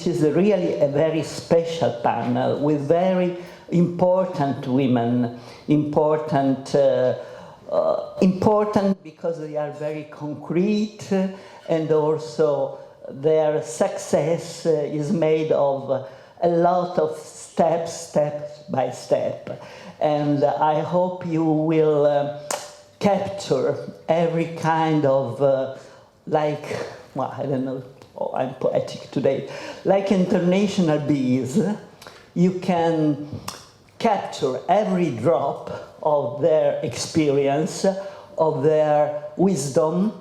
which is really a very special panel with very important women, important because they are very concrete, and also their success is made of a lot of steps, step by step. And I hope you will capture every kind of, well, I don't know, oh, I'm poetic today, like international bees. You can capture every drop of their experience, of their wisdom,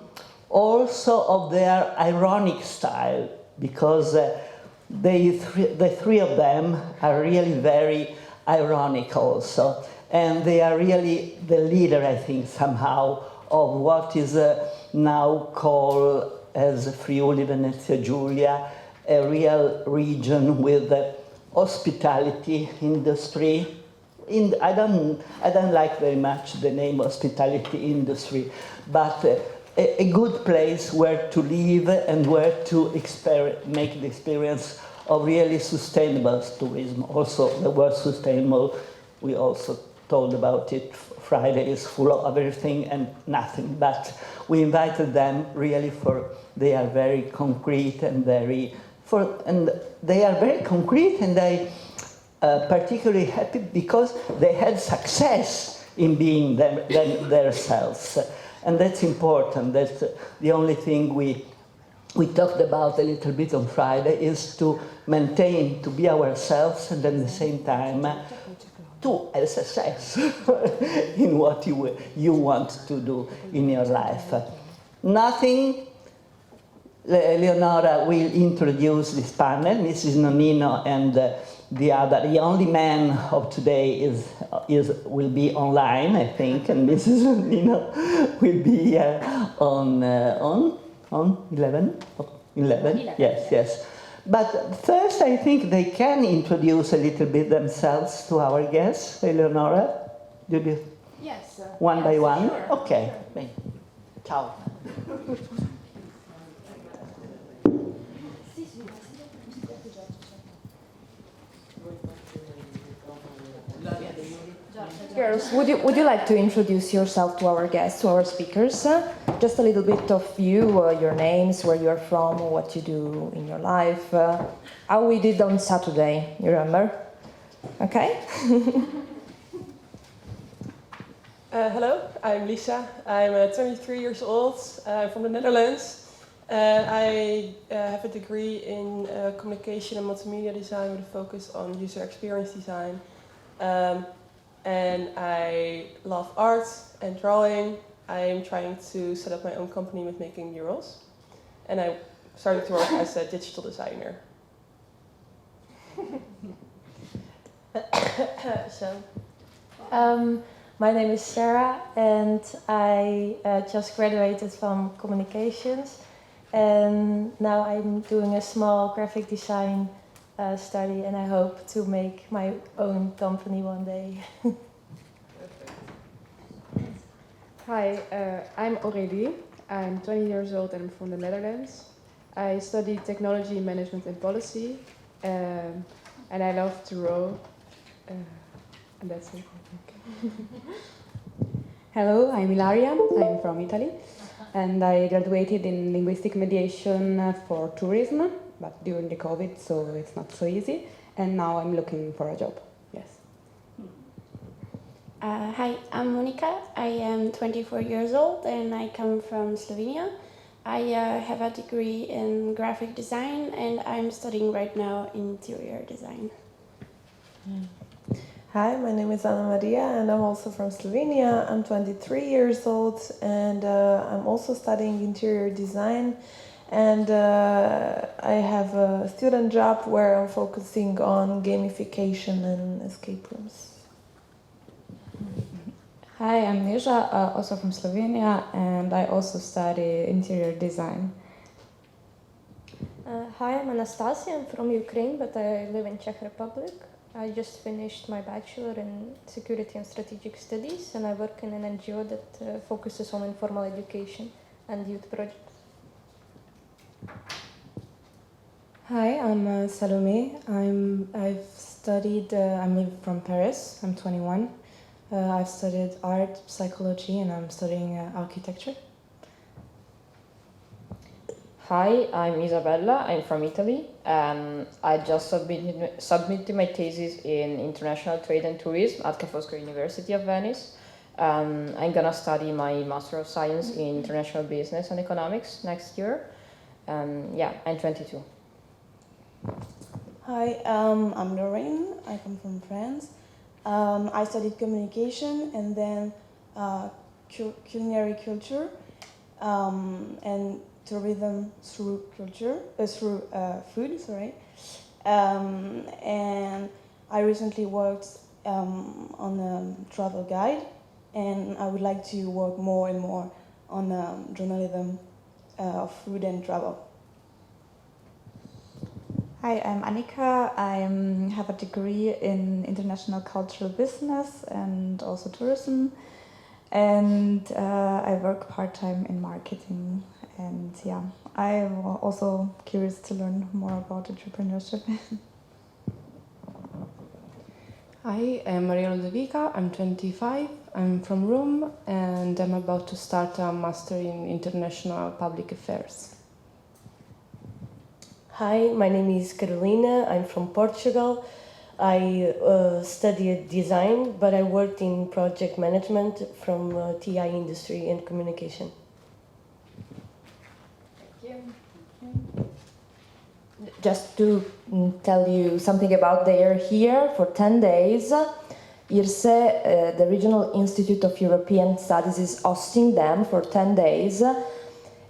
also of their ironic style, because the three of them are really very ironic also. And they are really the leader, I think, somehow, of what is now called as Friuli Venezia Giulia, a real region with hospitality industry. I don't like very much the name hospitality industry, but a good place where to live and where to make the experience of really sustainable tourism. Also, the word sustainable, we also told about it. Friday is full of everything and nothing, but we invited them really they are very concrete and they are very concrete, and they particularly happy because they had success in being themselves. And that's important. That's the only thing we talked about a little bit on Friday, is to maintain, to be ourselves, and at the same time to have success in what you want to do in your life. Nothing. Leonora will introduce this panel. Mrs. Nonino and the only man of today will be online, I think, and Mrs. Nonino will be on 11? 11? Yes. But first, I think they can introduce a little bit themselves to our guests. Eleonora, Yes. One by one? Sure. Okay. Sure. Ciao. Girls, would you like to introduce yourself to our guests, to our speakers? Just a little bit of you, your names, where you're from, what you do in your life, how we did on Saturday, you remember? Okay? Hello, I'm Lisa. I'm 23 years old. I'm from the Netherlands. I have a degree in communication and multimedia design with a focus on user experience design. And I love art and drawing. I am trying to set up my own company with making murals. And I started to work as a digital designer. My name is Sarah, and I just graduated from communications. And now I'm doing a small graphic design study, and I hope to make my own company one day. Hi, I'm Aurélie. I'm 20 years old and I'm from the Netherlands. I study technology management and policy, and I love to row, and that's it, I think. Hello, I'm Ilaria. I'm from Italy, and I graduated in linguistic mediation for tourism, but during the COVID, so it's not so easy. And now I'm looking for a job. Yes. Hi, I'm Monica. I am 24 years old and I come from Slovenia. I have a degree in graphic design and I'm studying right now interior design. Hi, my name is Ana Maria and I'm also from Slovenia. I'm 23 years old and I'm also studying interior design. And I have a student job where I'm focusing on gamification and escape rooms. Hi, I'm Nisha, also from Slovenia, and I also study interior design. Hi, I'm Anastasia. I'm from Ukraine, but I live in Czech Republic. I just finished my bachelor in security and strategic studies, and I work in an NGO that focuses on informal education and youth projects. Hi, I'm Salome. I've studied. I'm from Paris. I'm 21. I've studied art, psychology, and I'm studying architecture. Hi, I'm Isabella. I'm from Italy. I just submitted my thesis in international trade and tourism at Ca' Foscari University of Venice. I'm gonna study my Master of Science in International Business and Economics next year. Yeah, I'm 22. Hi, I'm Lorraine. I come from France. I studied communication and then culinary culture and tourism through food. Sorry, and I recently worked on a travel guide, and I would like to work more and more on journalism of food and travel. Hi, I'm Annika. I have a degree in international cultural business and also tourism. And I work part-time in marketing. And yeah, I'm also curious to learn more about entrepreneurship. Hi, I'm Maria Ludovica. I'm 25. I'm from Rome, and I'm about to start a master in international public affairs. Hi, my name is Carolina. I'm from Portugal. I studied design, but I worked in project management from TI industry and communication. Thank you. Just to tell you something about they're here for 10 days. IRSE, the Regional Institute of European Studies, is hosting them for 10 days.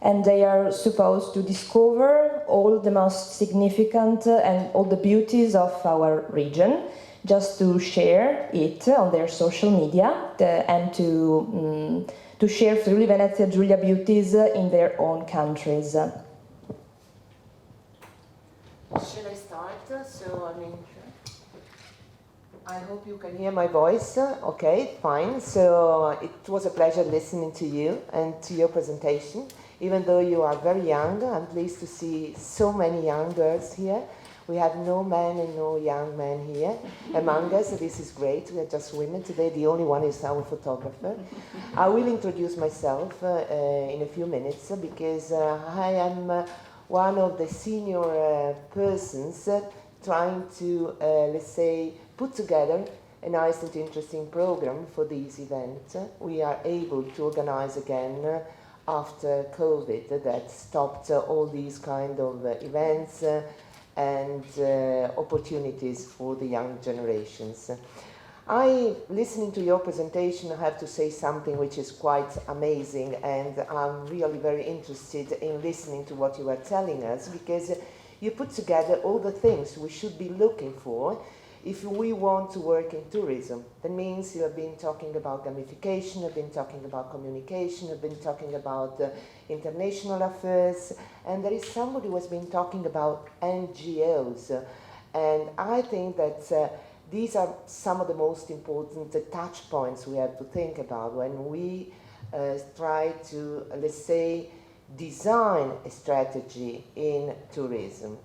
And they are supposed to discover all the most significant and all the beauties of our region, just to share it on their social media and to share Friuli Venezia Giulia beauties in their own countries. Shall I start? I hope you can hear my voice. Okay, fine. So it was a pleasure listening to you and to your presentation. Even though you are very young, I'm pleased to see so many young girls here. We have no men and no young men here among us. This is great. We are just women today. The only one is our photographer. I will introduce myself in a few minutes because I am one of the senior persons trying to, let's say, put together a nice and interesting program for this event. We are able to organize again after COVID that stopped all these kind of events and opportunities for the young generations. Listening to your presentation, I have to say something which is quite amazing, and I'm really very interested in listening to what you are telling us, because you put together all the things we should be looking for if we want to work in tourism. That means you have been talking about gamification, you've been talking about communication, you've been talking about international affairs, and there is somebody who has been talking about NGOs. And I think that these are some of the most important touch points we have to think about when we try to, let's say, design a strategy in tourism.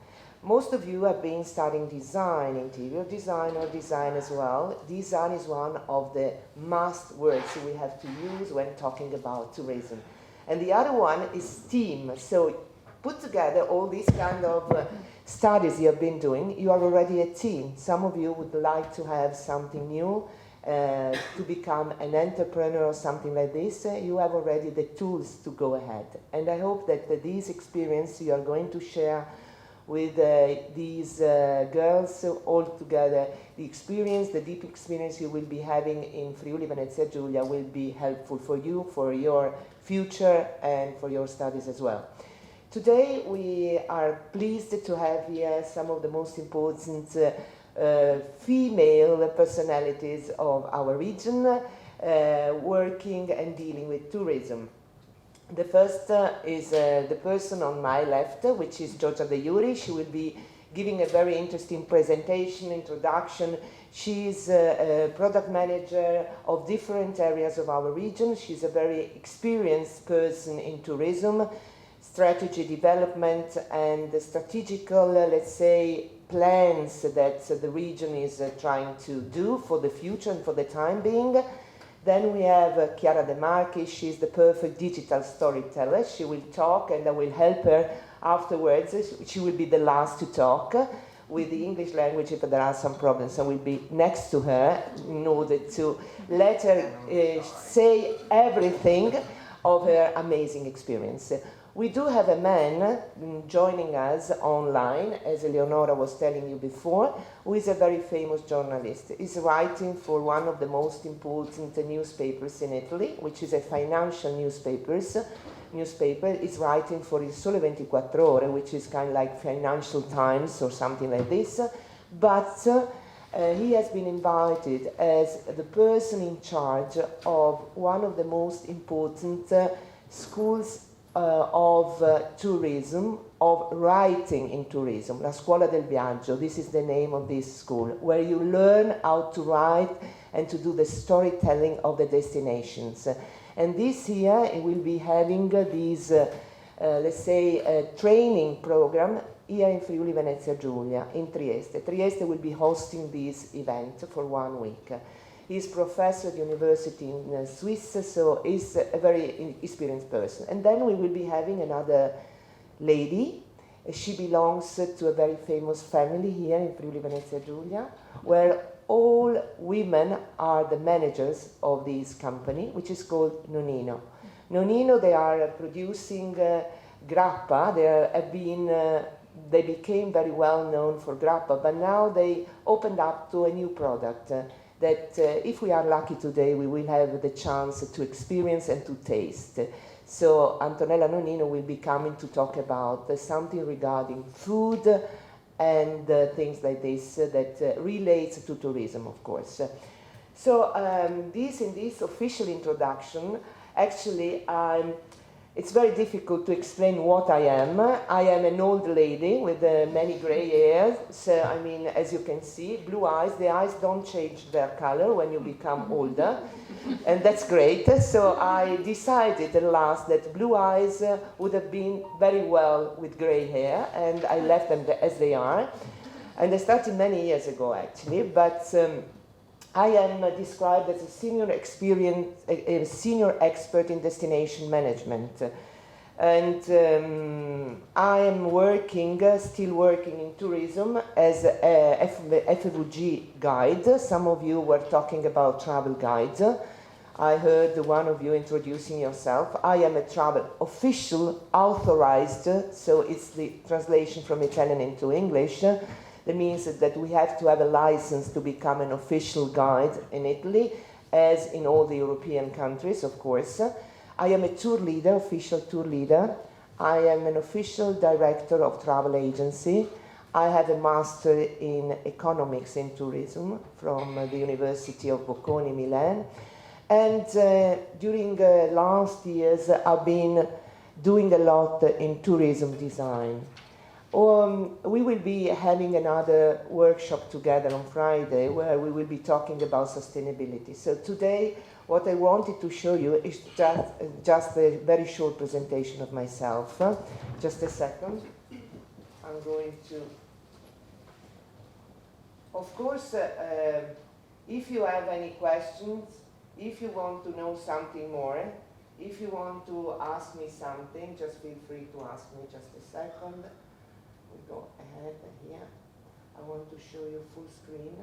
Most of you have been studying design, interior design or design as well. Design is one of the must words we have to use when talking about tourism. And the other one is team. So put together all these kind of studies you have been doing. You are already a team. Some of you would like to have something new, to become an entrepreneur or something like this. You have already the tools to go ahead. And I hope that this experience you are going to share with these girls all together, the experience, the deep experience you will be having in Friuli Venezia Giulia will be helpful for you, for your future, and for your studies as well. Today we are pleased to have here some of the most important female personalities of our region working and dealing with tourism. The first is the person on my left, which is Giorgia De Iuri. She will be giving a very interesting presentation, introduction. She's a product manager of different areas of our region. She's a very experienced person in tourism. strategy development and the strategical, let's say, plans that the region is trying to do for the future and for the time being. Then we have Chiara De Marchi. She's the perfect digital storyteller. She will talk and I will help her afterwards. She will be the last to talk with the English language if there are some problems. I will be next to her in order to let her say everything of her amazing experience. We do have a man joining us online, as Eleonora was telling you before, who is a very famous journalist. He's writing for one of the most important newspapers in Italy, which is a financial newspaper. He's writing for Il Sole 24 Ore, which is kind of like Financial Times or something like this. But he has been invited as the person in charge of one of the most important schools of tourism, of writing in tourism, La Scuola del Viaggio. This is the name of this school, where you learn how to write and to do the storytelling of the destinations. And this year it will be having these, let's say, training program here in Friuli Venezia Giulia, in Trieste. Trieste will be hosting this event for 1 week. He's professor at the university in Swiss, so he's a very experienced person. And then we will be having another lady. She belongs to a very famous family here in Friuli Venezia Giulia, where all women are the managers of this company, which is called Nonino. Nonino, they are producing grappa. They became very well known for grappa, but now they opened up to a new product that if we are lucky today, we will have the chance to experience and to taste. So Antonella Nonino will be coming to talk about something regarding food and things like this that relates to tourism, of course. So in this official introduction, actually, it's very difficult to explain what I am. I am an old lady with many gray hairs. So, I mean, as you can see, blue eyes. The eyes don't change their color when you become older. And that's great. So I decided at last that blue eyes would have been very well with gray hair. And I left them as they are. And I started many years ago, actually. But I am described as a senior expert in destination management. And I am still working in tourism as a FVG guide. Some of you were talking about travel guides. I heard one of you introducing yourself. I am a travel official, authorized, so it's the translation from Italian into English. That means that we have to have a license to become an official guide in Italy, as in all the European countries, of course. I am a tour leader, official tour leader. I am an official director of travel agency. I have a master in economics in tourism from the University of Bocconi, Milan. And during last years, I've been doing a lot in tourism design. We will be having another workshop together on Friday where we will be talking about sustainability. So today, what I wanted to show you is just a very short presentation of myself. Just a second. I'm going to... Of course, if you have any questions, if you want to know something more, if you want to ask me something, just feel free to ask me. Just a second. We go ahead here. I want to show you full screen.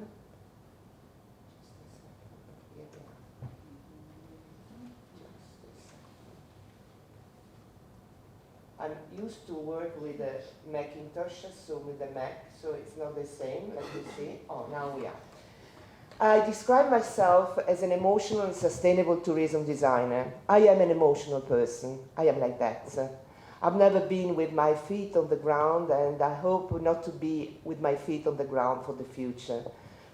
Just a second. Here we are. I'm used to work with a Macintosh, so with a Mac, so it's not the same. Let me see. Oh, now we are. I describe myself as an emotional and sustainable tourism designer. I am an emotional person. I am like that. I've never been with my feet on the ground, and I hope not to be with my feet on the ground for the future,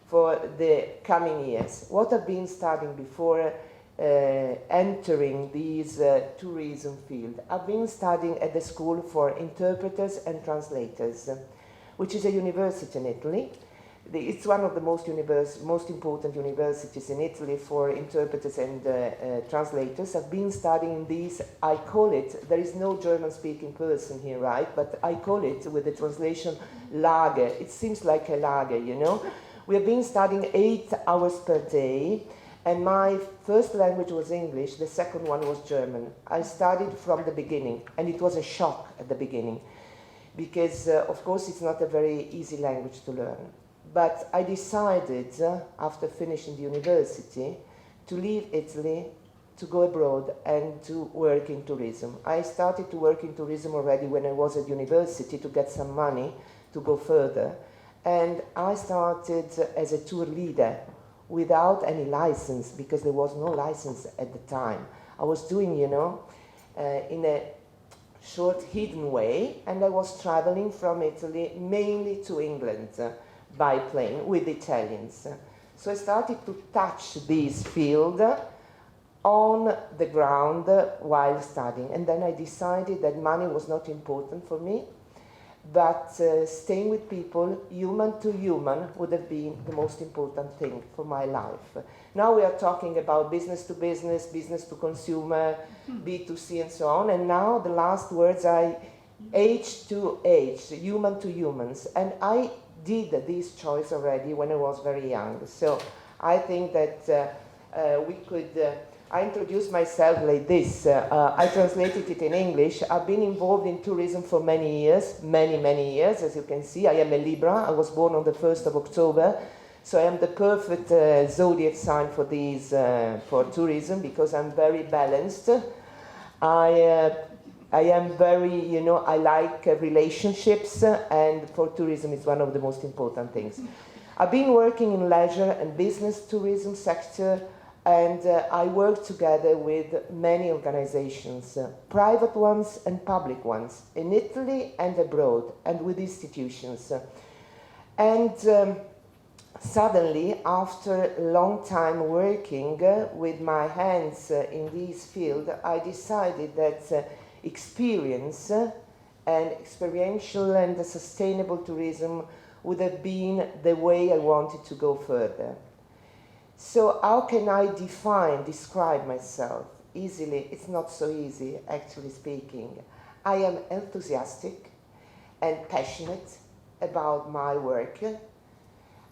for the coming years. What I've been studying before entering this tourism field, I've been studying at the School for Interpreters and Translators, which is a university in Italy. It's one of the most important universities in Italy for interpreters and translators. I've been studying these, I call it, there is no German-speaking person here, right? But I call it, with the translation, Lager. It seems like a lager, you know? We have been studying 8 hours per day, and my first language was English, the second one was German. I studied from the beginning, and it was a shock at the beginning, because, of course, it's not a very easy language to learn. But I decided, after finishing the university, to leave Italy, to go abroad, and to work in tourism. I started to work in tourism already when I was at university to get some money to go further. And I started as a tour leader without any license, because there was no license at the time. I was doing, you know, in a short, hidden way, and I was traveling from Italy mainly to England by plane with Italians. So I started to touch this field on the ground while studying. And then I decided that money was not important for me, but staying with people, human to human, would have been the most important thing for my life. Now we are talking about business to business, business to consumer, B2C and so on. And now the last words are H to H, human to humans. And I did this choice already when I was very young. So I think that we could, I introduced myself like this. I translated it in English. I've been involved in tourism for many years, many years, as you can see. I am a Libra. I was born on the 1st of October. So I am the perfect zodiac sign for these, for tourism, because I'm very balanced. I am very, you know, I like relationships, and for tourism it's one of the most important things. I've been working in leisure and business tourism sector, and I work together with many organizations, private ones and public ones, in Italy and abroad, and with institutions. And suddenly, after a long time working with my hands in this field, I decided that experience and experiential and sustainable tourism would have been the way I wanted to go further. So how can I describe myself? Easily, it's not so easy, actually speaking. I am enthusiastic and passionate about my work.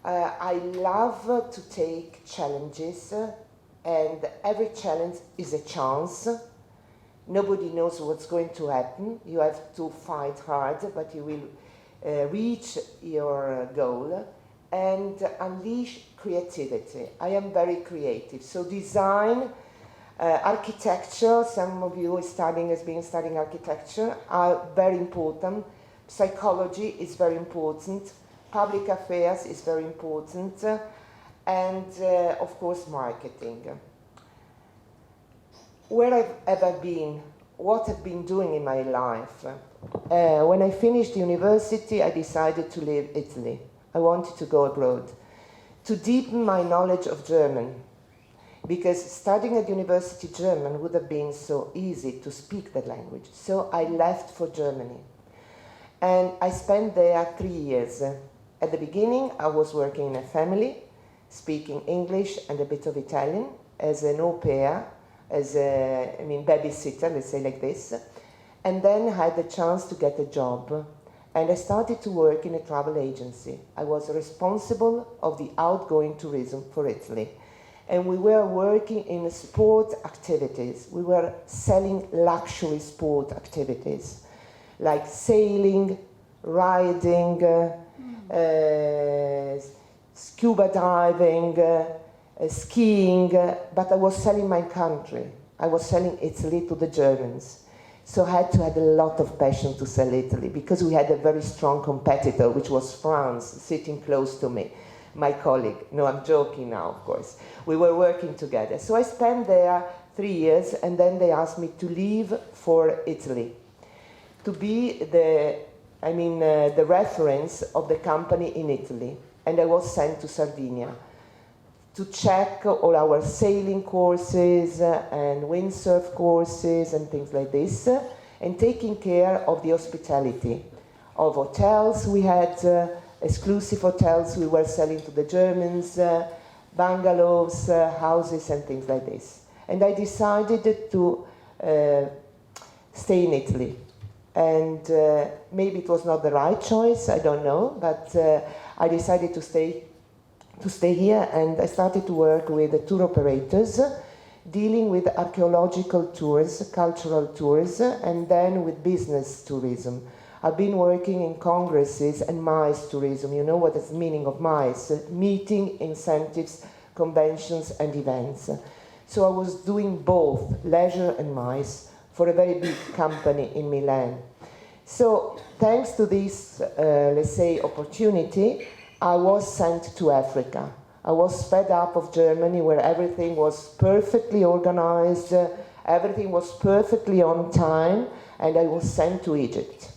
I love to take challenges, and every challenge is a chance. Nobody knows what's going to happen. You have to fight hard, but you will reach your goal and unleash creativity. I am very creative. So design, architecture, some of you has been studying architecture, are very important. Psychology is very important. Public affairs is very important. And of course, marketing. Where have I been? What I've been doing in my life? When I finished university, I decided to leave Italy. I wanted to go abroad to deepen my knowledge of German, because studying at university German would have been so easy to speak that language. So I left for Germany, and I spent there 3 years. At the beginning, I was working in a family, speaking English and a bit of Italian, as an au pair, as a babysitter, let's say like this. And then I had the chance to get a job. And I started to work in a travel agency. I was responsible of the outgoing tourism for Italy. And we were working in sport activities. We were selling luxury sport activities, like sailing, riding, scuba diving, skiing, but I was selling my country. I was selling Italy to the Germans. So I had to have a lot of passion to sell Italy, because we had a very strong competitor, which was France, sitting close to me, my colleague. No, I'm joking now, of course. We were working together. So I spent there 3 years, and then they asked me to leave for Italy, to be the reference of the company in Italy. And I was sent to Sardinia to check all our sailing courses and windsurf courses and things like this, and taking care of the hospitality of hotels we had, exclusive hotels we were selling to the Germans, bungalows, houses and things like this. And I decided to stay in Italy. And maybe it was not the right choice, I don't know, but I decided to stay here, and I started to work with the tour operators, dealing with archaeological tours, cultural tours, and then with business tourism. I've been working in congresses and MICE tourism. You know what is the meaning of MICE? Meeting, incentives, conventions and events. So I was doing both leisure and MICE for a very big company in Milan. So thanks to this, let's say, opportunity, I was sent to Africa. I was fed up of Germany, where everything was perfectly organized, everything was perfectly on time, and I was sent to Egypt,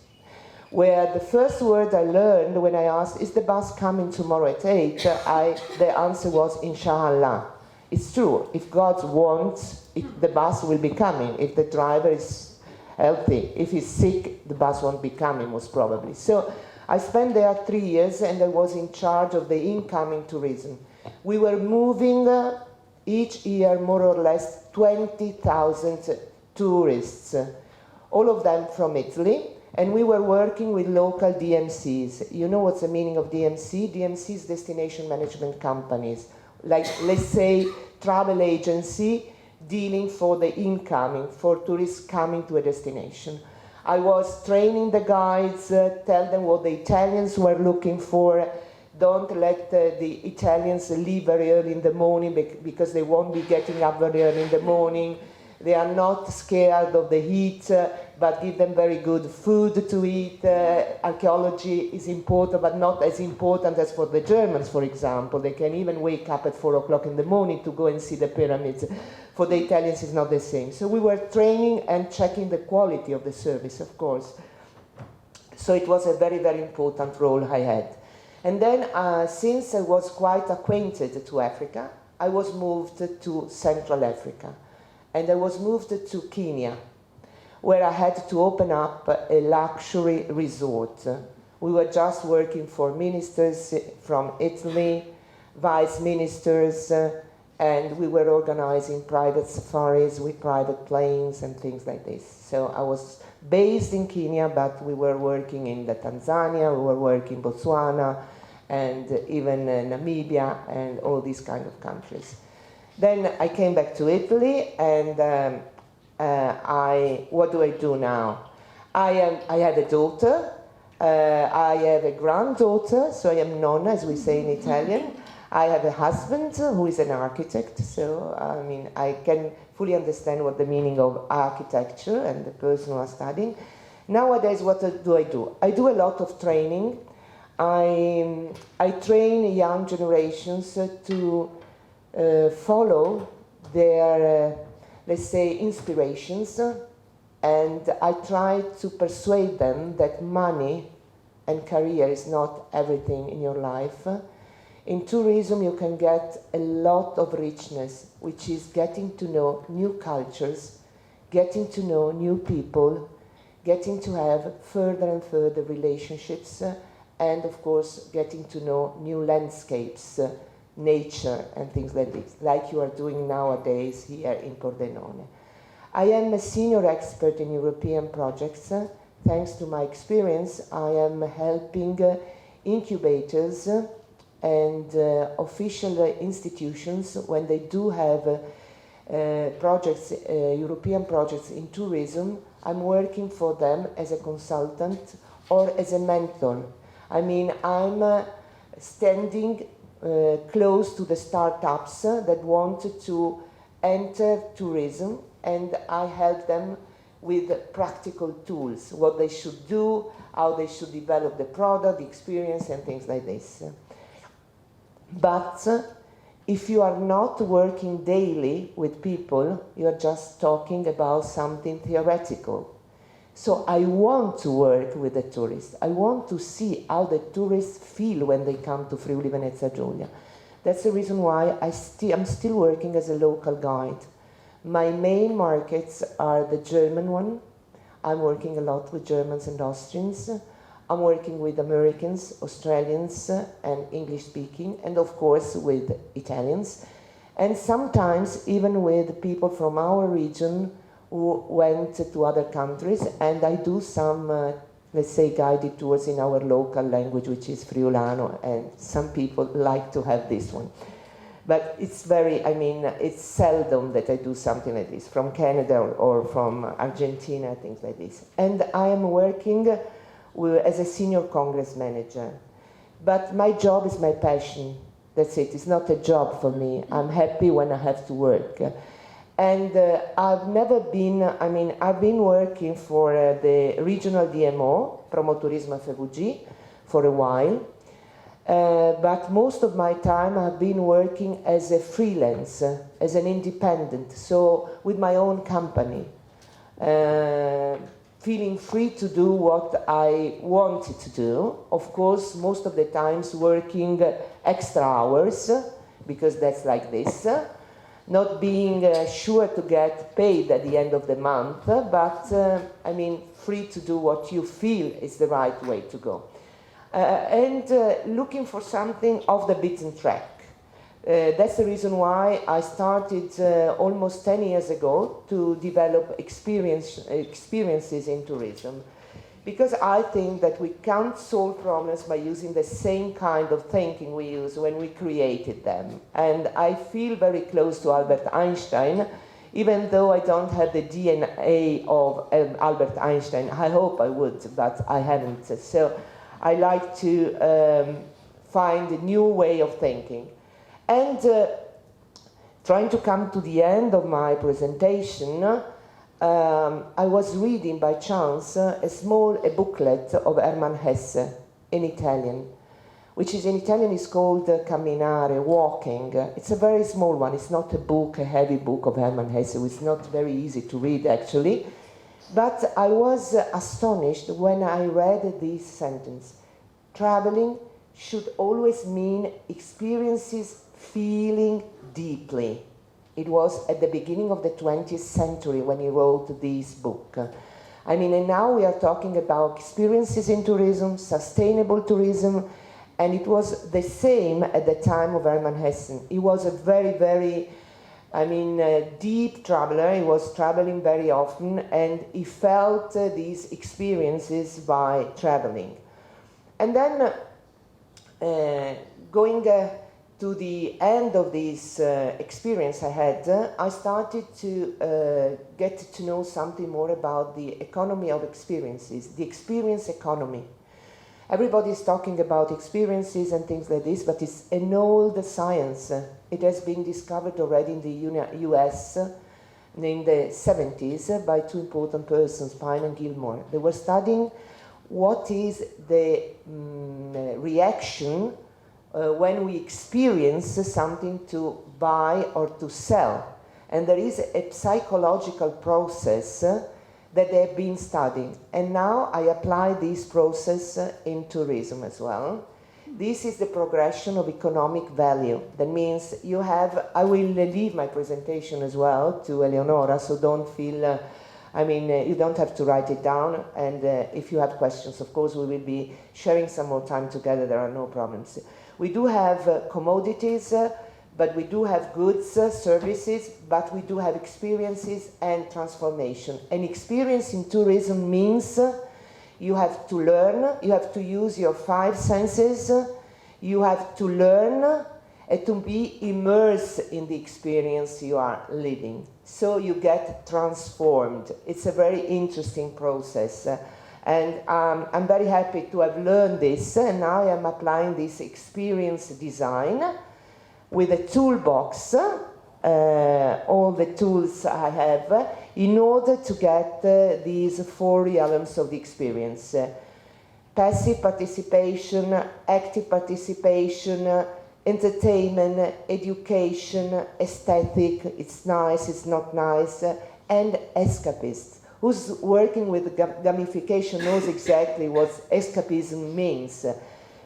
where the first word I learned when I asked, is the bus coming tomorrow at 8? The answer was, Inshallah. It's true, if God wants, the bus will be coming. If the driver is healthy, if he's sick, the bus won't be coming, most probably. So I spent there 3 years, and I was in charge of the incoming tourism. We were moving each year more or less 20,000 tourists, all of them from Italy, and we were working with local DMCs. You know what's the meaning of DMC? DMC is destination management companies, like, let's say, travel agency dealing for the incoming, for tourists coming to a destination. I was training the guides, tell them what the Italians were looking for. Don't let the Italians leave very early in the morning because they won't be getting up very early in the morning. They are not scared of the heat, but give them very good food to eat. Archaeology is important, but not as important as for the Germans, for example. They can even wake up at 4 o'clock in the morning to go and see the pyramids. For the Italians, it's not the same. So we were training and checking the quality of the service, of course. So it was a very, very important role I had. And then, since I was quite acquainted to Africa, I was moved to Central Africa. And I was moved to Kenya, where I had to open up a luxury resort. We were just working for ministers from Italy, vice ministers, and we were organizing private safaris with private planes and things like this. So I was based in Kenya, but we were working in Tanzania, we were working in Botswana, and even Namibia, and all these kind of countries. Then I came back to Italy, and what do I do now? I had a daughter, I have a granddaughter, so I am nonna, as we say in Italian. I have a husband who is an architect, so I mean, I can fully understand what the meaning of architecture and the person who are studying. Nowadays, what do? I do a lot of training. I train young generations to follow their, let's say, inspirations, and I try to persuade them that money and career is not everything in your life. In tourism, you can get a lot of richness, which is getting to know new cultures, getting to know new people, getting to have further and further relationships, and of course, getting to know new landscapes, nature, and things like this, like you are doing nowadays here in Pordenone. I am a senior expert in European projects. Thanks to my experience, I am helping incubators and official institutions when they do have projects, European projects in tourism. I'm working for them as a consultant or as a mentor. I mean, I'm standing close to the startups that wanted to enter tourism, and I help them with practical tools, what they should do, how they should develop the product, the experience, and things like this. But if you are not working daily with people, you are just talking about something theoretical. So I want to work with the tourists. I want to see how the tourists feel when they come to Friuli Venezia Giulia. That's the reason why I'm still working as a local guide. My main markets are the German one. I'm working a lot with Germans and Austrians. I'm working with Americans, Australians, and English speaking, and of course with Italians, and sometimes even with people from our region who went to other countries, and I do some, let's say, guided tours in our local language, which is Friulano, and some people like to have this one. But it's very, I mean, it's seldom that I do something like this, from Canada or from Argentina, things like this. And I am working as a senior Congress manager. But my job is my passion. That's it. It's not a job for me. I'm happy when I have to work. And I've never been, I mean, I've been working for the regional DMO, Promoturismo FVG, for a while. But most of my time I've been working as a freelance, as an independent, so with my own company, feeling free to do what I wanted to do. Of course, most of the times working extra hours, because that's like this, not being sure to get paid at the end of the month, but I mean, free to do what you feel is the right way to go. And looking for something off the beaten track. That's the reason why I started almost 10 years ago to develop experiences in tourism. Because I think that we can't solve problems by using the same kind of thinking we used when we created them. And I feel very close to Albert Einstein, even though I don't have the DNA of Albert Einstein. I hope I would, but I haven't. So I like to find a new way of thinking. And trying to come to the end of my presentation, I was reading by chance a booklet of Hermann Hesse in Italian, which is in Italian is called Camminare, Walking. It's a very small one. It's not a book, a heavy book of Hermann Hesse. It's not very easy to read, actually. But I was astonished when I read this sentence. Traveling should always mean experiences feeling deeply. It was at the beginning of the 20th century when he wrote this book. I mean, and now we are talking about experiences in tourism, sustainable tourism, and it was the same at the time of Hermann Hesse. He was a very, very, I mean, deep traveler. He was traveling very often, and he felt these experiences by traveling. And then going to the end of this experience I had, I started to get to know something more about the economy of experiences, the experience economy. Everybody is talking about experiences and things like this, but it's an old science. It has been discovered already in the US in the 70s by two important persons, Pine and Gilmore. They were studying what is the reaction when we experience something to buy or to sell. And there is a psychological process that they have been studying. And now I apply this process in tourism as well. This is the progression of economic value. That means you have, I will leave my presentation as well to Eleonora, so don't feel, you don't have to write it down. And if you have questions, of course, we will be sharing some more time together. There are no problems. We do have commodities, but we do have goods, services, but we do have experiences and transformation. An experience in tourism means you have to learn, you have to use your 5 senses, you have to learn and to be immersed in the experience you are living. So you get transformed. It's a very interesting process. And I'm very happy to have learned this, and now I am applying this experience design with a toolbox, all the tools I have, in order to get these 4 realms of the experience. Passive participation, active participation, entertainment, education, aesthetic, it's nice, it's not nice, and escapist. Who's working with gamification knows exactly what escapism means.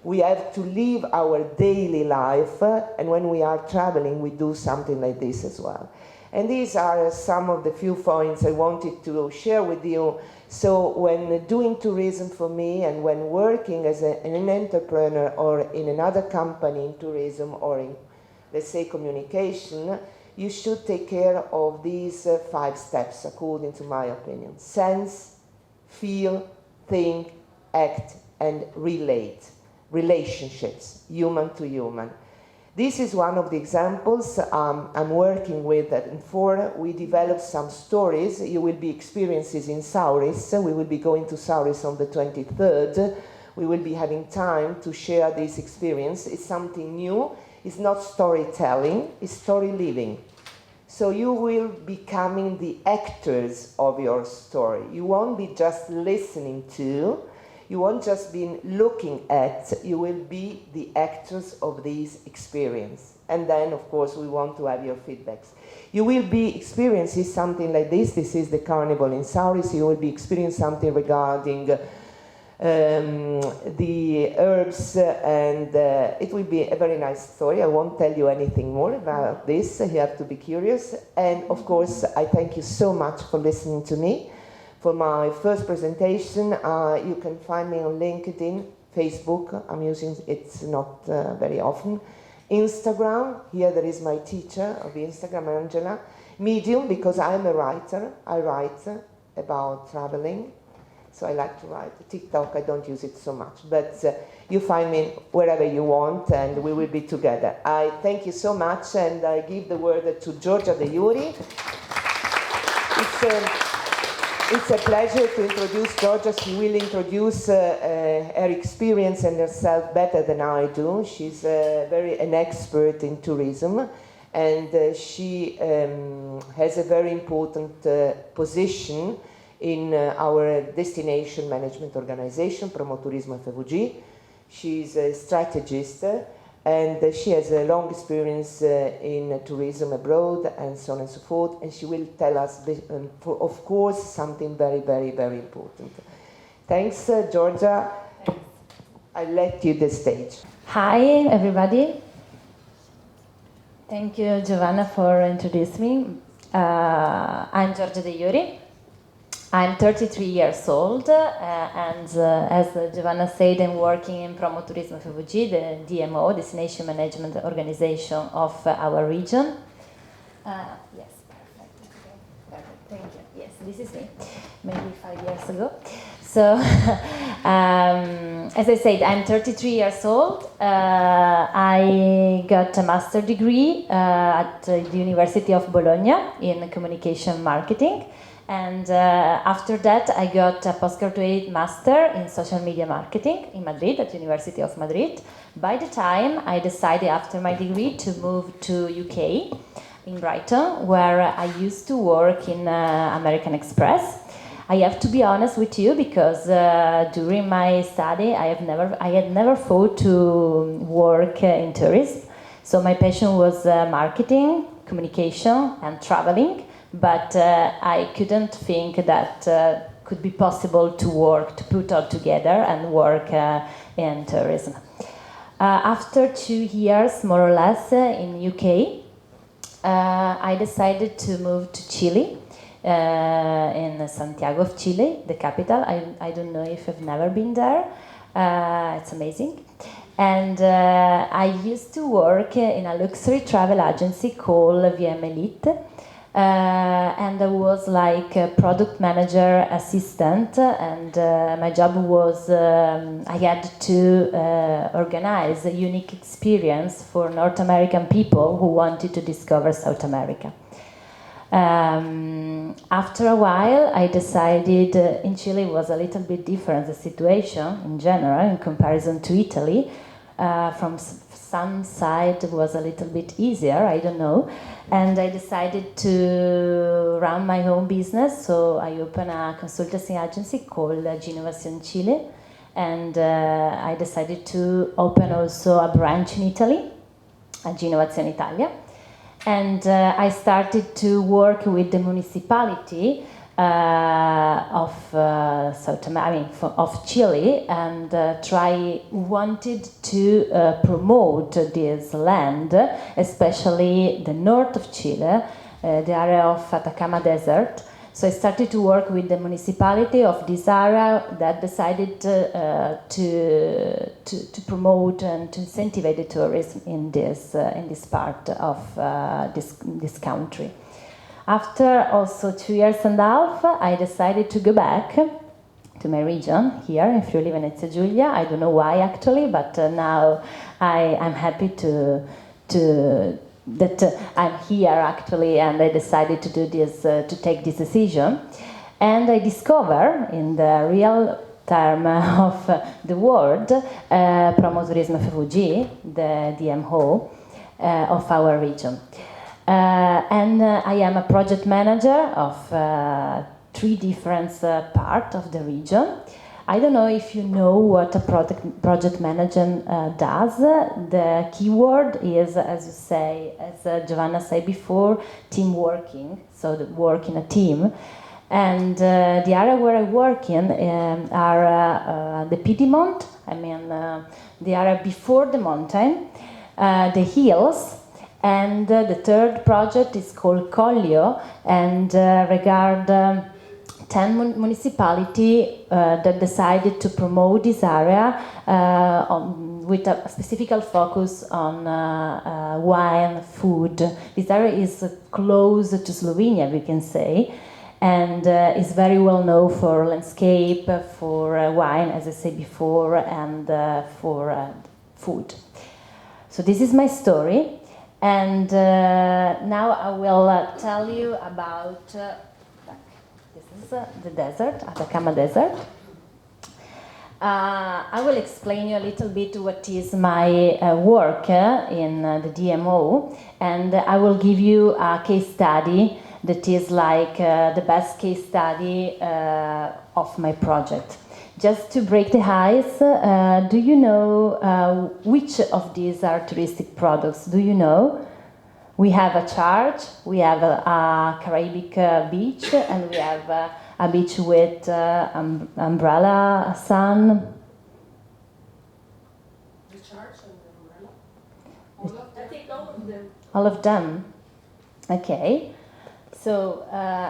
We have to live our daily life, and when we are traveling, we do something like this as well. And these are some of the few points I wanted to share with you. So when doing tourism for me and when working as an entrepreneur or in another company in tourism or in, let's say, communication, you should take care of these 5 steps, according to my opinion. Sense, feel, think, act, and relate. Relationships, human to human. This is one of the examples I'm working with at Infor. We developed some stories. You will be experiences in Sauris. We will be going to Sauris on the 23rd. We will be having time to share this experience. It's something new. It's not storytelling, it's story living. So you will be becoming the actors of your story. You won't be just listening to, you won't just be looking at, you will be the actors of this experience. And then, of course, we want to have your feedbacks. You will be experiencing something like this. This is the carnival in Sauris. You will be experiencing something regarding the herbs, and it will be a very nice story. I won't tell you anything more about this. You have to be curious. And, of course, I thank you so much for listening to me. For my first presentation, you can find me on LinkedIn, Facebook. I'm using it not very often. Instagram, here there is my teacher of Instagram, Angela. Medium, because I'm a writer. I write about traveling, so I like to write. TikTok, I don't use it so much, but you find me wherever you want, and we will be together. I thank you so much, and I give the word to Giorgia De Iuri. It's a pleasure to introduce Giorgia. She will introduce her experience and herself better than I do. She's an expert in tourism, and she has a very important position in our destination management organization, Promoturismo FVG. She's a strategist, and she has a long experience in tourism abroad and so on and so forth, and she will tell us, of course, something very, very, very important. Thanks, Giorgia. Thanks. I let you the stage. Hi, everybody. Thank you, Giovanna, for introducing me. I'm Giorgia De Iuri. I'm 33 years old, and as Giovanna said, I'm working in Promoturismo FVG, the DMO, Destination Management Organization of our region. Yes, perfect. Thank you. Yes, this is me, maybe 5 years ago. So, as I said, I'm 33 years old. I got a master's degree at the University of Bologna in communication marketing. And after that, I got a postgraduate master in social media marketing in Madrid, at the University of Madrid. By the time I decided after my degree to move to UK, in Brighton, where I used to work in American Express. I have to be honest with you, because during my study, I had never thought to work in tourism. So my passion was marketing, communication, and traveling. But I couldn't think that could be possible to put all together and work in tourism. After 2 years, more or less, in UK, I decided to move to Chile, in Santiago of Chile, the capital. I don't know if I've never been there. It's amazing. And I used to work in a luxury travel agency called VM Elite. And I was like a product manager assistant, and my job was I had to organize a unique experience for North American people who wanted to discover South America. After a while, I decided in Chile was a little bit different, the situation in general in comparison to Italy. From some side was a little bit easier, I don't know. And I decided to run my own business, so I opened a consultancy agency called Giungo Chile, and I decided to open also a branch in Italy, Innovazione Italia. And I started to work with the municipality of of Chile, and wanted to promote this land, especially the north of Chile, the area of Atacama Desert. So I started to work with the municipality of this area that decided to promote and to incentivize the tourism in this part of this country. After also 2 years and a half, I decided to go back to my region here in Friuli Venezia Giulia. I don't know why actually, but now I'm happy that I'm here actually, and I decided to do this, to take this decision. And I discover in the real term of the word, Promoturismo FVG, the DMO of our region. And I am a project manager of 3 different parts of the region. I don't know if you know what a project manager does. The keyword is, as you say, as Giovanna said before, team working, so the work in a team. And the area where I work in are the Piedmont, I mean the area before the mountain, the hills, and the third project is called Collio, and regard 10 municipalities that decided to promote this area with a specific focus on wine, food. This area is close to Slovenia, we can say, and is very well known for landscape, for wine, as I said before, and for food. So this is my story, and now I will tell you about the desert, Atacama Desert. I will explain you a little bit what is my work in the DMO, and I will give you a case study that is like the best case study of my project. Just to break the ice, do you know which of these are touristic products? Do you know? We have a church, we have a Caribbean beach, and we have a beach with umbrella, sun. The church and the umbrella? I think all of them. All of them? Okay. So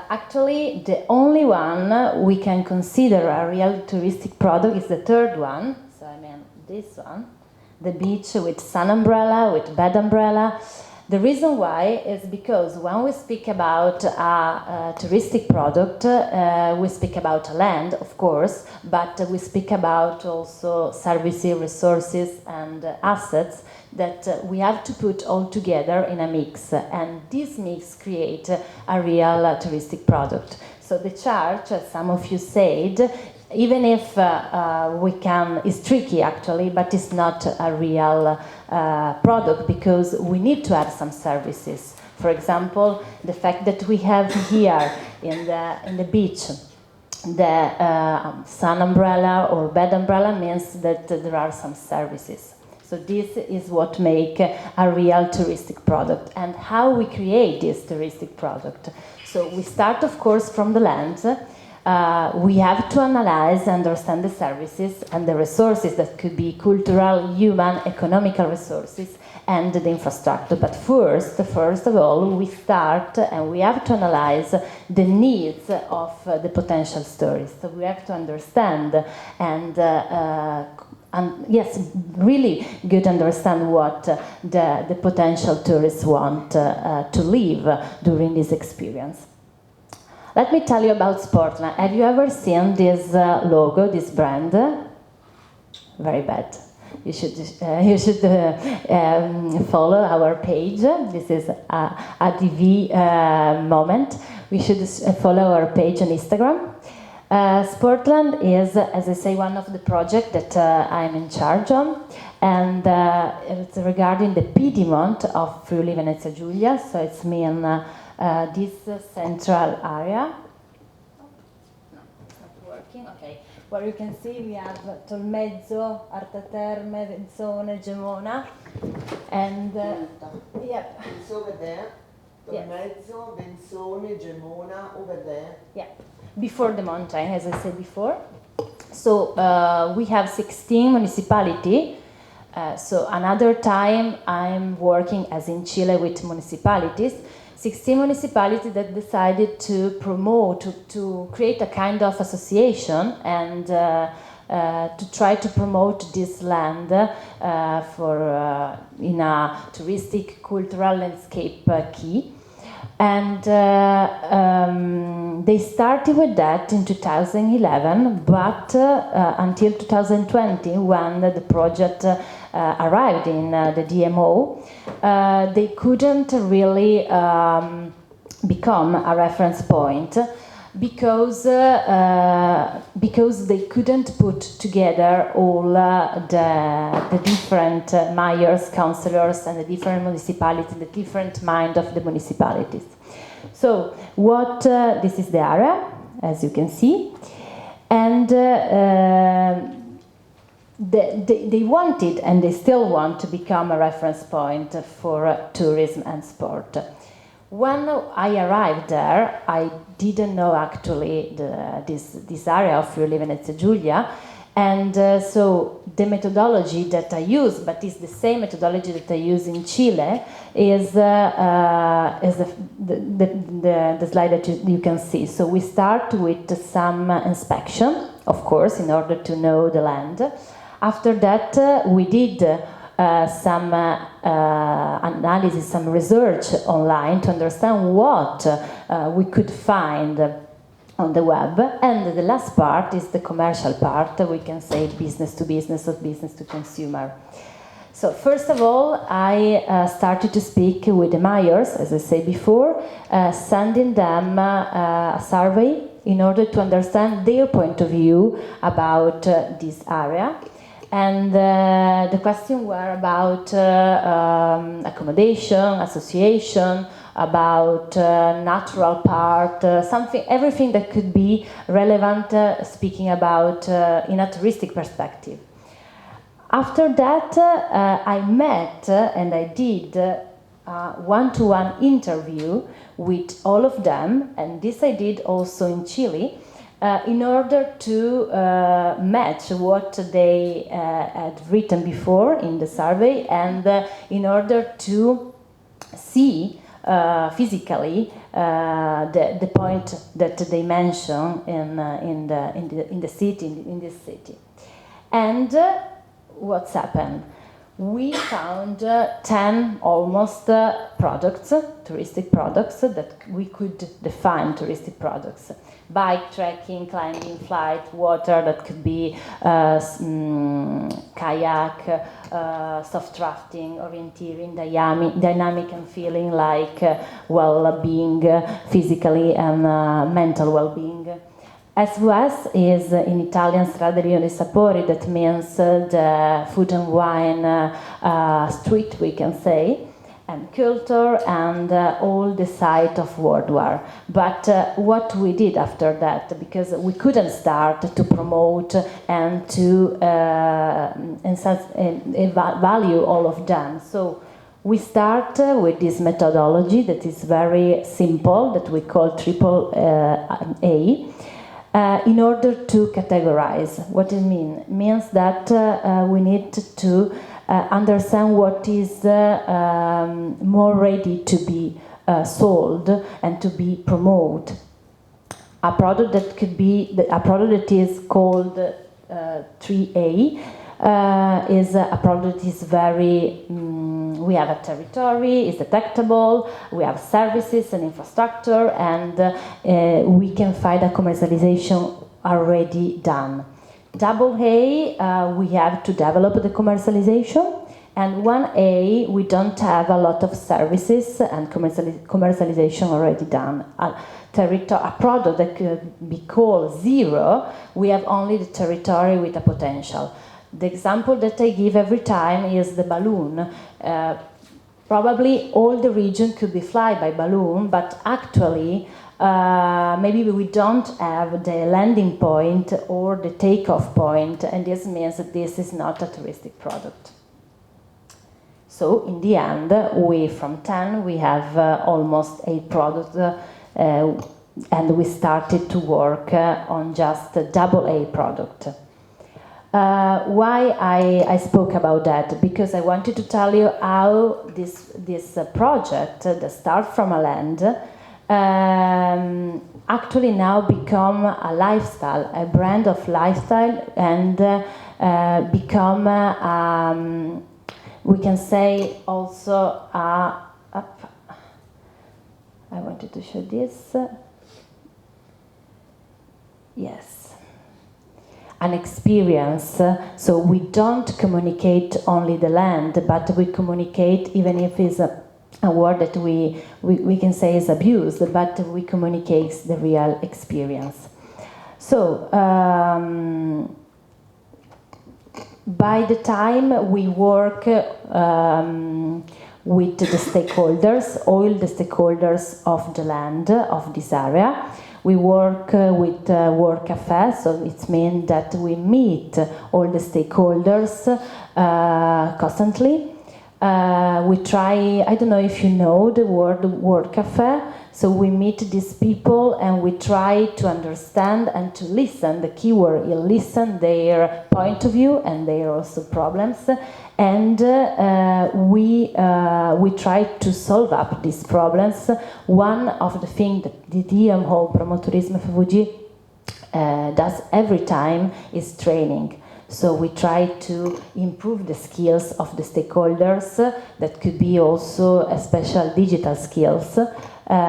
actually the only one we can consider a real touristic product is the third one. So I mean this one, the beach with sun umbrella, with bed umbrella. The reason why is because when we speak about a touristic product, we speak about land, of course, but we speak about also services, resources, and assets that we have to put all together in a mix, and this mix creates a real touristic product. So the church, as some of you said, even if it's tricky actually, but it's not a real product because we need to add some services. For example, the fact that we have here in the beach the sun umbrella or bed umbrella means that there are some services. So this is what makes a real touristic product. And how we create this touristic product. So we start, of course, from the land. We have to analyze and understand the services and the resources that could be cultural, human, economical resources, and the infrastructure. But first of all, we start and we have to analyze the needs of the potential tourists. So we have to understand and yes, really good understand what the potential tourists want to live during this experience. Let me tell you about Sportland. Have you ever seen this logo, this brand? Very bad. You should follow our page. This is a TV moment. We should follow our page on Instagram. Sportland is, as I say, one of the projects that I'm in charge of, and it's regarding the Piedmont of Friuli Venezia Giulia. So it's mean this central area. No, it's not working. Okay, where you can see we have Tolmezzo, Arta Terme, Venzone, Gemona, and yep. It's over there. Tolmezzo, Venzone, Gemona, over there. Yeah. Before the mountain, as I said before. So we have 16 municipalities. So another time I'm working as in Chile with municipalities 16 municipalities that decided to promote, to create a kind of association and to try to promote this land for in a touristic cultural landscape key. And they started with that in 2011, but until 2020, when the project arrived in the DMO, they couldn't really become a reference point because they couldn't put together all the different mayors, councillors, and the different municipalities, the different mind of the municipalities. So what this is the area, as you can see, and they wanted and they still want to become a reference point for tourism and sport. When I arrived there, I didn't know actually this area of Friuli Venezia Giulia, and so the methodology that I use, but it's the same methodology that I use in Chile, is the slide that you can see. So we start with some inspection, of course, in order to know the land. After that, we did some analysis, some research online to understand what we could find on the web. And the last part is the commercial part, we can say business to business or business to consumer. So first of all, I started to speak with the mayors, as I said before, sending them a survey in order to understand their point of view about this area. And the questions were about accommodation, association, about natural part, everything that could be relevant, speaking about in a touristic perspective. After that, I met and I did a one-to-one interview with all of them, and this I did also in Chile, in order to match what they had written before in the survey, and in order to see physically the point that they mention in this city. And what's happened? We found 10 almost products, touristic products, that we could define touristic products. Bike, trekking, climbing, flight, water, that could be kayak, soft drafting, orienteering, dynamic and feeling like well-being, physically and mental well-being. SVS is in Italian Strada dei Sapori, that means the food and wine street, we can say, and culture, and all the site of World War. But what we did after that, because we couldn't start to promote and to value all of them, so we start with this methodology that is very simple, that we call AAA. In order to categorize. What it means? It means that we need to understand what is more ready to be sold and to be promoted. A product that could be, a product that is called 3A is a product that is very, we have a territory, is detectable, we have services and infrastructure, and we can find a commercialization already done. Double A, we have to develop the commercialization, and 1A, we don't have a lot of services and commercialization already done. A product that could be called 0, we have only the territory with a potential. The example that I give every time is the balloon. Probably all the region could be fly by balloon, but actually maybe we don't have the landing point or the takeoff point, and this means that this is not a touristic product. So in the end, from 10 we have almost 8 products, and we started to work on just a AA product. Why I spoke about that? Because I wanted to tell you how this project, the Start from a Land, actually now become a lifestyle, a brand of lifestyle, and become, we can say also, I wanted to show this. Yes. An experience. So we don't communicate only the land, but we communicate, even if it's a word that we can say is abused, but we communicate the real experience. So by the time we work with the stakeholders, all the stakeholders of the land, of this area, we work with Work Cafe, so it means that we meet all the stakeholders constantly. We try, I don't know if you know the word Work Cafe, so we meet these people and we try to understand and to listen. The keyword is listen their point of view and their also problems, and we try to solve up these problems. One of the things that the DMO Promotourisme FVG does every time is training. So we try to improve the skills of the stakeholders, that could be also a special digital skills,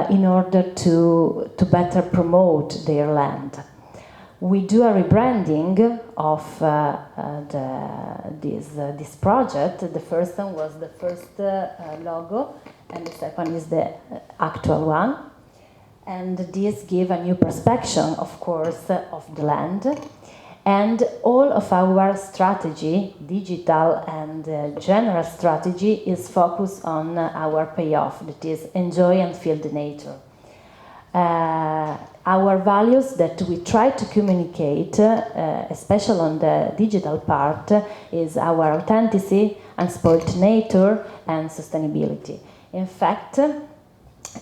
in order to better promote their land. We do a rebranding of this project. The first one was the first logo, and the second is the actual one. And this gives a new perspective, of course, of the land. And all of our strategy, digital and general strategy, is focused on our payoff, that is enjoy and feel the nature. Our values that we try to communicate, especially on the digital part, is our authenticity, unspoiled nature, and sustainability. In fact,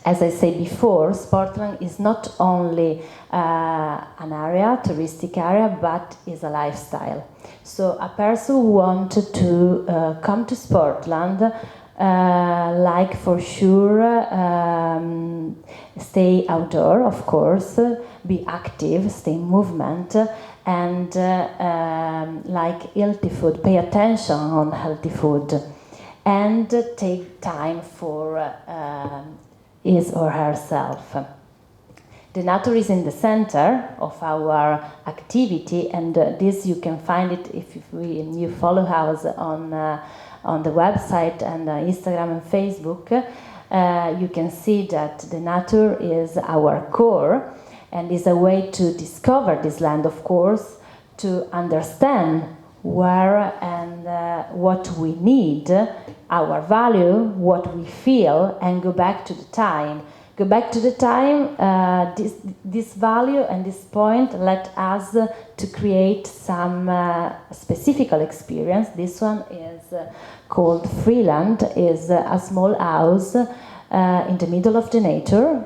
as I said before, Sportland is not only an area, touristic area, but is a lifestyle. So a person who wanted to come to Sportland, like for sure, stay outdoor, of course, be active, stay in movement, and like healthy food, pay attention on healthy food, and take time for his or herself. The nature is in the center of our activity, and this you can find it if you follow us on the website and Instagram and Facebook. You can see that the nature is our core and is a way to discover this land, of course, to understand where and what we need, our value, what we feel, and go back to the time. Go back to the time, this value and this point let us to create some specific experience. This one is called Freeland, is a small house in the middle of the nature.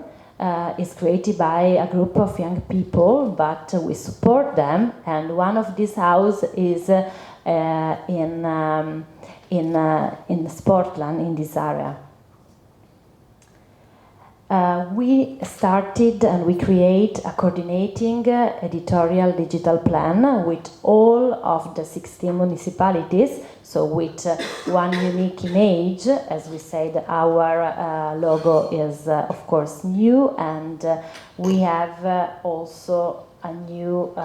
It's created by a group of young people, but we support them, and one of these houses is in Sportland, in this area. We started and we create a coordinating editorial digital plan with all of the 16 municipalities, so with one unique image. As we said, our logo is of course new, and we have also a new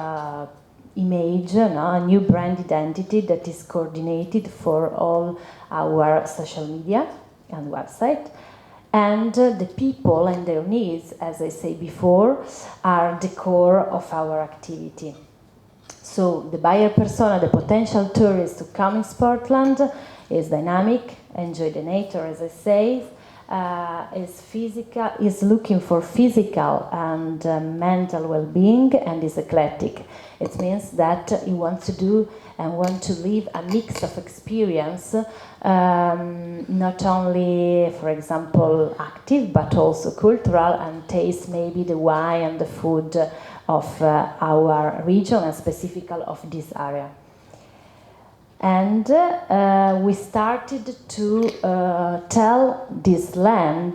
image, a new brand identity that is coordinated for all our social media and website. And the people and their needs, as I said before, are the core of our activity. So the buyer persona, the potential tourist to come in Sportland, is dynamic, enjoy the nature, as I say, is physical, is looking for physical and mental well-being, and is eclectic. It means that he wants to do and want to live a mix of experience, not only, for example, active, but also cultural, and taste maybe the wine and the food of our region, and specifically of this area. And we started to tell this land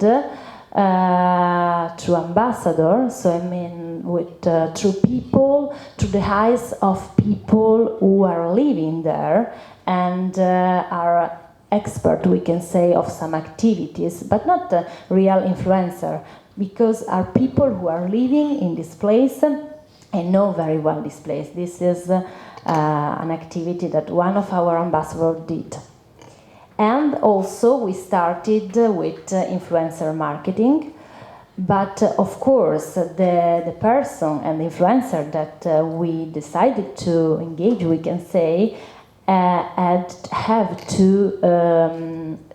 through ambassadors, so I mean through people, through the eyes of people who are living there and are expert, we can say, of some activities, but not a real influencer, because are people who are living in this place and know very well this place. This is an activity that one of our ambassadors did. And also we started with influencer marketing, but of course the person and the influencer that we decided to engage, we can say, have to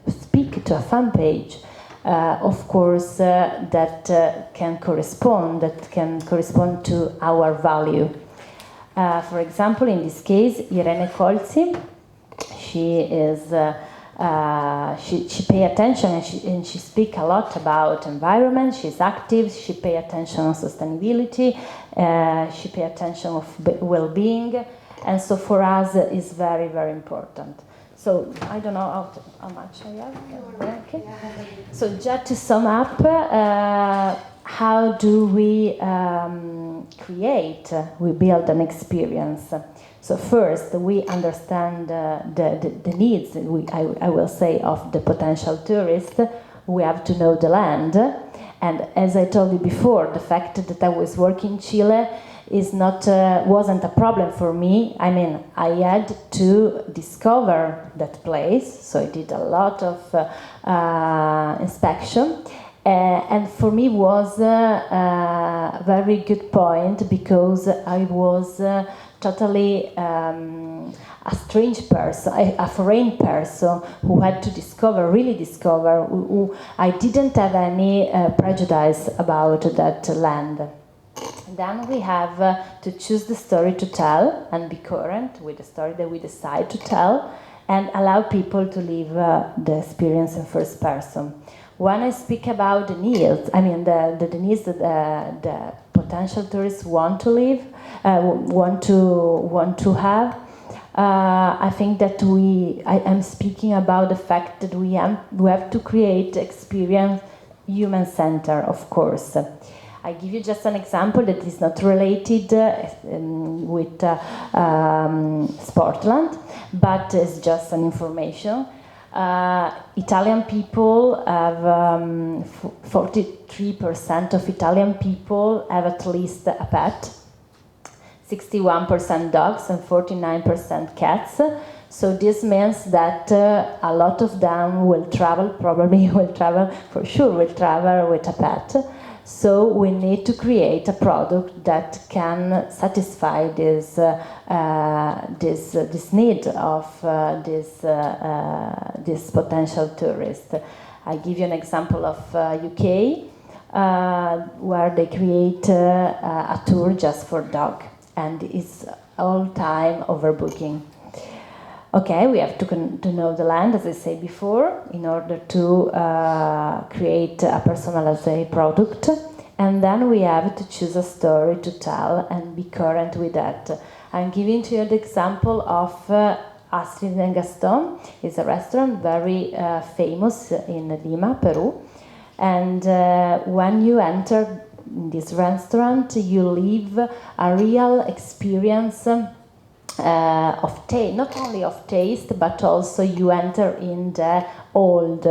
speak to a fan page, of course, that can correspond to our value. For example, in this case, Irene Colzi, she is she pay attention and she speak a lot about environment. She's active. She pay attention on sustainability. She pay attention of well-being, and so for us is very, very important. So I don't know how much I have. Okay. So just to sum up, how do we we build an experience? So first, we understand the needs, I will say, of the potential tourist. We have to know the land. And as I told you before, the fact that I was working in Chile wasn't a problem for me. I mean, I had to discover that place, so I did a lot of inspection. And for me was a very good point, because I was totally a strange person, a foreign person who had to really discover, who I didn't have any prejudice about that land. Then we have to choose the story to tell and be current with the story that we decide to tell, and allow people to live the experience in first person. When I speak about the needs, I mean the needs that the potential tourists want to live, want to have. I think that I am speaking about the fact that we have to create experience human center, of course. I give you just an example that is not related with Sportland, but it's just an information. Italian people have 43% of Italian people have at least a pet, 61% dogs and 49% cats. So this means that a lot of them will travel with a pet. So we need to create a product that can satisfy this need of this potential tourist. I give you an example of UK, where they create a tour just for dog, and it's all time overbooking. Okay, we have to know the land, as I said before, in order to create a personalized product. And then we have to choose a story to tell and be current with that. I'm giving to you the example of Astrid and Gaston. It's a restaurant very famous in Lima, Peru. And when you enter this restaurant, you live a real experience of taste, not only of taste, but also you enter in the old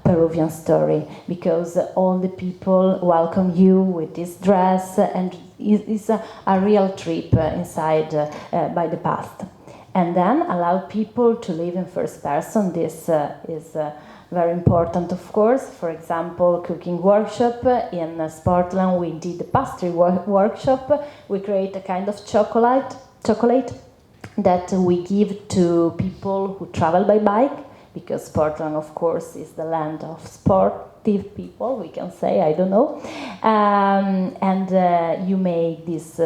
Peruvian story, because all the people welcome you with this dress, and it's a real trip inside by the past. And then allow people to live in first person. This is very important, of course. For example, cooking workshop in Sportland, we did a pastry workshop. We create a kind of chocolate that we give to people who travel by bike, because Portland, of course, is the land of sportive people, we can say, I don't know. And you make this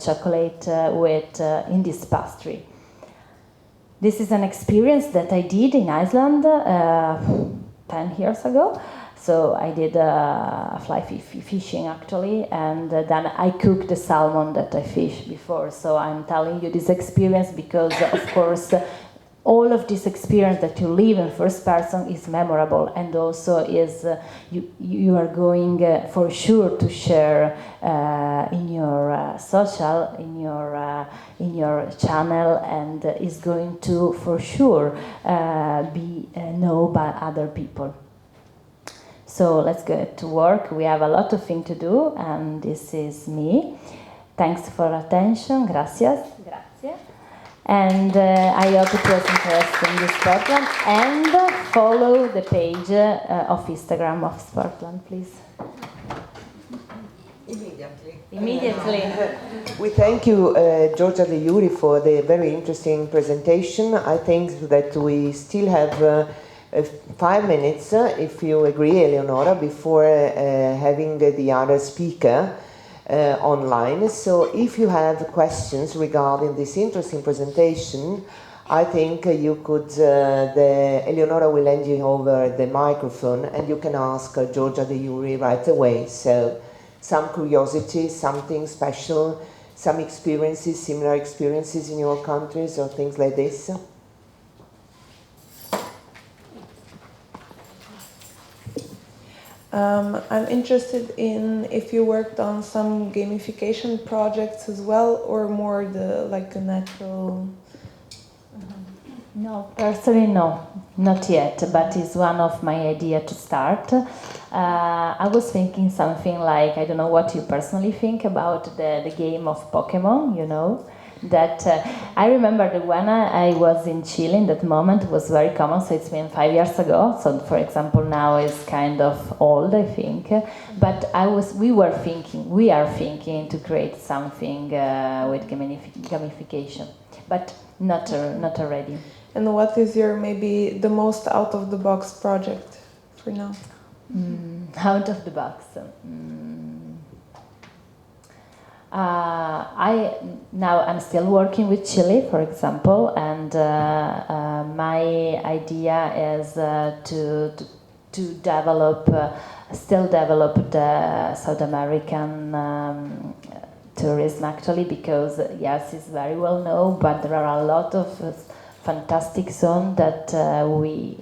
chocolate in this pastry. This is an experience that I did in Iceland 10 years ago. So I did fly fishing actually, and then I cooked the salmon that I fished before. So I'm telling you this experience because, of course, all of this experience that you live in first person is memorable, and also is you are going for sure to share in your social, in your channel, and is going to for sure be known by other people. So let's get to work. We have a lot of things to do, and this is me. Thanks for attention. Gracias. Grazie. And I hope it was interesting, this Sportland. And follow the page of Instagram of Sportland, please. Immediately. We thank you, Giorgia De Iuri, for the very interesting presentation. I think that we still have 5 minutes, if you agree, Eleonora, before having the other speaker online. So if you have questions regarding this interesting presentation, I think you could, Eleonora will hand you over the microphone and you can ask Giorgia De Iuri right away. So some curiosity, something special, some experiences, similar experiences in your countries or things like this. I'm interested in if you worked on some gamification projects as well, or more a natural. No, personally no, not yet, but it's one of my ideas to start. I was thinking something like, I don't know what you personally think about the game of Pokemon, you know, that I remember that when I was in Chile in that moment, it was very common, so it's been 5 years ago, so for example now it's kind of old, I think, but we are thinking to create something with gamification, but not already. And what is your maybe the most out of the box project for now? Out of the box. I'm still working with Chile, for example, and my idea is to still develop the South American tourism, actually, because yes, it's very well known, but there are a lot of fantastic zones that we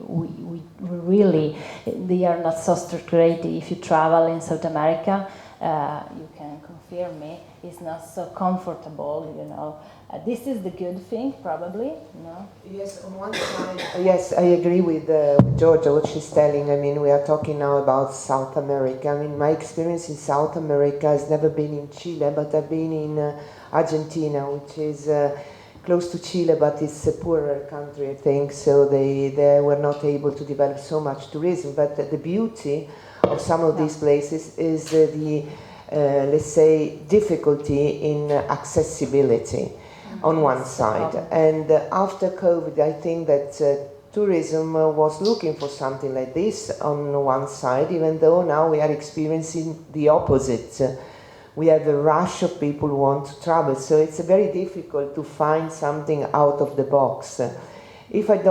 really, they are not so structured. If you travel in South America, you can confirm me, it's not so comfortable, you know. This is the good thing, probably, no? Yes, on one side. Yes, I agree with Georgia, what she's telling. I mean, we are talking now about South America. I mean, my experience in South America has never been in Chile, but I've been in Argentina, which is close to Chile, but it's a poorer country, I think, so they were not able to develop so much tourism. But the beauty of some of these places is the, let's say, difficulty in accessibility on one side. And after COVID, I think that tourism was looking for something like this on one side, even though now we are experiencing the opposite. We have a rush of people who want to travel, so it's very difficult to find something out of the box. If I'm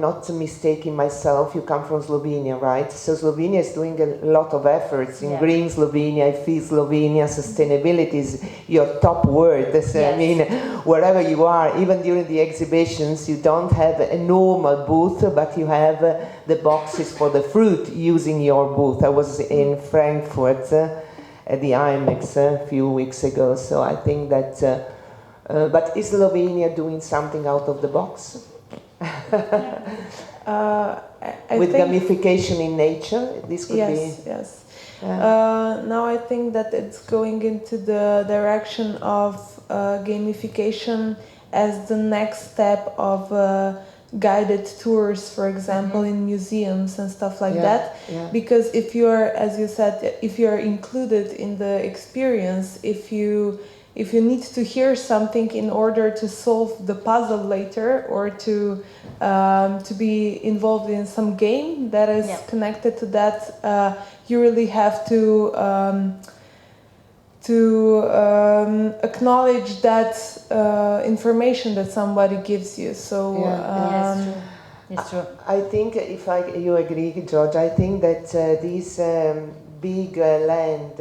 not mistaking myself, you come from Slovenia, right? So Slovenia is doing a lot of efforts in green Slovenia. I feel Slovenia, sustainability is your top word. So, yes. I mean, wherever you are, even during the exhibitions, you don't have a normal booth, but you have the boxes for the fruit using your booth. I was in Frankfurt at the IMEX a few weeks ago, so I think that but is Slovenia doing something out of the box? With gamification in nature, this could be... Yes. Now I think that it's going into the direction of gamification as the next step of guided tours, for example, in museums and stuff like that. Yeah. Because if you're, as you said, if you're included in the experience, if you need to hear something in order to solve the puzzle later, or to be involved in some game that is connected to that, you really have to acknowledge that information that somebody gives you. So it's true. I think you agree, George. I think that these big land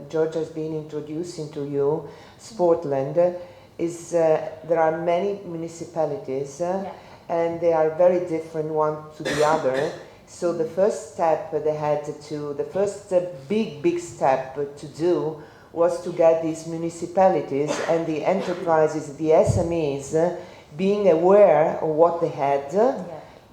George has been introducing to you, Sportland, is there are many municipalities and they are very different one to the other. So the first step they had to, the first big step to do was to get these municipalities and the enterprises, the SMEs, being aware of what they had,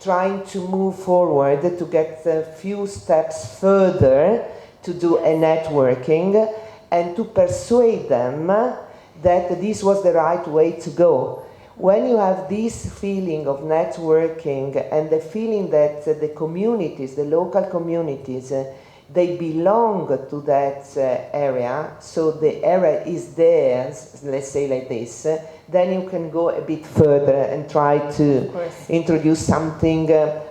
trying to move forward to get a few steps further to do a networking and to persuade them that this was the right way to go. When you have this feeling of networking and the feeling that the communities, the local communities, they belong to that area, so the area is theirs, let's say like this, then you can go a bit further and try to introduce something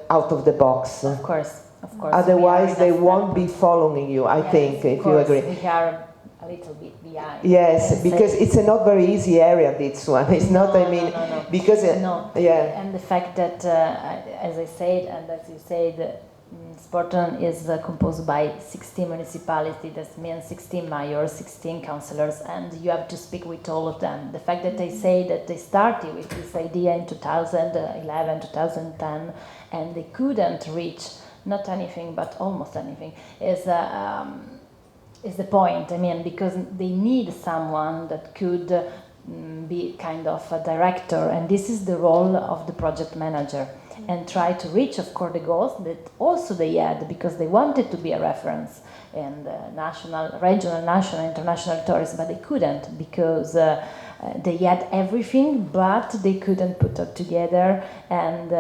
out of the box. Of course. Otherwise, they won't be following you, I think, if you agree. We are a little bit behind. Yes, because it's a not very easy area, this one. It's not, because... Yeah. And the fact that, as I said, and as you said, Sportland is composed by 16 municipalities, that means 16 mayors, 16 councillors, and you have to speak with all of them. The fact that they say that they started with this idea in 2011, 2010, and they couldn't reach not anything but almost anything is the point. I mean, because they need someone that could be kind of a director, and this is the role of the project manager, and try to reach, of course, the goals that also they had, because they wanted to be a reference in the national, regional, national, international tourism, but they couldn't because they had everything, but they couldn't put it together, and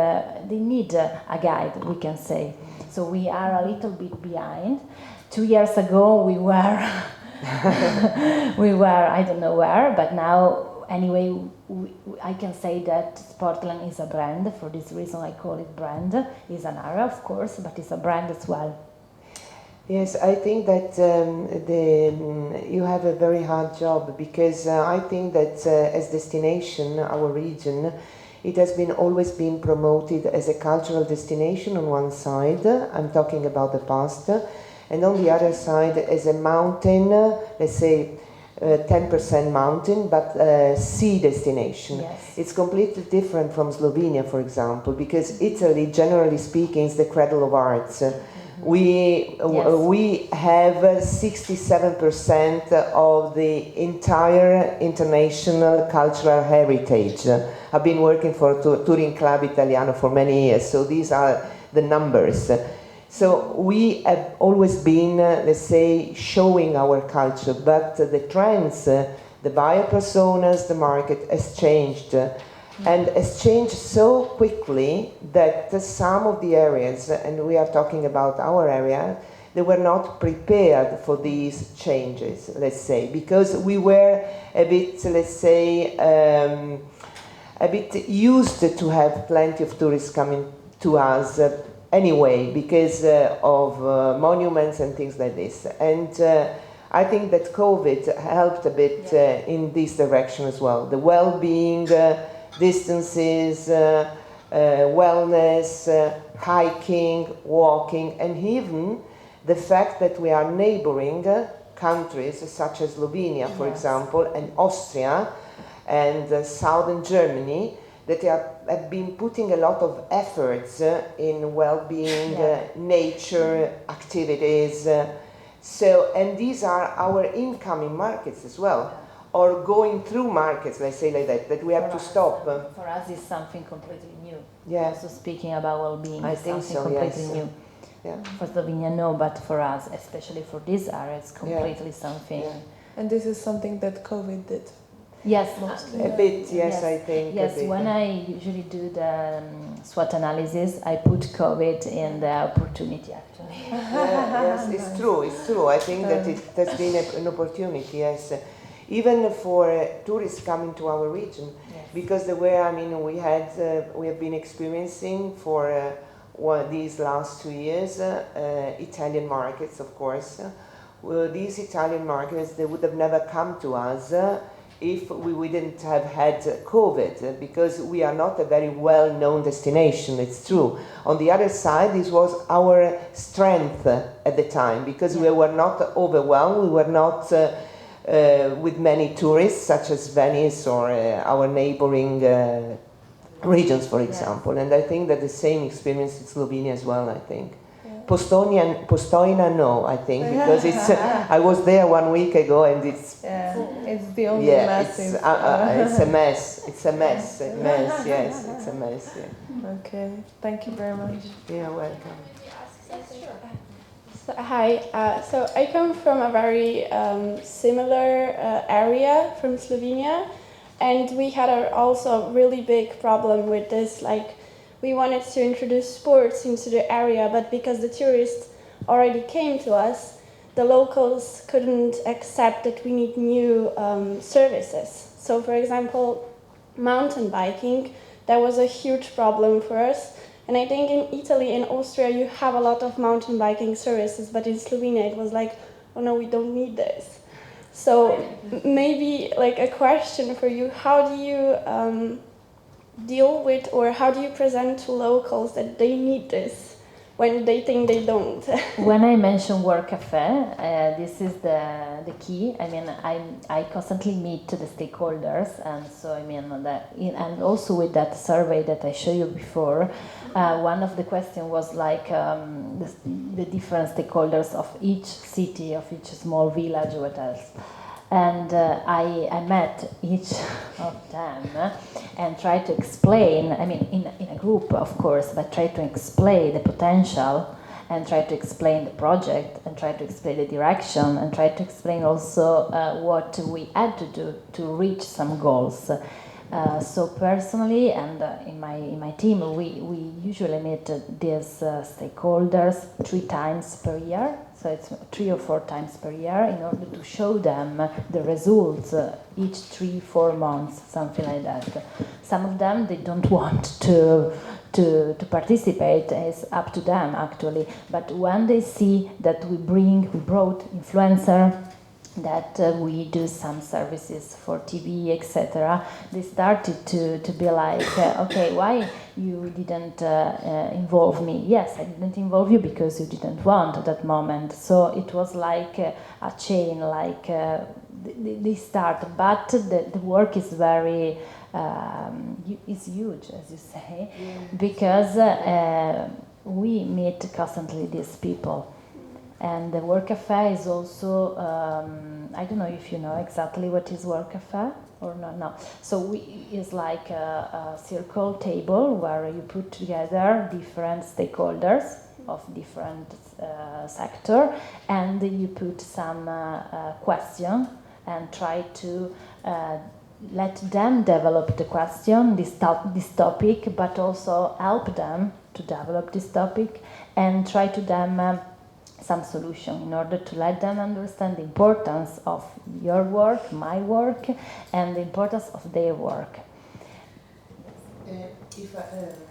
they need a guide, we can say. So we are a little bit behind. 2 years ago we were I don't know where, but now anyway I can say that Sportland is a brand. For this reason I call it brand. It's an area, of course, but it's a brand as well. Yes, I think that you have a very hard job, because I think that as destination, our region, it has been always been promoted as a cultural destination on one side, I'm talking about the past, and on the other side as a mountain, let's say 10% mountain, but sea destination. Yes. It's completely different from Slovenia, for example, because Italy, generally speaking, is the cradle of arts. We have 67% of the entire international cultural heritage. I've been working for Touring Club Italiano for many years, so these are the numbers. So we have always been, let's say, showing our culture, but the trends, the buyer personas, the market has changed. And has changed so quickly that some of the areas, and we are talking about our area, they were not prepared for these changes, let's say, because we were a bit, let's say, a bit used to have plenty of tourists coming to us anyway, because of monuments and things like this. And I think that COVID helped a bit in this direction as well. The well-being, distances, wellness, hiking, walking, and even the fact that we are neighboring countries such as Slovenia, for example, and Austria, and southern Germany, that have been putting a lot of efforts in well-being, nature, activities. And these are our incoming markets as well. Or going through markets, let's say like that we have to stop. For us, it's something completely new. Yeah. Also speaking about well-being, I is think something so, completely yes. new. Yeah. For Slovenia, no, but for us, especially for this area, it's completely something. Yeah. And this is something that COVID did. Yes, mostly. A bit, yes, I think. Yes, when I usually do the SWOT analysis, I put COVID in the opportunity, actually. Yes, it's true, it's true. I think that it has been an opportunity, yes. Even for tourists coming to our region, because the way, I mean, we have been experiencing for these last 2 years, Italian markets, of course. These Italian markets, they would have never come to us if we wouldn't have had COVID, because we are not a very well-known destination, it's true. On the other side, this was our strength at the time, because we were not overwhelmed, we were not with many tourists, such as Venice or our neighboring regions, for example. And I think that the same experience in Slovenia as well, I think. Postojna, no, I think, because it's. I was there 1 week ago, and it's. Yeah, it's the only massive. It's a mess. It's a mess. A mess. Yes, it's a mess. Yeah. Okay, thank you very much. You're welcome. So, hi, so I come from a very similar area from Slovenia, and we had also a really big problem with this. Like, we wanted to introduce sports into the area, but because the tourists already came to us, the locals couldn't accept that we need new services. So, for example, mountain biking, that was a huge problem for us. And I think in Italy and Austria you have a lot of mountain biking services, but in Slovenia it was like, oh no, we don't need this. So maybe like a question for you, how do you deal with, or how do you present to locals that they need this when they think they don't? When I mention work cafe, this is the key. I mean, I constantly meet the stakeholders, and so I mean and also with that survey that I showed you before, one of the questions was like the different stakeholders of each city, of each small village, what else. And I met each of them and tried to explain, I mean, in a group, of course, but try to explain the potential and try to explain the project and try to explain the direction and try to explain also what we had to do to reach some goals. So personally and in my team, we usually meet these stakeholders 3 times per year. So it's 3 or 4 times per year in order to show them the results each 3-4 months, something like that. Some of them, they don't want to participate. It's up to them actually. But when they see that we brought influencer, that we do some services for TV, etc., they started to be like, okay, why you didn't involve me? Yes, I didn't involve you because you didn't want at that moment. So it was like a chain, like they start, but the work is very is huge, as you say, because we meet constantly these people. And the work cafe is also, I don't know if you know exactly what is work cafe or not. No. So it's like a circle table where you put together different stakeholders of different sector, and you put some question and try to let them develop the question, this topic, but also help them to develop this topic and try to them some solution in order to let them understand the importance of your work, my work, and the importance of their work.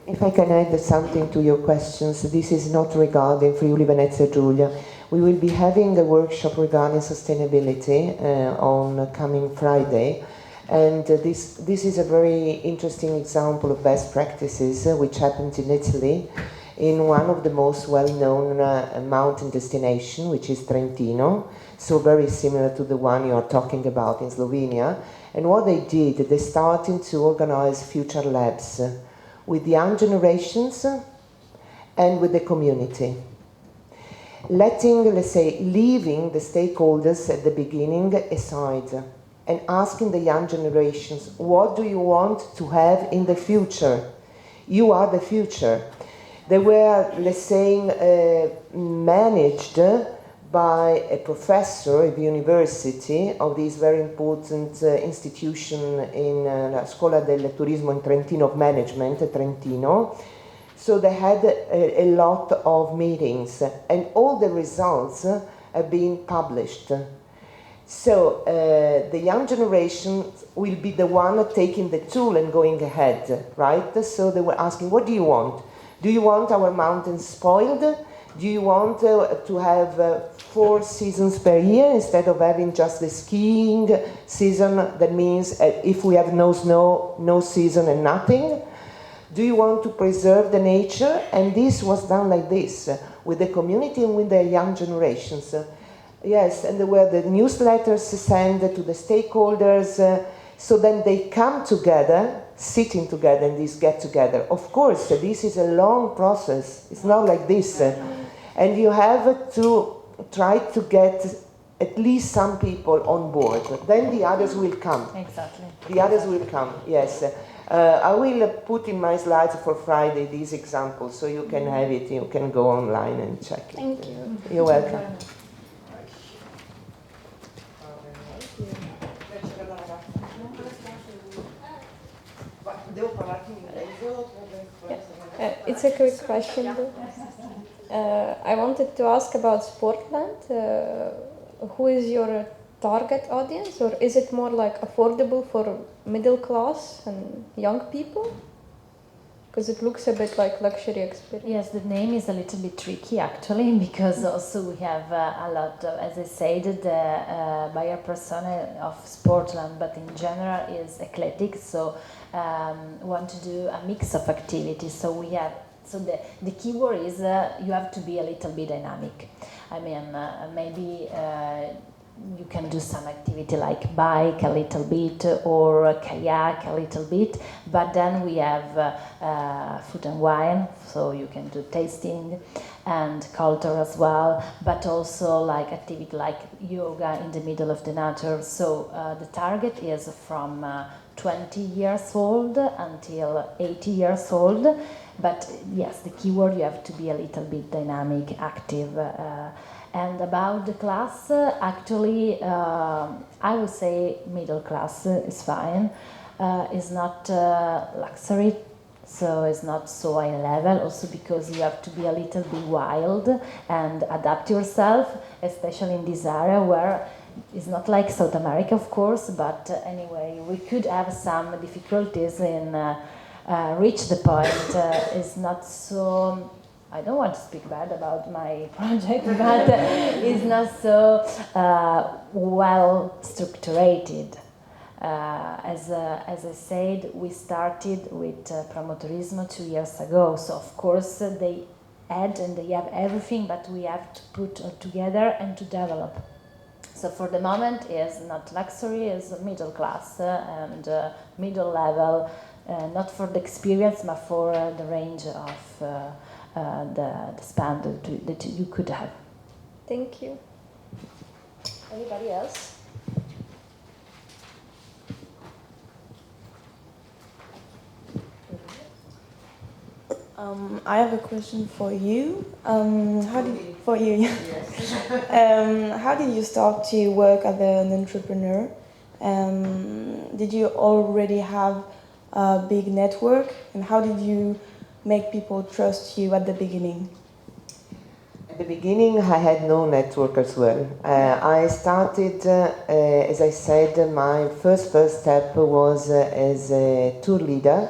If I can add something to your questions, this is not regarding Friuli Venezia Giulia. We will be having a workshop regarding sustainability on coming Friday, and this is a very interesting example of best practices which happened in Italy, in one of the most well-known mountain destination, which is Trentino, so very similar to the one you are talking about in Slovenia. And what they did, they started to organize future labs with young generations and with the community. Letting, let's say, leaving the stakeholders at the beginning aside and asking the young generations, what do you want to have in the future? You are the future. They were, let's say, managed by a professor at the university of this very important institution in La Scuola del Turismo in Trentino of Management, Trentino. So they had a lot of meetings, and all the results have been published. So the young generation will be the one taking the tool and going ahead, right? So they were asking, what do you want? Do you want our mountains spoiled? Do you want to have 4 seasons per year instead of having just the skiing season? That means if we have no snow, no season and nothing. Do you want to preserve the nature? And this was done like this, with the community and with the young generations. Yes, and there were the newsletters sent to the stakeholders, so then they come together, sitting together in this get-together. Of course, this is a long process. It's not like this. And you have to try to get at least some people on board. Then the others will come. Exactly. The others will come, yes. I will put in my slides for Friday these examples, so you can have it. You can go online and check it. Thank you. You're welcome. It's a quick question. I wanted to ask about Sportland. Who is your target audience, or is it more like affordable for middle class and young people? Because it looks a bit like luxury experience. Yes, the name is a little bit tricky actually, because also we have a lot of, as I said, the buyer persona of Sportland, but in general is eclectic, so want to do a mix of activities. So we have, so the keyword is you have to be a little bit dynamic. I mean, maybe you can do some activity like bike a little bit or kayak a little bit, but then we have food and wine, so you can do tasting and culture as well, but also like activity like yoga in the middle of the nature. So the target is from 20 years old until 80 years old, but yes, the keyword, you have to be a little bit dynamic, active. And about the class, actually, I would say middle class is fine. It's not luxury, so it's not so high level, also because you have to be a little bit wild and adapt yourself, especially in this area where it's not like South America, of course, but anyway, we could have some difficulties in reach the point. It's not so... I don't want to speak bad about my project, but it's not so well structured. As I said, we started with Promotourismo 2 years ago, so of course they add and they have everything, but we have to put all together and to develop. So for the moment, it's not luxury, it's middle class and middle level, not for the experience, but for the range of the span that you could have. Thank you. Anybody else? I have a question for you. How did you start to work as an entrepreneur? Did you already have a big network, and how did you make people trust you at the beginning? At the beginning, I had no network as well. I started, as I said, my first step was as a tour leader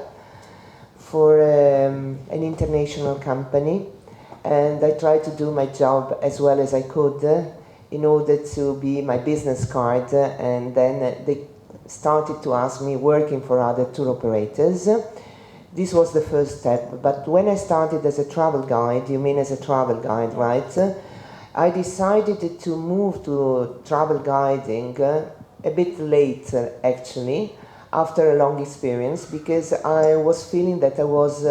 for an international company, and I tried to do my job as well as I could in order to be my business card, and then they started to ask me working for other tour operators. This was the first step, but when I started as a travel guide, you mean as a travel guide, right? I decided to move to travel guiding a bit later, actually, after a long experience, because I was feeling that I was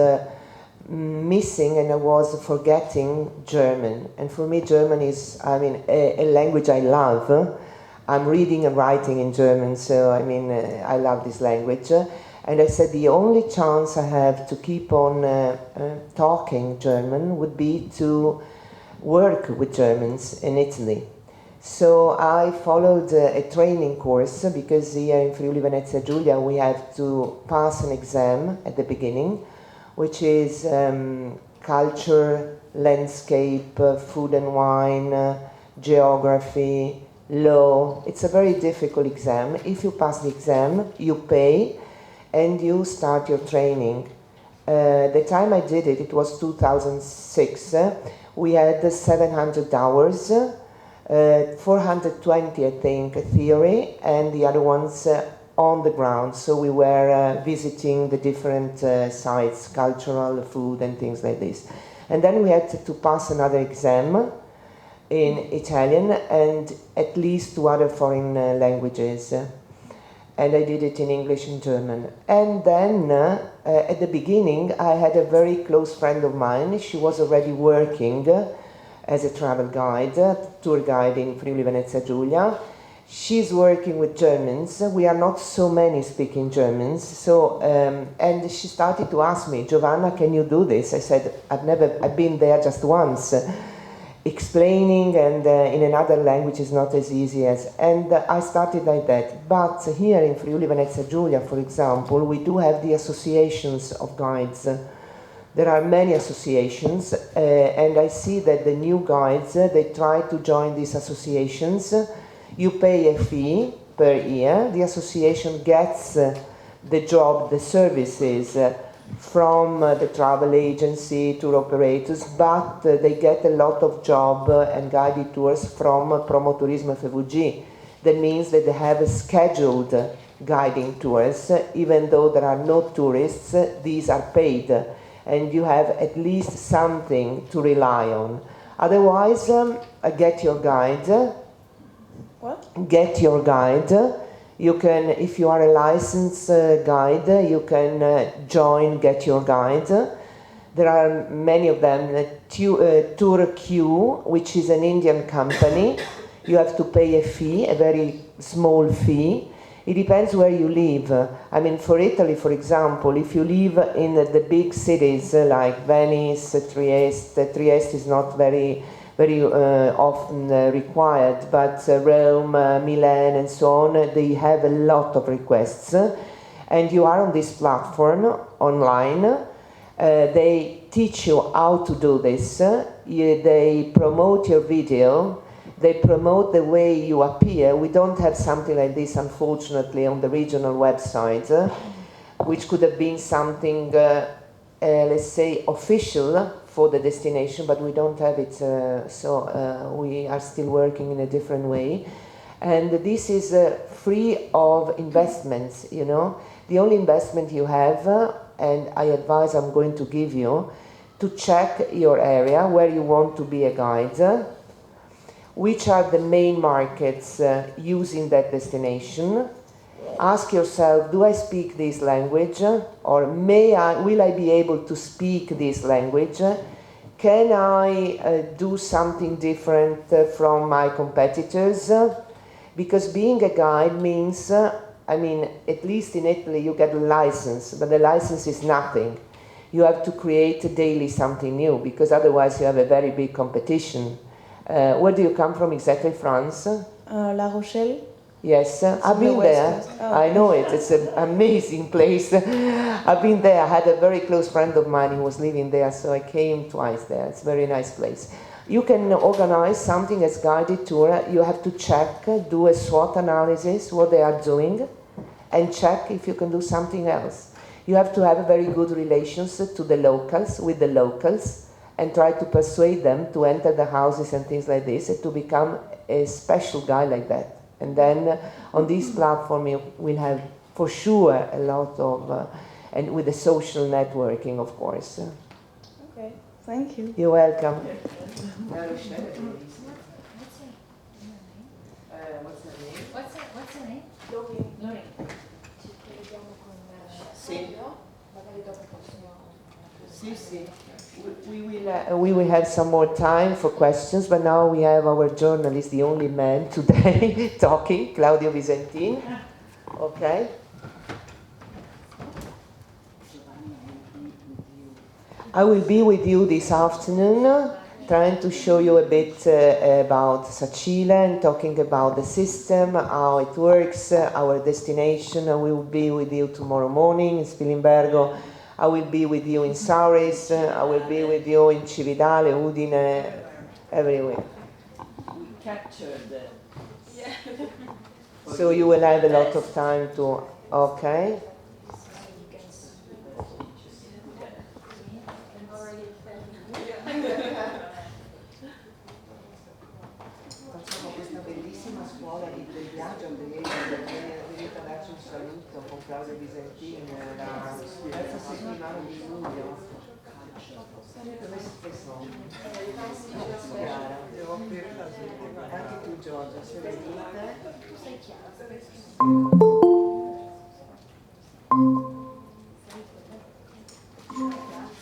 missing and I was forgetting German. And for me, German is, I mean, a language I love. I'm reading and writing in German, so I mean, I love this language. And I said the only chance I have to keep on talking German would be to work with Germans in Italy. So I followed a training course, because here in Friuli Venezia Giulia we have to pass an exam at the beginning, which is culture, landscape, food and wine, geography, law. It's a very difficult exam. If you pass the exam, you pay and you start your training. The time I did it, it was 2006. We had 700 hours, 420 I think theory, and the other ones on the ground. So we were visiting the different sites, cultural, food and things like this. And then we had to pass another exam, in Italian and at least 2 other foreign languages. And I did it in English and German. And then at the beginning, I had a very close friend of mine. She was already working as a travel guide, tour guide in Friuli Venezia Giulia. She's working with Germans. We are not so many speaking Germans. So, and she started to ask me, Giovanna, can you do this? I said, I've been there just once. Explaining and in another language is not as easy as, and I started like that. But here in Friuli Venezia Giulia, for example, we do have the associations of guides. There are many associations, and I see that the new guides, they try to join these associations. You pay a fee per year. The association gets the job, the services from the travel agency, tour operators, but they get a lot of job and guided tours from Promoturismo FVG. That means that they have scheduled guiding tours, even though there are no tourists, these are paid, and you have at least something to rely on. Otherwise, get your guide. What? Get your guide. You can, if you are a licensed guide, you can join Get Your Guide. There are many of them. Tour Q, which is an Indian company. You have to pay a fee, a very small fee. It depends where you live. I mean, for Italy, for example, if you live in the big cities like Venice, Trieste is not very often required, but Rome, Milan, and so on, they have a lot of requests. And you are on this platform online. They teach you how to do this. They promote your video. They promote the way you appear. We don't have something like this, unfortunately, on the regional website, which could have been something, let's say, official for the destination, but we don't have it, so we are still working in a different way. And this is free of investments, you know. The only investment you have, and I advise I'm going to give you, to check your area, where you want to be a guide, which are the main markets using that destination. Ask yourself, do I speak this language? Or will I be able to speak this language? Can I do something different from my competitors? Because being a guide means, I mean, at least in Italy you get a license, but the license is nothing. You have to create daily something new, because otherwise you have a very big competition. Where do you come from exactly, France? La Rochelle. Yes, I've been there. Oh, I know it. It's an amazing place. I've been there. I had a very close friend of mine who was living there, so I came twice there. It's a very nice place. You can organize something as guided tour. You have to check, do a SWOT analysis, what they are doing, and check if you can do something else. You have to have a very good relations to the locals, with the locals, and try to persuade them to enter the houses and things like this, and to become a special guy like that. And then on this platform you will have for sure a lot of, and with the social networking, of course. Okay, thank you. You're welcome. What's her name? What's her name? Lorraine. Sì. We will have some more time for questions, but now we have our journalist, the only man today, talking, Claudio Visentin. Okay. I will be with you this afternoon, trying to show you a bit about Sacile and talking about the system, how it works, our destination. I will be with you tomorrow morning in Spilimbergo. I will be with you in Sauris, I will be with you in Cividale, Udine, everywhere. We captured it. Yeah. So you will have a lot of time to, okay. Facciamo questa bellissima scuola del viaggio venite a darci un saluto con Claudio Visentin la terza settimana di luglio. Devo aprire la gente, anche tu Giorgia, se le dite.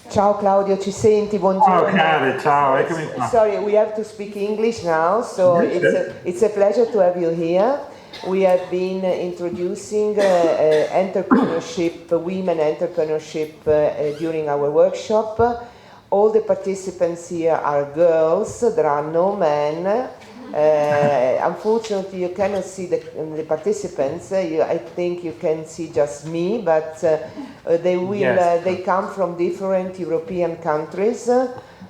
Ciao Claudio, ci senti? Buongiorno. Ciao Chiara, ciao, eccomi qua. Sorry, we have to speak English now, so it's a pleasure to have you here. We have been introducing entrepreneurship, women entrepreneurship during our workshop. All the participants here are girls, there are no men. Unfortunately, you cannot see the participants. I think you can see just me, but they come from different European countries,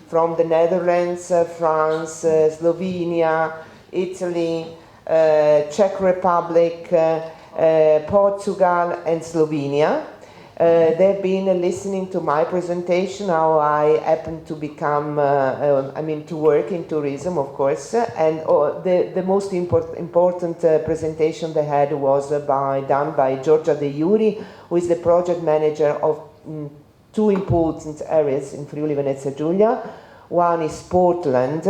from the Netherlands, France, Slovenia, Italy, Czech Republic, Portugal, and Slovenia. They've been listening to my presentation, how I happened to become, to work in tourism, of course, and the most important presentation they had was done by Giorgia De Iuri, who is the project manager of two important areas in Friuli Venezia Giulia. One is Sportland,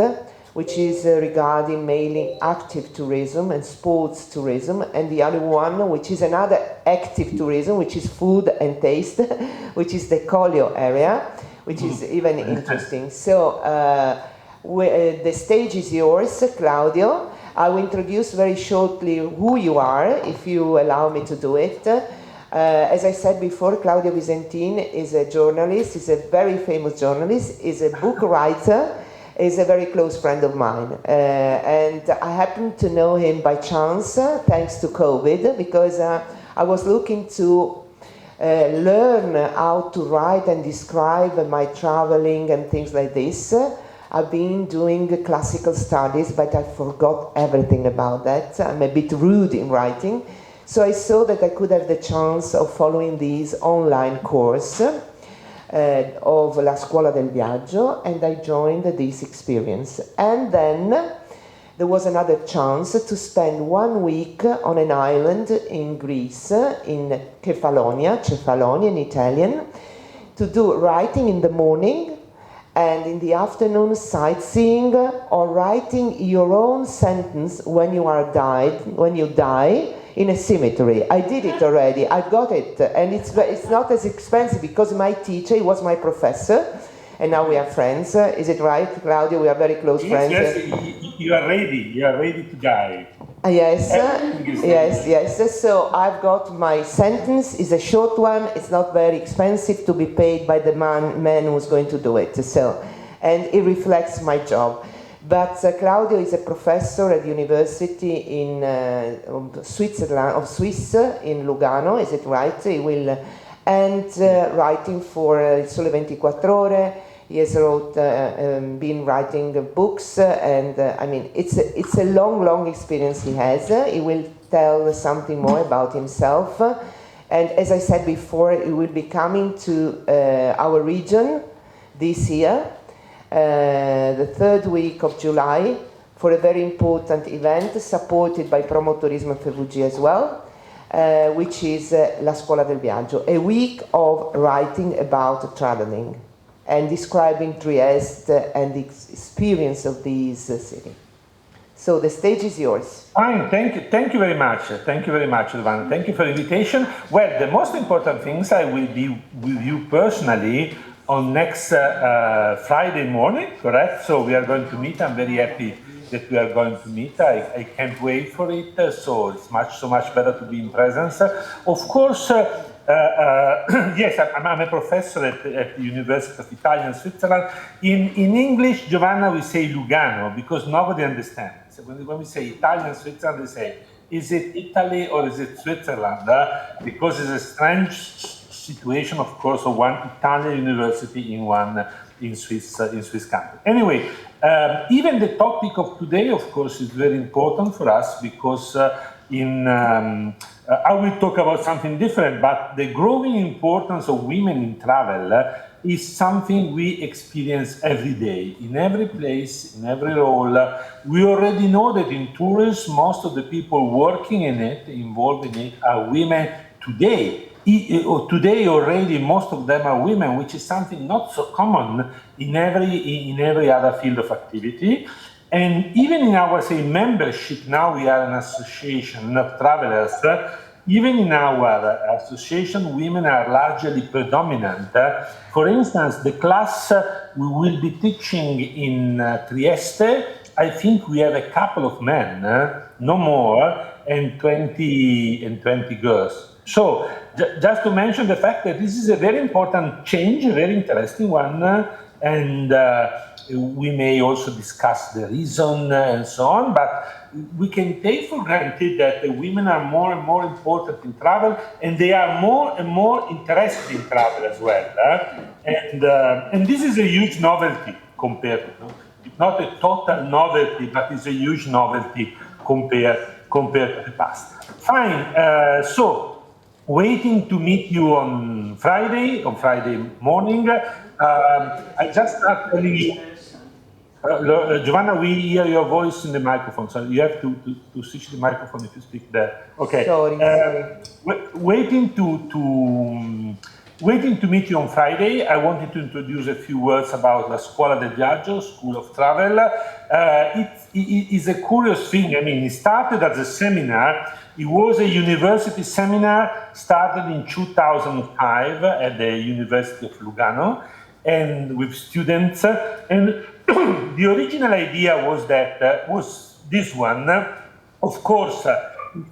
which is regarding mainly active tourism and sports tourism, and the other one, which is another active tourism, which is food and taste, which is the Collio area, which is even interesting. So the stage is yours, Claudio. I will introduce very shortly who you are, if you allow me to do it. As I said before, Claudio Visentin is a journalist, is a very famous journalist, is a book writer, is a very close friend of mine, and I happened to know him by chance, thanks to COVID, because I was looking to learn how to write and describe my traveling and things like this. I've been doing classical studies, but I forgot everything about that. I'm a bit rude in writing, so I saw that I could have the chance of following this online course of La Scuola del Viaggio, and I joined this experience. And then there was another chance to spend 1 week on an island in Greece, in Cefalonia in Italian, to do writing in the morning, and in the afternoon sightseeing or writing your own sentence when you die in a cemetery. I did it already, I got it, and it's not as expensive because my teacher, he was my professor, and now we are friends. Is it right, Claudio? We are very close friends. Yes, you are ready to die. Yes. So I've got my sentence, is a short one, it's not very expensive to be paid by the man who's going to do it. So, and it reflects my job. But Claudio is a professor at the University in Swiss in Lugano, is it right? He will, and writing for Sole 24 Ore. He has been writing books, and it's a long experience he has. He will tell something more about himself, and as I said before, he will be coming to our region this year. The 3rd week of July, for a very important event supported by Promotorismo FVG as well, which is La Scuola del Viaggio, a week of writing about traveling and describing Trieste and the experience of this city. So the stage is yours. Fine, thank you very much. Thank you very much, Silvana. Thank you for the invitation. Well, the most important things, I will be with you personally on next Friday morning, correct? So we are going to meet. I'm very happy that we are going to meet. I can't wait for it. So it's so much better to be in presence. Of course, yes, I'm a professor at the University of Italy in Switzerland. In English, Giovanna, we say Lugano because nobody understands. When we say Italian Switzerland, they say, is it Italy or is it Switzerland? Because it's a strange situation, of course, of one Italian university in one in Swiss country. Anyway, even the topic of today, of course, is very important for us because I will talk about something different, but the growing importance of women in travel is something we experience every day, in every place, in every role. We already know that in tourism, most of the people working in it, involved in it, are women today. today already most of them are women, which is something not so common in every other field of activity. And even in our, say, membership, now we are an association of travelers, even in our association, women are largely predominant. For instance, the class we will be teaching in Trieste, I think we have a couple of men, no more, and 20 girls. So, just to mention the fact that this is a very important change, a very interesting one, and we may also discuss the reason and so on, but we can take for granted that the women are more and more important in travel, and they are more and more interested in travel as well. And this is a huge novelty compared to, not a total novelty, but it's a huge novelty compared to the past. Fine, so waiting to meet you on Friday morning. I just start telling you, Giovanna, we hear your voice in the microphone, so you have to switch the microphone if you speak there. Okay. Sorry. Waiting to meet you on Friday, I wanted to introduce a few words about La Scuola del Viaggio, School of Travel. It is a curious thing. I mean, it started as a seminar. It was a university seminar started in 2005 at the University of Lugano, and with students. And the original idea was that was this one. Of course,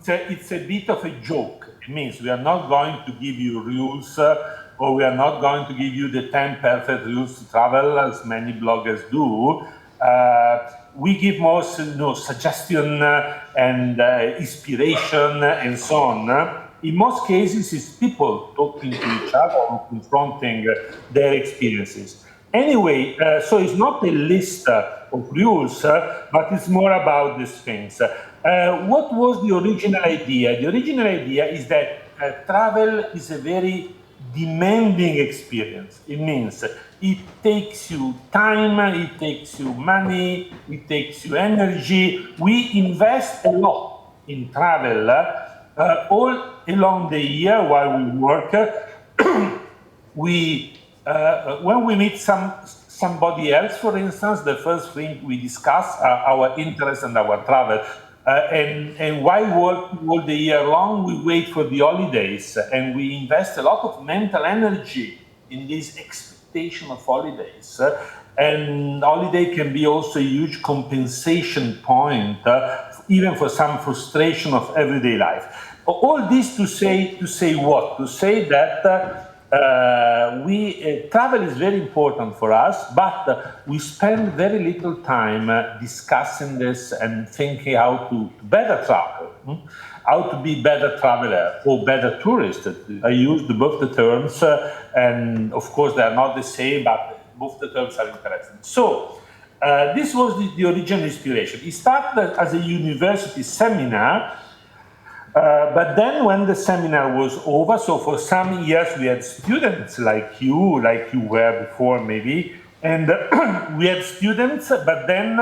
it's a bit of a joke. It means we are not going to give you rules, or we are not going to give you the 10 perfect rules to travel, as many bloggers do. We give more suggestion and inspiration and so on. In most cases, it's people talking to each other or confronting their experiences. Anyway, so it's not a list of rules, but it's more about these things. What was the original idea? The original idea is that travel is a very demanding experience. It means it takes you time, it takes you money, it takes you energy. We invest a lot in travel all along the year while we work. When we meet somebody else, for instance, the first thing we discuss are our interests and our travel. And while working all the year long, we wait for the holidays, and we invest a lot of mental energy in this expectation of holidays. And holiday can be also a huge compensation point, even for some frustration of everyday life. All this to say what? To say that travel is very important for us, but we spend very little time discussing this and thinking how to better travel, how to be better traveler or better tourist. I used both the terms, and of course they are not the same, but both the terms are interesting. So this was the original inspiration. It started as a university seminar. But then when the seminar was over, so for some years we had students like you were before maybe, and we had students, but then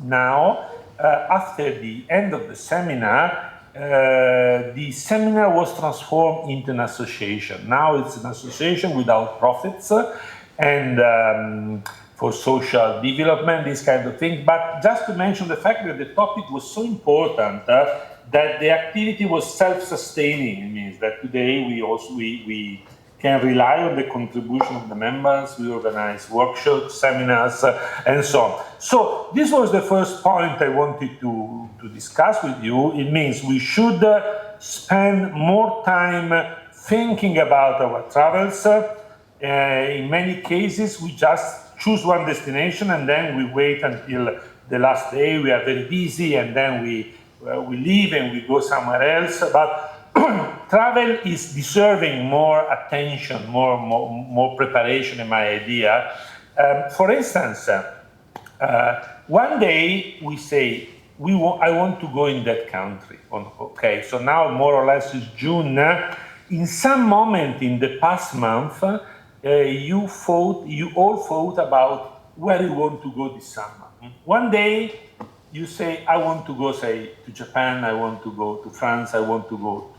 now, after the end of the seminar was transformed into an association. Now it's an association without profits and for social development, this kind of thing. But just to mention the fact that the topic was so important, that the activity was self-sustaining. It means that today we can rely on the contribution of the members. We organize workshops, seminars, and so on. So this was the first point I wanted to discuss with you. It means we should spend more time thinking about our travels. In many cases, we just choose one destination and then we wait until the last day. We are very busy, and then we leave and we go somewhere else. But travel is deserving more attention, more preparation, in my idea. For instance, one day we say, I want to go in that country. Okay, so now more or less it's June. In some moment in the past month, you all thought about where you want to go this summer. One day you say, I want to go, say, to Japan, I want to go to France, I want to go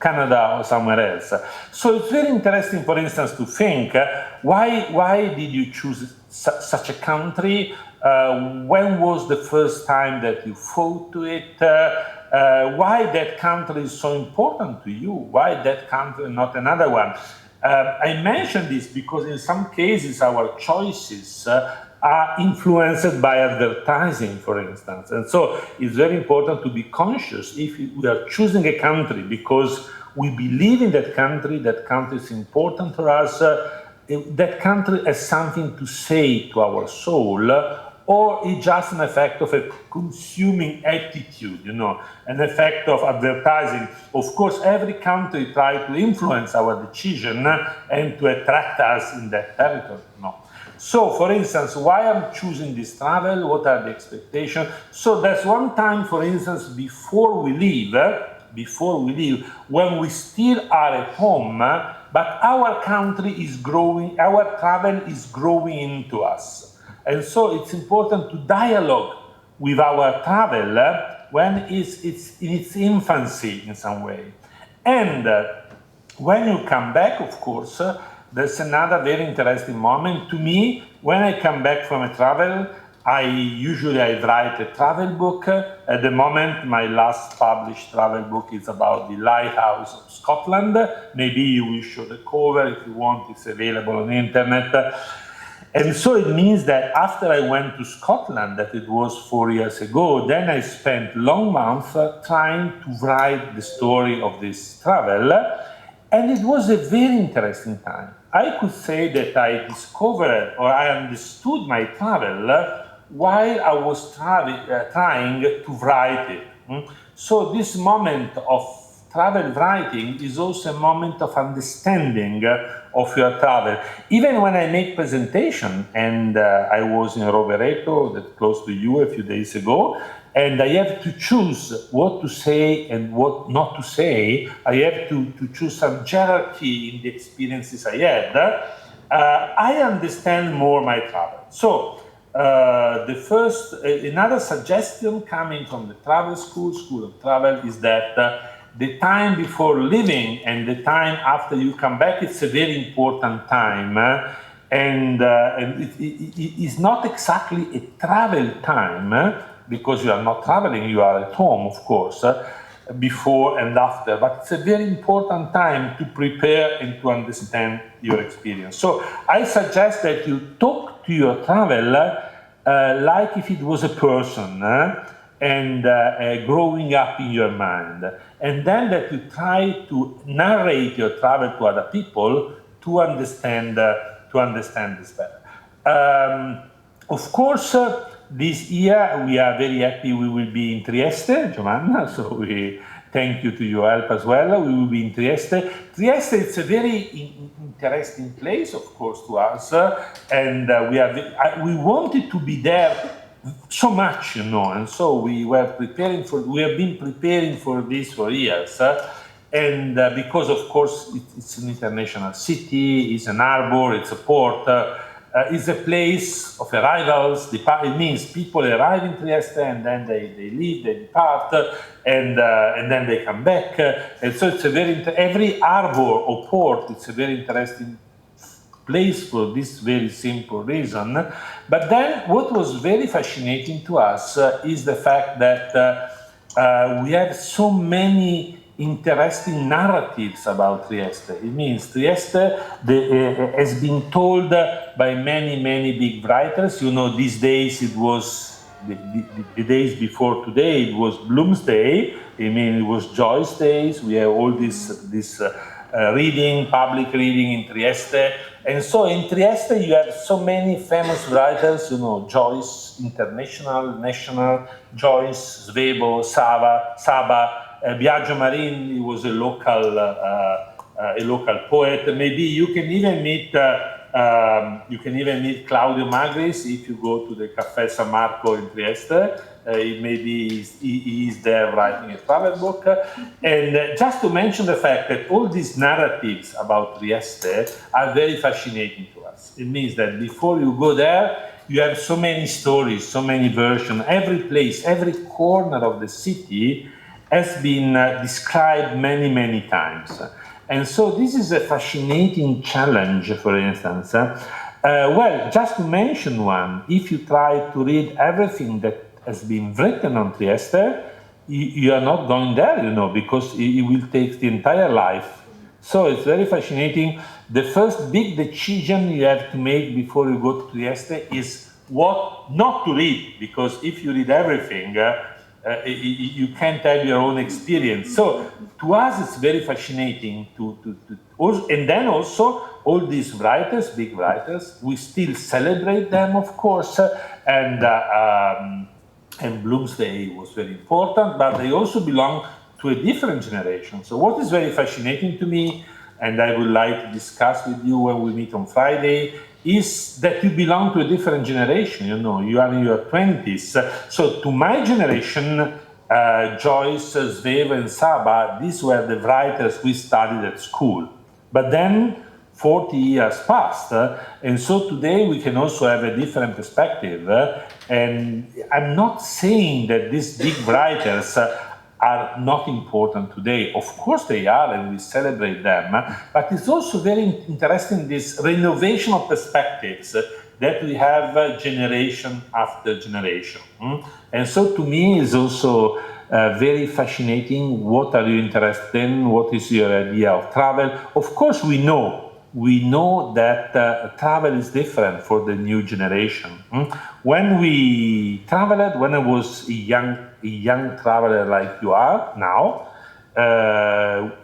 Canada or somewhere else. So it's very interesting, for instance, to think why did you choose such a country? When was the first time that you thought to it? Why that country is so important to you? Why that country and not another one? I mention this because in some cases our choices are influenced by advertising, for instance. And so it's very important to be conscious if we are choosing a country because we believe in that country is important for us, that country has something to say to our soul, or it's just an effect of a consuming attitude, an effect of advertising. Of course, every country tries to influence our decision and to attract us in that territory. So, for instance, why I'm choosing this travel, what are the expectations? So there's one time, for instance, before we leave, when we still are at home, but our country is growing, our travel is growing into us. And so it's important to dialogue with our travel when it's in its infancy in some way. And when you come back, of course, there's another very interesting moment. To me, when I come back from a travel, I write a travel book. At the moment, my last published travel book is about the Lighthouse of Scotland. Maybe you will show the cover if you want, it's available on the internet. And so it means that after I went to Scotland, that it was 4 years ago, then I spent long months trying to write the story of this travel. And it was a very interesting time. I could say that I discovered or I understood my travel while I was trying to write it. So this moment of travel writing is also a moment of understanding of your travel. Even when I make presentation, and I was in Rovereto, that close to you a few days ago, and I have to choose what to say and what not to say. I have to choose some hierarchy in the experiences I had. I understand more my travel. So another suggestion coming from the travel school of travel, is that the time before leaving and the time after you come back, it's a very important time. And it is not exactly a travel time, because you are not traveling, you are at home, of course, before and after. But it's a very important time to prepare and to understand your experience. So I suggest that you talk to your travel like if it was a person, and growing up in your mind. And then that you try to narrate your travel to other people to understand this better. Of course, this year we are very happy we will be in Trieste, Giovanna, so we thank you to your help as well. We will be in Trieste. Trieste is a very interesting place, of course, to us, and we wanted to be there so much, and so we have been preparing for this for years, and because of course it's an international city, it's an harbor, it's a port, it's a place of arrivals. It means people arrive in Trieste and then they leave, they depart, and then they come back, and so it's every harbor or port, it's a very interesting place for this very simple reason. But then what was very fascinating to us is the fact that we have so many interesting narratives about Trieste. It means Trieste has been told by many big writers. These days it was the days before today, it was Bloomsday. It was Joyce days. We have all this public reading in Trieste. And so in Trieste you have so many famous writers, Joyce, international, national, Joyce, Svevo, Saba, Biagio Marin. He was a local poet. Maybe you can even meet Claudio Magris if you go to the Caffè San Marco in Trieste. Maybe he is there writing a travel book. And just to mention the fact that all these narratives about Trieste are very fascinating to us. It means that before you go there, you have so many stories, so many versions. Every place, every corner of the city has been described many, many times. And so this is a fascinating challenge, for instance. Well, just to mention one, if you try to read everything that has been written on Trieste, you are not going there, because it will take the entire life. So it's very fascinating. The first big decision you have to make before you go to Trieste is what not to read, because if you read everything, you can't have your own experience. So to us, it's very fascinating and then also all these writers, big writers, we still celebrate them, of course, and Bloomsday was very important, but they also belong to a different generation. So what is very fascinating to me, and I would like to discuss with you when we meet on Friday, is that you belong to a different generation. You are in your 20s. So to my generation, Joyce, Svevo, and Saba, these were the writers we studied at school. But then 40 years passed, and so today we can also have a different perspective. And I'm not saying that these big writers are not important today. Of course they are, and we celebrate them. But it's also very interesting, this renovation of perspectives that we have generation after generation. And so to me is also very fascinating. What are you interested in? What is your idea of travel? Of course we know that travel is different for the new generation. When we traveled, when I was a young traveler like you are now,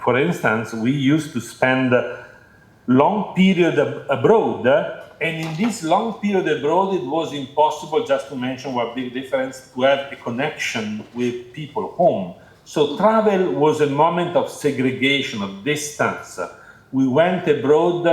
for instance, we used to spend long period abroad, and in this long period abroad, it was impossible, just to mention one big difference, to have a connection with people home. So travel was a moment of segregation, of distance. We went abroad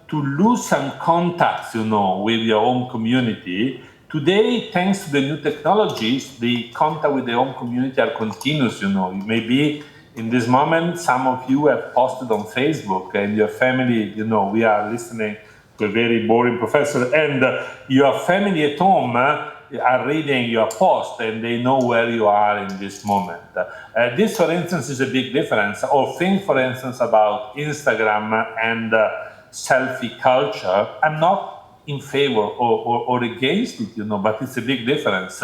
to lose some contacts, with your own community. Today, thanks to the new technologies, the contact with the own community are continuous, Maybe in this moment, some of you have posted on Facebook, and your family, we are listening to a very boring professor, and your family at home are reading your post, and they know where you are in this moment. This, for instance, is a big difference. Or think, for instance, about Instagram and selfie culture. I'm not in favor or against it, but it's a big difference.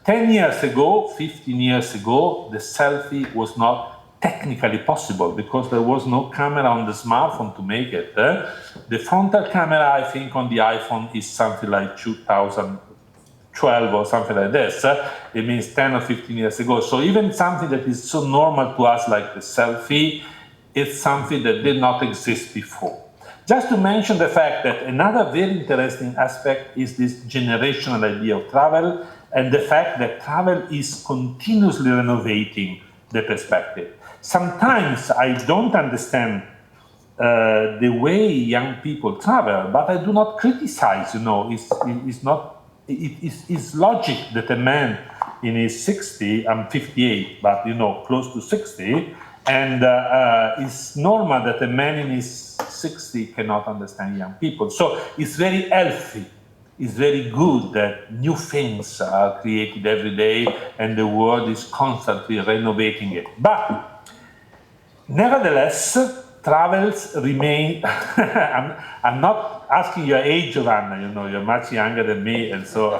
10 years ago, 15 years ago, the selfie was not technically possible because there was no camera on the smartphone to make it. The frontal camera, I think, on the iPhone is something like 2012 or something like this. It means 10 or 15 years ago. So even something that is so normal to us like the selfie, it's something that did not exist before. Just to mention the fact that another very interesting aspect is this generational idea of travel and the fact that travel is continuously renovating the perspective. Sometimes I don't understand the way young people travel, but I do not criticize, It's logic that a man in his 60, I'm 58, but close to 60, and it's normal that a man in his 60 cannot understand young people. So it's very healthy. It's very good that new things are created every day and the world is constantly renovating it. But nevertheless, travels remain. I'm not asking your age, Giovanna, you're much younger than me, and so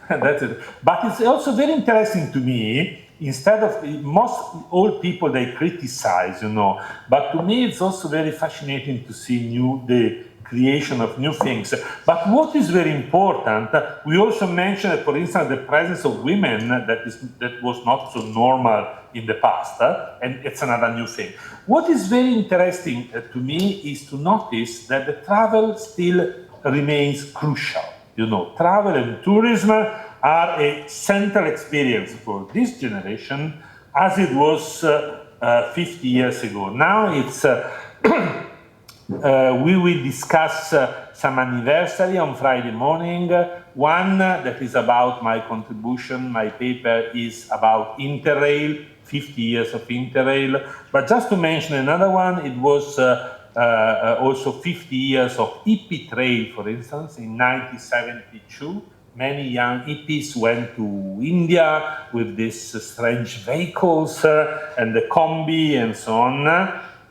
that's it. But it's also very interesting to me, instead of most old people, they criticize, but to me it's also very fascinating to see the creation of new things. But what is very important, we also mentioned, for instance, the presence of women that was not so normal in the past, and it's another new thing. What is very interesting to me is to notice that the travel still remains crucial. Travel and tourism are a central experience for this generation, as it was 50 years ago. Now it's we will discuss some anniversary on Friday morning. One that is about my contribution, my paper is about Interrail, 50 years of Interrail. But just to mention another one, it was also 50 years of EP Trail, for instance, in 1972. many young hippies went to India with these strange vehicles and the combi and so on.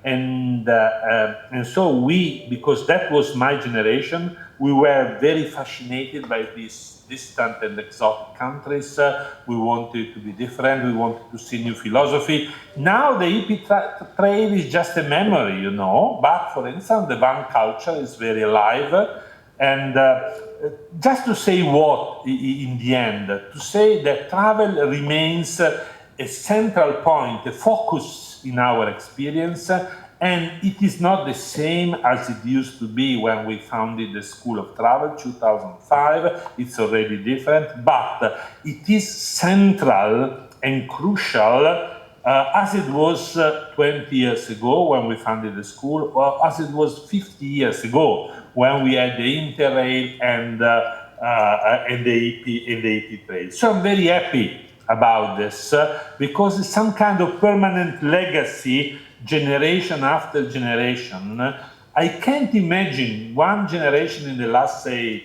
And so we, because that was my generation, we were very fascinated by these distant and exotic countries. We wanted to be different. We wanted to see new philosophy. Now the hippie trade is just a memory, you know. But for instance, the van culture is very alive. And just to say what, in the end, to say that travel remains a central point, a focus in our experience, and it is not the same as it used to be when we founded the School of Travel, 2005. It's already different, but it is central and crucial as it was 20 years ago when we founded the school, or as it was 50 years ago when we had the Interrail and the EP trade. So I'm very happy about this because it's some kind of permanent legacy, generation after generation. I can't imagine one generation in the last, say,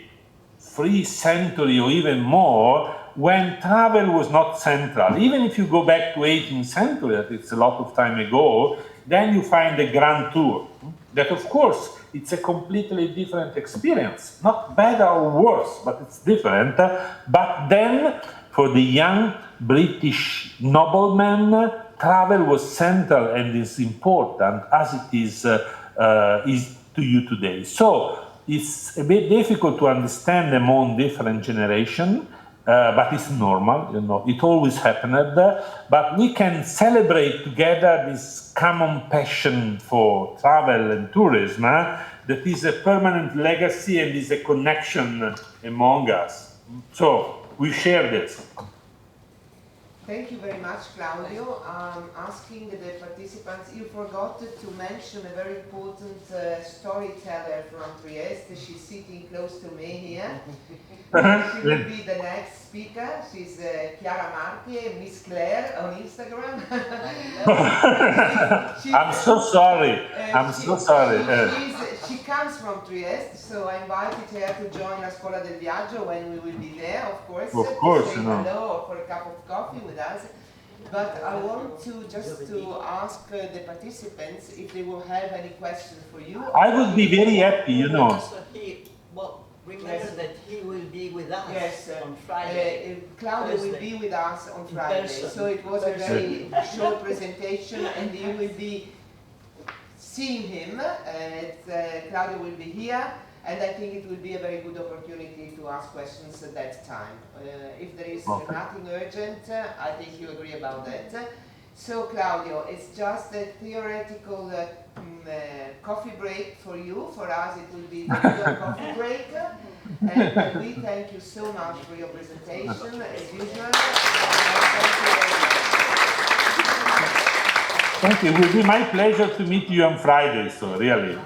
3 centuries or even more when travel was not central. Even if you go back to 18th century, that it's a lot of time ago, then you find the Grand Tour. That, of course, it's a completely different experience. Not better or worse, but it's different. But then, for the young British noblemen, travel was central and is important as it is to you today. So it's a bit difficult to understand among different generations, but it's normal, you know, it always happened. But we can celebrate together this common passion for travel and tourism that is a permanent legacy and is a connection among us. So we share this. Thank you very much, Claudio. Asking the participants, you forgot to mention a very important storyteller from Trieste. She's sitting close to me here. She will be the next speaker. She's Chiara Marchi, Miss Claire on Instagram. I'm so sorry. I'm so sorry. She comes from Trieste, so I invited her to join La Scuola del Viaggio when we will be there, of course to say hello or for a cup of coffee with us. But I want to ask the participants if they will have any questions for you. I would be very happy, you know. Remember that he will be with us on Friday. Friday. Claudio will be with us on Friday. So it was a very short presentation, and you will be seeing him. Claudio will be here, and I think it will be a very good opportunity to ask questions at that time. If there is nothing urgent, I think you agree about that. So Claudio, it's just a theoretical coffee break for you. For us it will be the real coffee break. And we thank you so much for your presentation, as usual. Thank you. It will be my pleasure to meet you on Friday, so really.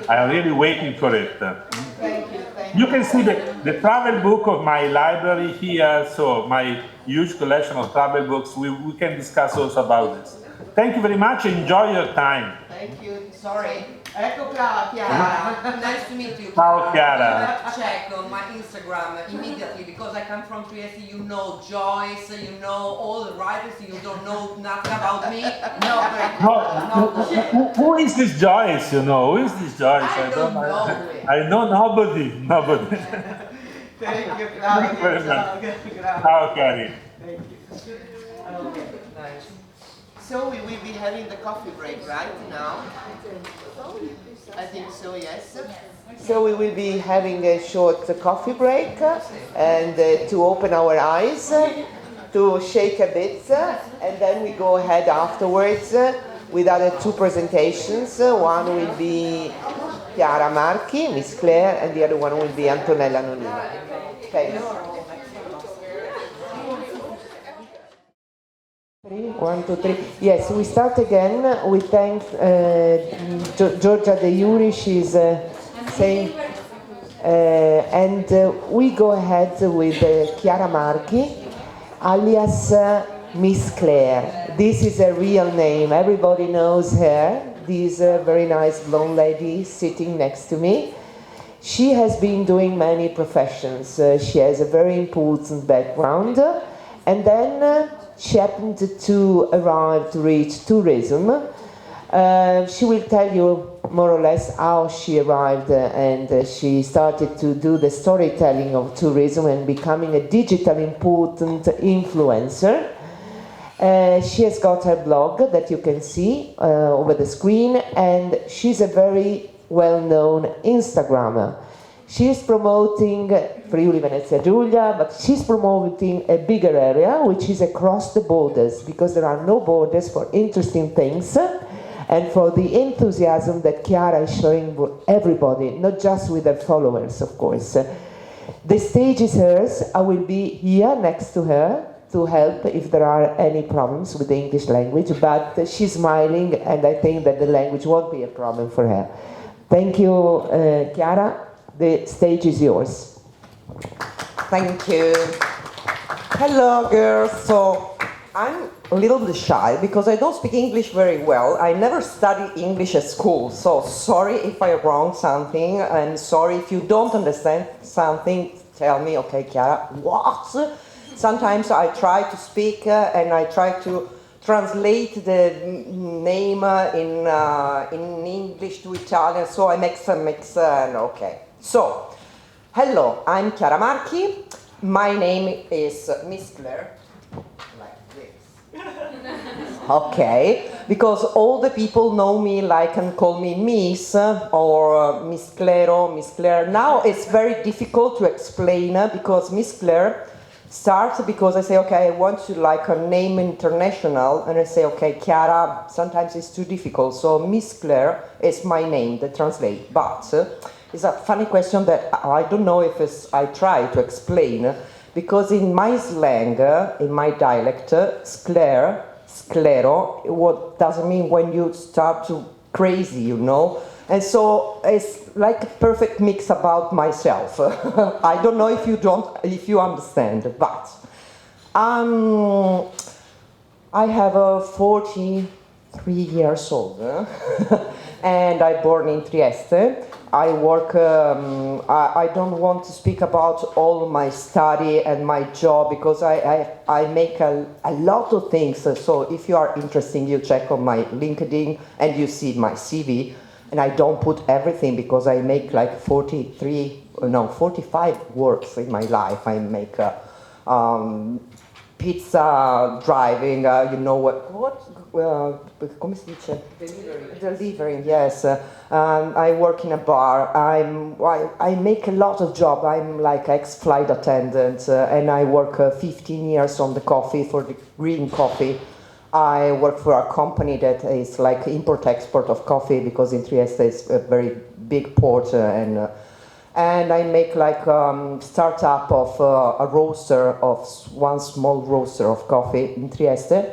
I'm really waiting for it. Thank you. You can see the travel book of my library here, so my huge collection of travel books. We can discuss also about this. Thank you very much. Enjoy your time. Thank you. Sorry. Ecco qua, Chiara. Nice to meet you. Ciao, Chiara. You have to check on my Instagram immediately because I come from Trieste. You know Joyce, you know all the writers. You don't know nothing about me. No, Who is this Joyce? You know, who is this Joyce? I don't know. I know nobody. Nobody. Thank you, Claudio. Ciao, Chiari. Thank you. Okay, nice. So we will be having the coffee break right now. I think so, yes. So we will be having a short coffee break and to open our eyes, to shake a bit, and then we go ahead afterwards with other 2 presentations. One will be Chiara Marchi, Miss Claire, and the other one will be Antonella Nonino. Thanks. 1, 2, 3. Yes, we start again. We thank Giorgia De Iuri. She's saying, and we go ahead with Chiara Marchi, alias Miss Claire. This is a real name. Everybody knows her. This very nice blonde lady sitting next to me. She has been doing many professions. She has a very important background. And then she happened to arrive to reach tourism. She will tell you more or less how she arrived and she started to do the storytelling of tourism and becoming a digital important influencer. She has got her blog that you can see over the screen, and she's a very well-known Instagrammer. She's promoting Friuli Venezia Giulia, but she's promoting a bigger area, which is across the borders, because there are no borders for interesting things and for the enthusiasm that Chiara is showing with everybody, not just with her followers, of course. The stage is hers. I will be here next to her to help if there are any problems with the English language, but she's smiling and I think that the language won't be a problem for her. Thank you, Chiara. The stage is yours. Thank you. Hello, girls. So I'm a little bit shy because I don't speak English very well. I never studied English at school, so sorry if I wrong something, and sorry if you don't understand something. Tell me, okay, Chiara, what? Sometimes I try to speak and I try to translate the name in English to Italian, so I mix and okay. So, hello, I'm Chiara Marchi. My name is Miss Claire. Like this. Okay, because all the people know me like and call me Miss or Miss Claire, Miss Claire. Now it's very difficult to explain because Miss Claire starts because I say, okay, I want to like a name international, and I say, okay, Chiara, sometimes it's too difficult, so Miss Claire is my name that translate, but it's a funny question that I don't know if I try to explain, because in my slang, in my dialect, sclero, what does it mean when you start to crazy, you know? And so it's like a perfect mix about myself. I don't know if you understand, but I have 43 years old, and I born in Trieste. I work, I don't want to speak about all my study and my job because I make a lot of things. So if you are interested, you check on my LinkedIn and you see my CV. And I don't put everything because I make like 45 works in my life. I make pizza, driving, you know come si dice? Delivering, yes. I work in a bar. I make a lot of job. I'm like ex-flight attendant, and I work 15 years on the coffee, for the green coffee. I work for a company that is like import-export of coffee because in Trieste it's a very big port, and I make like startup of a roaster of one small roaster of coffee in Trieste.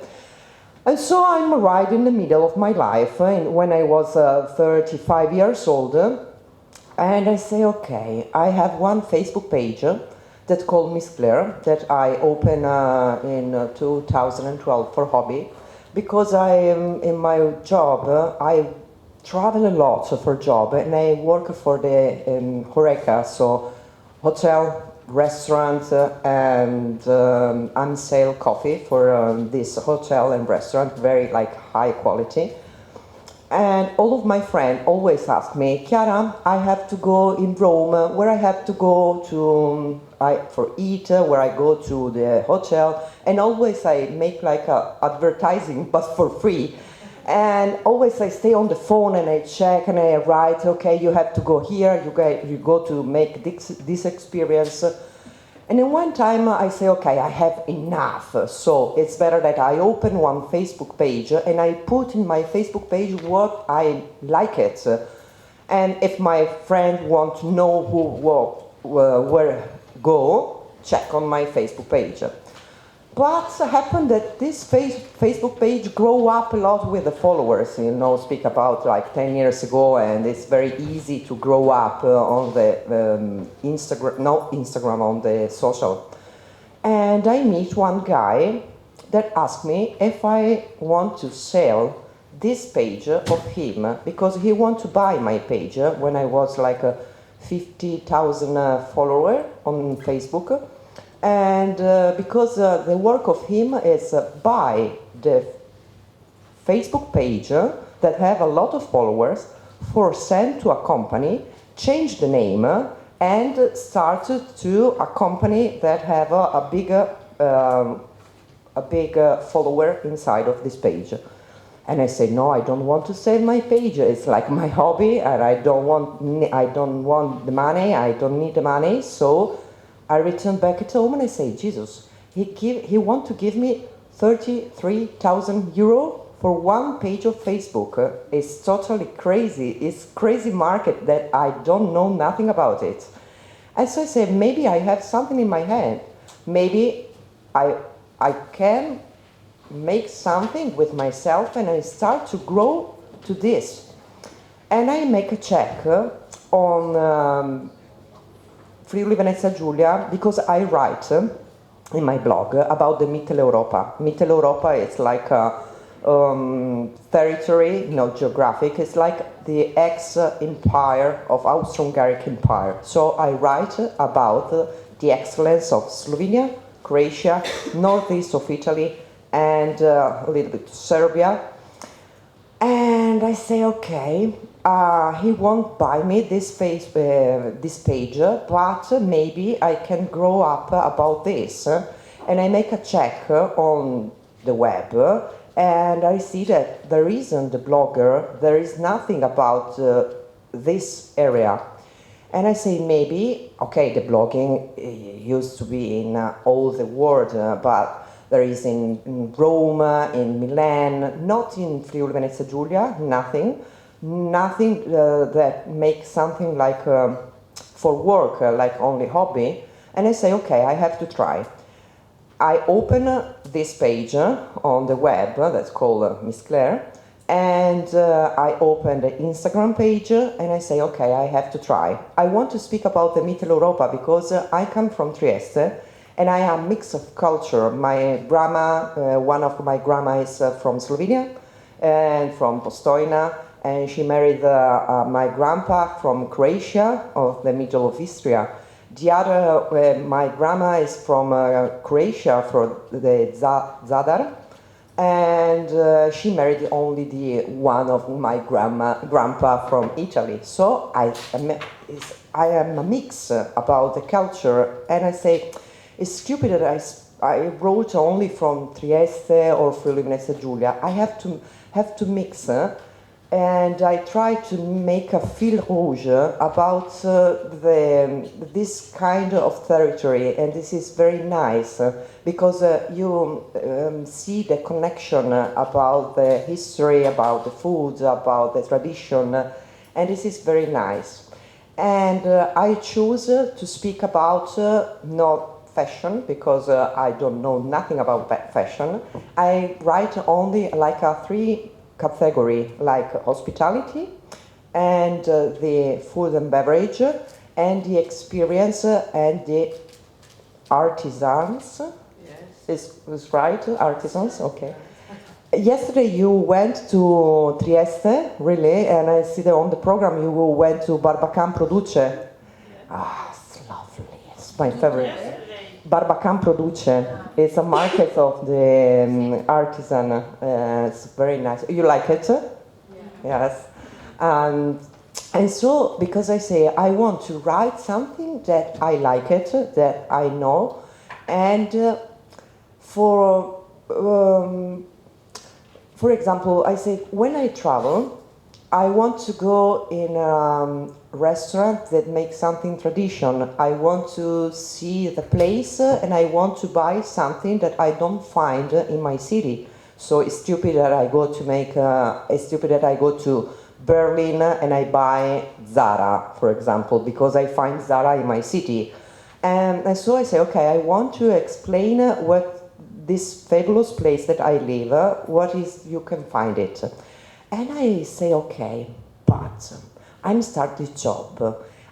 And so I'm right in the middle of my life when I was 35 years old, and I say, okay, I have one Facebook page that's called Miss Claire, that I opened in 2012 for hobby, because I am in my job, I travel a lot for job, and I work for the Horeca, so hotel, restaurant, and I'm sell coffee for this hotel and restaurant, very like high quality. And all of my friends always ask me, Chiara, I have to go in Rome, where I have to go to for eat, where I go to the hotel, and always I make like advertising, but for free. And always I stay on the phone and I check and I write, okay, you have to go here, you go to make this experience. And then one time I say, okay, I have enough, so it's better that I open one Facebook page and I put in my Facebook page what I like it. And if my friend want to know where go, check on my Facebook page. But it happened that this Facebook page grew up a lot with the followers, you know, speak about like 10 years ago, and it's very easy to grow up on the Instagram, on the social. And I meet one guy that asked me if I want to sell this page of him, because he want to buy my page when I was like 50,000 followers on Facebook. And because the work of him is buy the Facebook page that have a lot of followers, for send to a company, change the name, and start to a company that have a bigger follower inside of this page. And I say, no, I don't want to save my page. It's like my hobby, and I don't want the money. I don't need the money. So I return back at home and I say, Jesus, he want to give me 33,000 euro for one page of Facebook. It's totally crazy. It's crazy market that I don't know nothing about it. And so I said, maybe I have something in my hand. Maybe I can make something with myself, and I start to grow to this. And I make a check on Friuli Venezia Giulia, because I write in my blog about the Mitteleuropa. Mitteleuropa is like a territory, not geographic. It's like the ex-empire of Austro-Hungaric Empire. So I write about the excellence of Slovenia, Croatia, northeast of Italy, and a little bit Serbia. And I say, okay, he won't buy me this page, but maybe I can grow up about this. And I make a check on the web, and I see that there isn't the blogger, there is nothing about this area. And I say, maybe, okay, the blogging used to be in all the world, but there is in Rome, in Milan, not in Friuli Venezia Giulia, nothing that makes something like for work, like only hobby. And I say, okay, I have to try. I open this page on the web that's called Miss Claire, and I open the Instagram page, and I say, okay, I have to try. I want to speak about the Mitteleuropa because I come from Trieste, and I am a mix of culture. My grandma, one of my grandma is from Slovenia and from Postojna, and she married my grandpa from Croatia, of the middle of Istria. The other, my grandma is from Croatia, from the Zadar, and she married only the one of my grandpa from Italy. So I am a mix about the culture, and I say, it's stupid that I wrote only from Trieste or Friuli Venezia Giulia. I have to mix, and I try to make a fil rouge about this kind of territory, and this is very nice because you see the connection about the history, about the food, about the tradition, and this is very nice. And I choose to speak about not fashion, because I don't know nothing about fashion. I write only like a 3 category, like hospitality, and the food and beverage, and the experience, and the artisans. Yes. Is right? Artisans? Okay. Yesterday you went to Trieste, really, and I see that on the program you went to Barbacan Produce. Ah, it's lovely. It's my favorite. Barbacan Produce. It's a market of the artisan. It's very nice. You like it? Yeah. Yes. And so, because I say I want to write something that I like it, that I know, and for example, I say when I travel, I want to go in a restaurant that makes something tradition. I want to see the place, and I want to buy something that I don't find in my city. So it's stupid that I go to Berlin and I buy Zara, for example, because I find Zara in my city. And so I say, okay, I want to explain what this fabulous place that I live, what is, you can find it. And I say, okay, but I'm starting the job.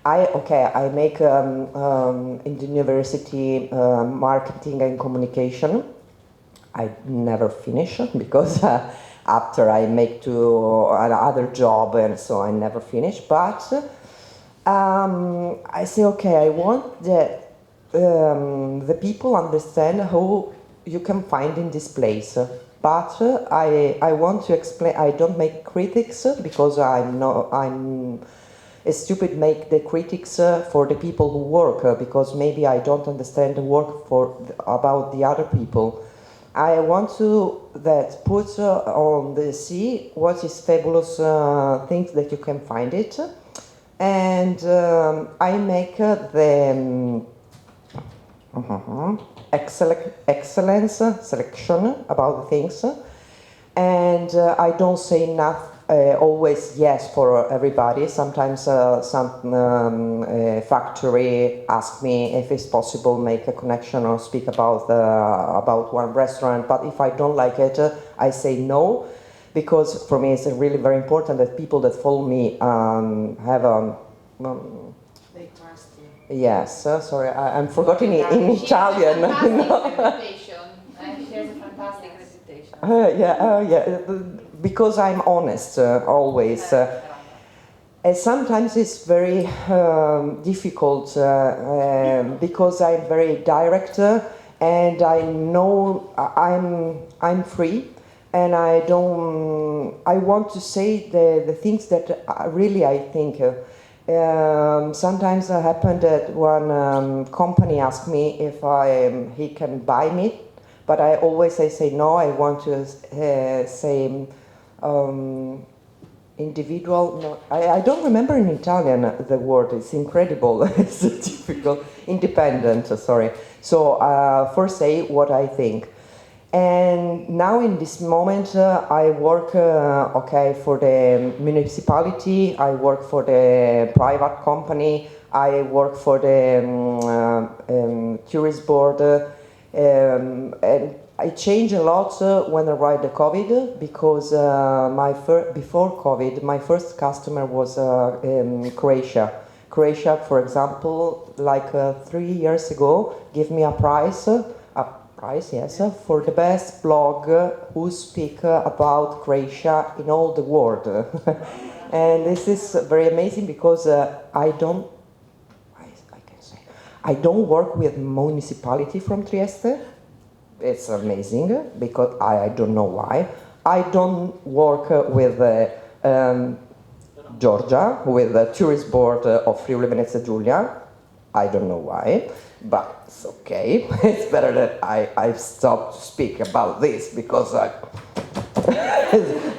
I make in the university marketing and communication. I never finish because after I make to another job, and so I never finish. But I say, okay, I want that the people understand how you can find in this place. But I want to explain. I don't make critics because I'm a stupid make the critics for the people who work because maybe I don't understand the work about the other people. I want to put on the sea what is fabulous things that you can find it, and I make the excellence selection about the things, and I don't say nothing. Always yes for everybody. Sometimes some factory ask me if it's possible make a connection or speak about one restaurant. But if I don't like it, I say no, because for me it's really very important that people that follow me have a. Yes, sorry, I'm forgetting in Italian. She has a fantastic reputation. Yeah. Because I'm honest always. And sometimes it's very difficult because I'm very direct and I know I'm free and I want to say the things that really I think. Sometimes it happened that one company asked me if he can buy me, but I always say no. I want to say individual. No, I don't remember in Italian the word. It's incredible. It's difficult. Independent. Sorry. So first say what I think. And now in this moment, I work, for the municipality, I work for the private company, I work for the tourist board, and I change a lot when I ride the COVID, because before COVID, my first customer was Croatia. Croatia, for example, like 3 years ago, gave me a prize, yes, for the best blog who speak about Croatia in all the world. And this is very amazing because I don't work with municipality from Trieste. It's amazing because I don't know why. I don't work with Georgia, with the tourist board of Friuli Venezia Giulia. I don't know why, but it's okay. It's better that I stop to speak about this because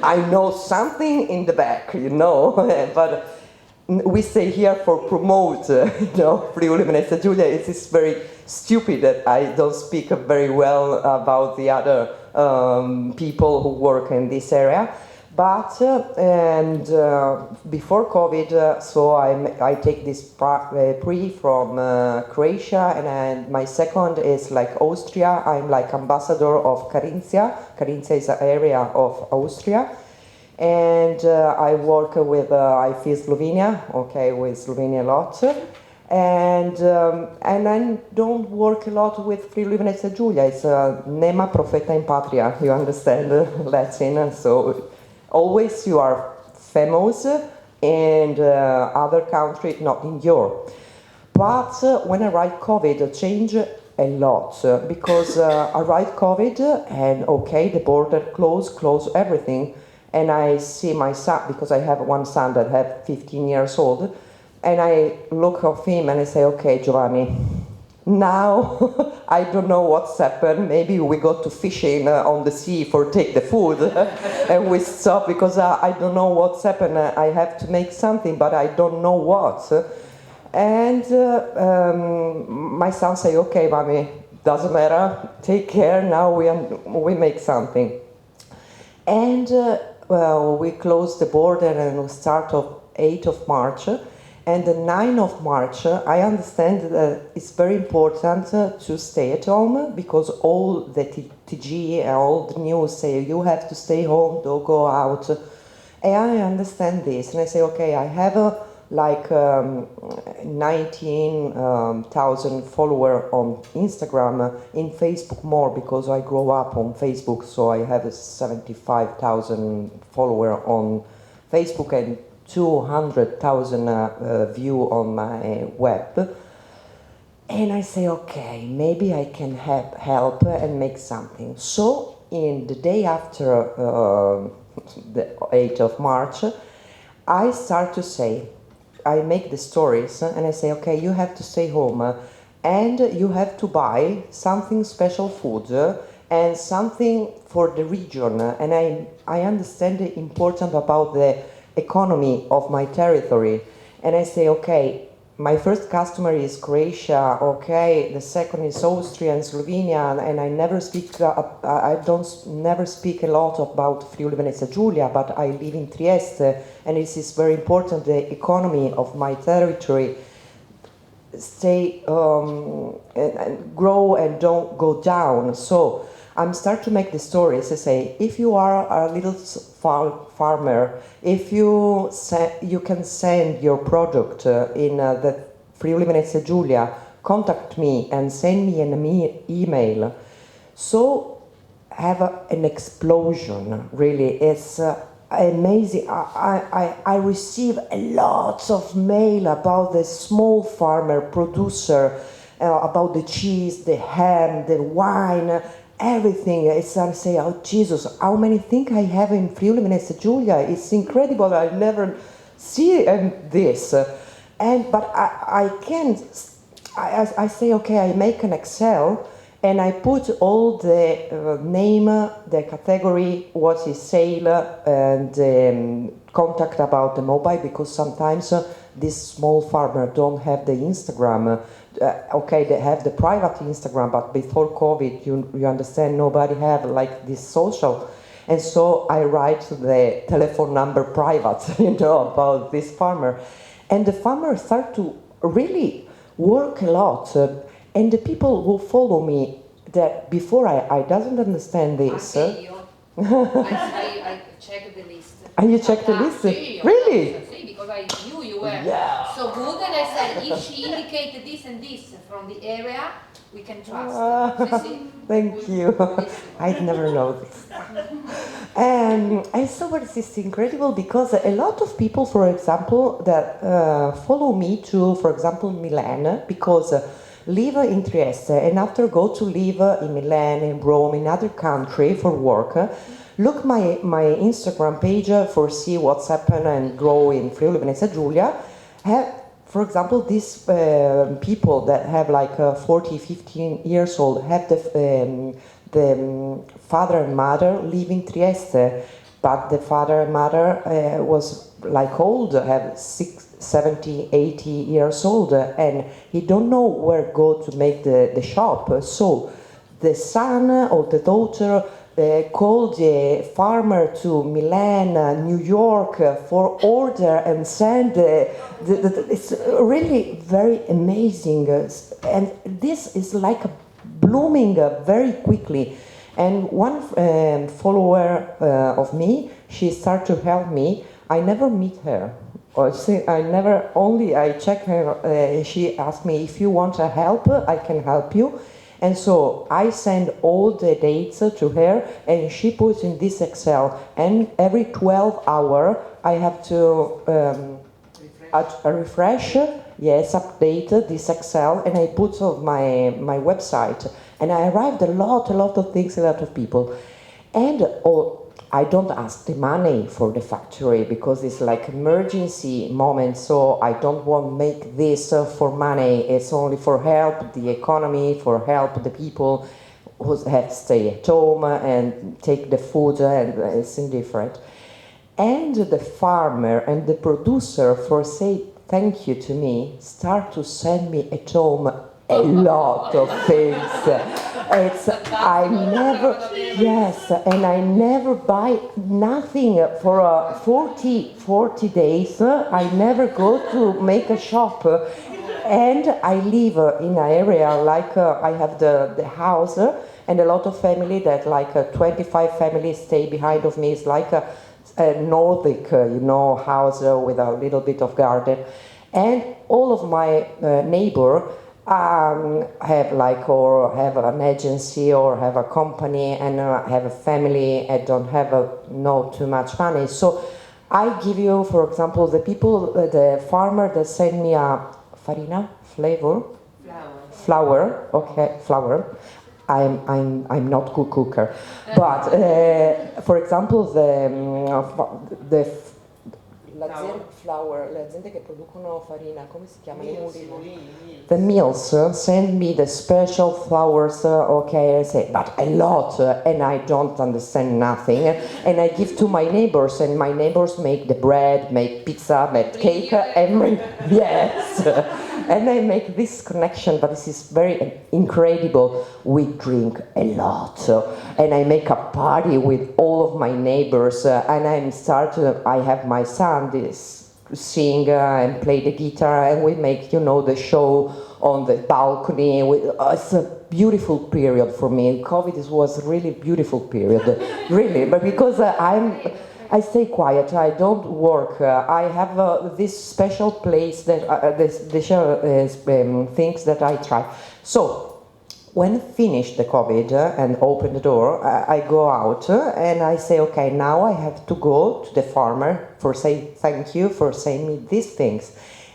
I know something in the back, but we stay here for promote, Friuli Venezia Giulia. It is very stupid that I don't speak very well about the other people who work in this area. But before COVID, so I take this pre from Croatia, and my second is like Austria. I'm like ambassador of Carinthia. Carinthia is an area of Austria. And I work with, I feel Slovenia, with Slovenia a lot. And I don't work a lot with Friuli Venezia Giulia. It's Nema Profeta in Patria, you understand Latin, so always you are famous in other country, not in Europe. But when I write COVID, it changed a lot because I write COVID and the border close everything. And I see my son, because I have one son that has 15 years old, and I look at him and I say, okay, Giovanni, now I don't know what's happened. Maybe we go to fishing on the sea for take the food and we stop because I don't know what's happened. I have to make something, but I don't know what. And my son say, okay, mommy, doesn't matter, take care, now we make something. And we close the border and we start of 8th of March. And the 9th of March, I understand that it's very important to stay at home because all the TG and all the news say you have to stay home, don't go out. And I understand this, and I say, okay, I have 19,000 followers on Instagram, in Facebook more because I grew up on Facebook, so I have 75,000 followers on Facebook and 200,000 view on my web. And I say, okay, maybe I can help and make something. So in the day after the 8th of March, I start to say, I make the stories and I say, okay, you have to stay home and you have to buy something special food and something for the region. And I understand the importance about the economy of my territory. And I say, okay, my first customer is Croatia, okay, the second is Austria and Slovenia, and I never speak, never speak a lot about Friuli Venezia Giulia, but I live in Trieste, and it is very important, the economy of my territory stay, and grow and don't go down. So I'm start to make the stories. I say, if you are a little farmer, if you you can send your product in the Friuli Venezia Giulia, contact me and send me an email. So have an explosion. Really, it's amazing. I receive a lot of mail about the small farmer producer, about the cheese, the ham, the wine. Everything. I say, oh Jesus, how many things I have in Friuli Venezia Giulia? It's incredible. I never see this. But I can't. I say, okay, I make an Excel and I put all the name, the category, what is sale, and contact about the mobile, because sometimes this small farmer don't have the Instagram. Okay, they have the private Instagram, but before COVID, you understand, nobody have like this social. And so I write the telephone number private, about this farmer. And the farmers start to really work a lot. And the people who follow me, that before I doesn't understand this. I check the list. And you check the list? Really? Because I knew you were so good, and I said, if she indicated this and this from the area, we can trust. Thank you. I'd never know this. And so it's incredible because a lot of people, for example, that follow me to, for example, Milan, because live in Trieste and after go to live in Milan, in Rome, in other country for work, look my Instagram page for see what's happened and grow in Friuli Venezia Giulia. For example, these people that have like 40, 15 years old have the father and mother live in Trieste, but the father and mother was like old, have 70, 80 years old, and he don't know where go to make the shop. So the son or the daughter called the farmer to Milan, New York for order and send. It's really very amazing, and this is like blooming very quickly. And one follower of me, she started to help me. I never meet her. I check her. She asked me, if you want a help, I can help you. And so I send all the dates to her, and she puts in this Excel. And every 12 hours, I have to refresh, update this Excel, and I put on my website. And I arrived a lot of things, a lot of people. And I don't ask the money for the factory because it's like emergency moment, so I don't want to make this for money. It's only for help the economy, for help the people who have to stay at home and take the food, and it's indifferent. And the farmer and the producer, for say thank you to me, start to send me at home a lot of things. And I never buy nothing for 40 days. I never go to make a shop. And I live in an area like I have the house and a lot of family that like 25 families stay behind of me. It's like a Nordic, house with a little bit of garden. And all of my neighbor have an agency or have a company and have a family and don't have no too much money. So I give you, for example, the people, the farmer that send me a farina, flour, okay, flour. I'm not good cooker, but for example, le aziende che producono farina, come si chiamano? The mills send me the special flours, okay, I say, but a lot, and I don't understand nothing, and I give to my neighbors, and my neighbors make the bread, make pizza, make cake, and yes, and I make this connection, but this is very incredible. We drink a lot, and I make a party with all of my neighbors, and I have my son, sing and play the guitar, and we make, the show on the balcony. It's a beautiful period for me. COVID was really beautiful period, really, but because I stay quiet, I don't work. I have this special place that things that I try. So when finished the COVID and open the door, I go out and I say, okay, now I have to go to the farmer for say thank you for saying me these things.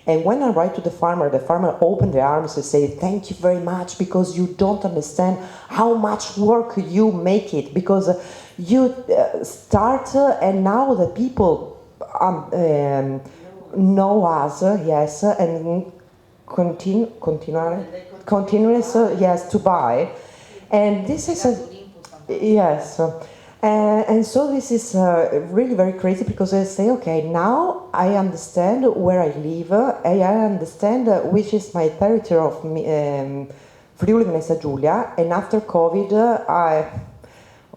And when I write to the farmer open the arms and say thank you very much, because you don't understand how much work you make it, because you start and now the people know us, yes, and continuous, yes, to buy, and this is yes, and so this is really very crazy, because I say, okay, now I understand where I live, I understand which is my territory of Friuli Venezia Giulia, and after COVID,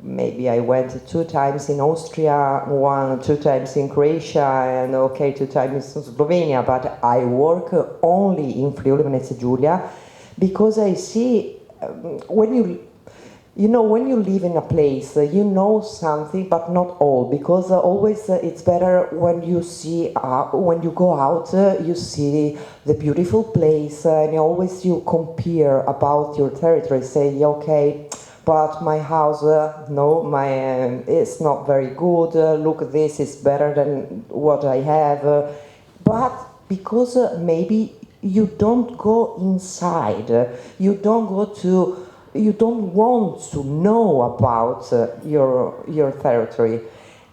maybe I went 2 times in Austria, 2 times in Croatia, and 2 times in Slovenia, but I work only in Friuli Venezia Giulia, because I see when you live in a place, you know something, but not all, because always it's better when you see, when you go out, you see the beautiful place, and always you compare about your territory, say, okay, but my house, no, it's not very good, look, this is better than what I have, but because maybe you don't go inside, you don't want to know about your territory.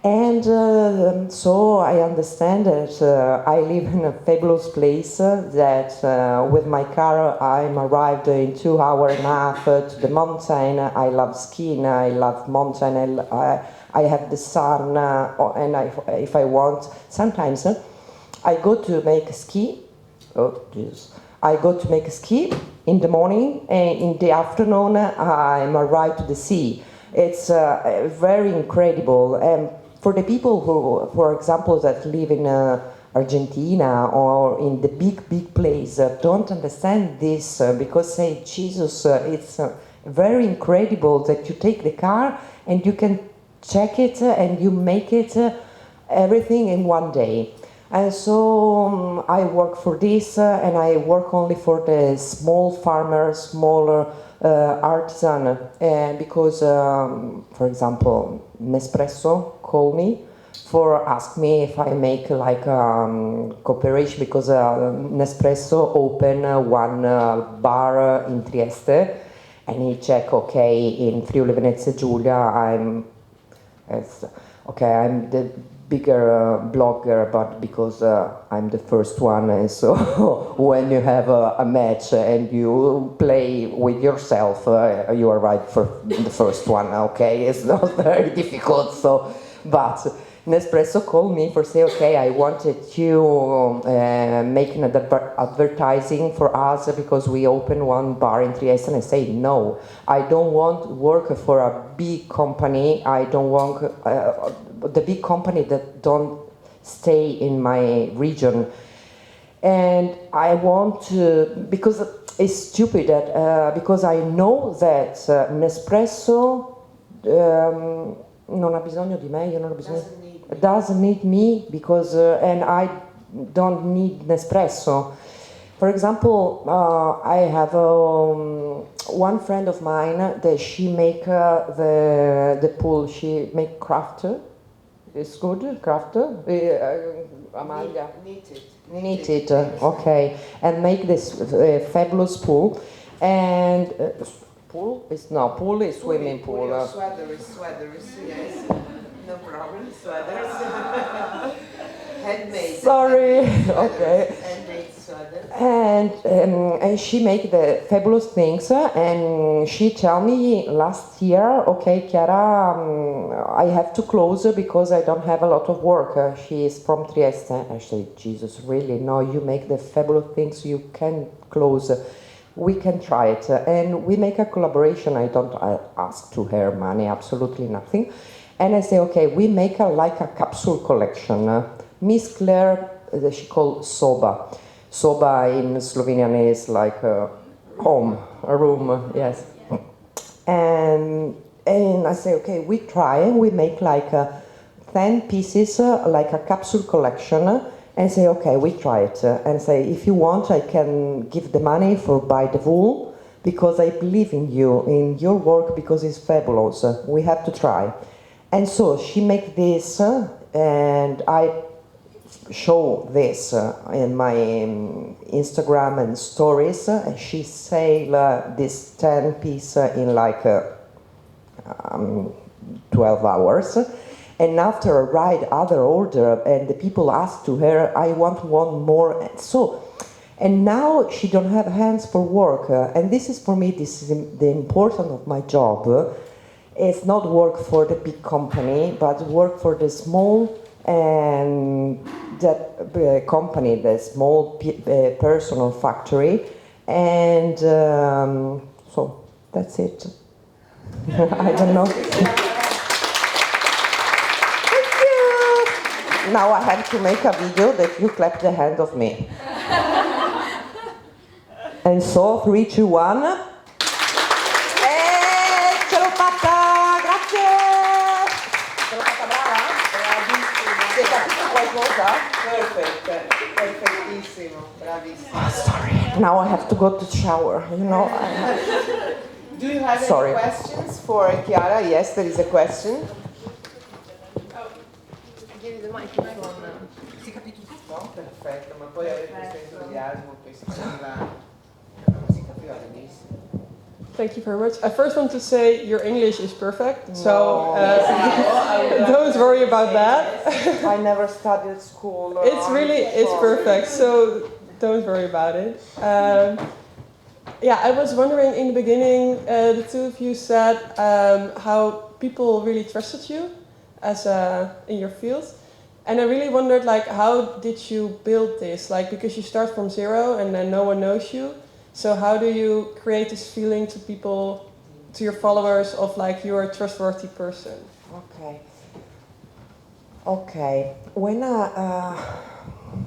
And so I understand that I live in a fabulous place, that with my car I'm arrived in 2 hours and a half to the mountain. I love skiing, I love mountain, I have the sun, and if I want, sometimes I go to make a ski. Oh, Jesus. I go to make a ski in the morning, and in the afternoon I'm arrived to the sea. It's very incredible. And for the people who, for example, that live in Argentina or in the big place, don't understand this, because say, Jesus, it's very incredible that you take the car and you can check it and you make it everything in one day. And so I work for this, and I work only for the small farmers, smaller artisan, because, for example, Nespresso called me for ask me if I make like cooperation, because Nespresso open one bar in Trieste, and he check, okay, in Friuli Venezia Giulia I'm the bigger blogger, but because I'm the first one, and so when you have a match and you play with yourself, you are right for the first one, okay, it's not very difficult, so, but Nespresso called me for say, okay, I wanted to make an advertising for us, because we open one bar in Trieste, and I say, no, I don't want to work for a big company, I don't want the big company that don't stay in my region, and I want to, because it's stupid that because I know that Nespresso non ha bisogno di me, io non ho bisogno, doesn't need me, because and I don't need Nespresso. For example, I have one friend of mine that she make the pool, she make craft. It's good, craft? Amalia? Knitted. Knitted, okay. And make this fabulous pool. And pool? Pool is swimming pool. Sweaters, yes. No problem, sweaters. Handmade. Sorry, okay. Handmade sweaters. And she make the fabulous things, and she tell me last year, okay, Chiara, I have to close because I don't have a lot of work. She is from Trieste. I said, Jesus, really? No, you make the fabulous things, you can close. We can try it, and we make a collaboration. I don't ask to her money, absolutely nothing. And I say, okay, we make like a capsule collection. Miss Claire, she called Soba. Soba in Slovenian is like a home, a room, yes. And I say, okay, we try, and we make like 10 pieces, like a capsule collection, and say, okay, we try it. And say, if you want, I can give the money for buy the wool, because I believe in you, in your work, because it's fabulous. We have to try. And so she make this, and I show this in my Instagram and stories. And she sell this 10 piece in like 12 hours. And after I write other order, and the people ask to her, I want one more. And now she don't have hands for work. And this is for me, this is the importance of my job. It's not work for the big company, but work for the small and that company, the small personal factory. And so that's it. I don't know. Now I have to make a video that you clap the hand of me. And so, 3, 2, 1. Ce l'ho fatta, grazie! Ce l'ho fatta brava? Bravissima. Hai capito qualcosa? Perfect, perfettissimo, bravissimo. Oh, sorry. Now I have to go to shower, you know. Do you have Sorry. any questions for Chiara? Yes, there is a question. Give you the microphone. Si capisce tutto? Perfetto, ma poi avere questo entusiasmo, poi si capiva benissimo. Thank you very much. I first want to say your English is perfect, so No, don't worry about that. I never studied school. It's perfect, so don't worry about it. Yeah, I was wondering in the beginning, the two of you said how people really trusted you as in your field, and I really wondered, like, how did you build this? Like, because you start from zero and then no one knows you. So how do you create this feeling to people, to your followers, of like you're a trustworthy person? Okay. When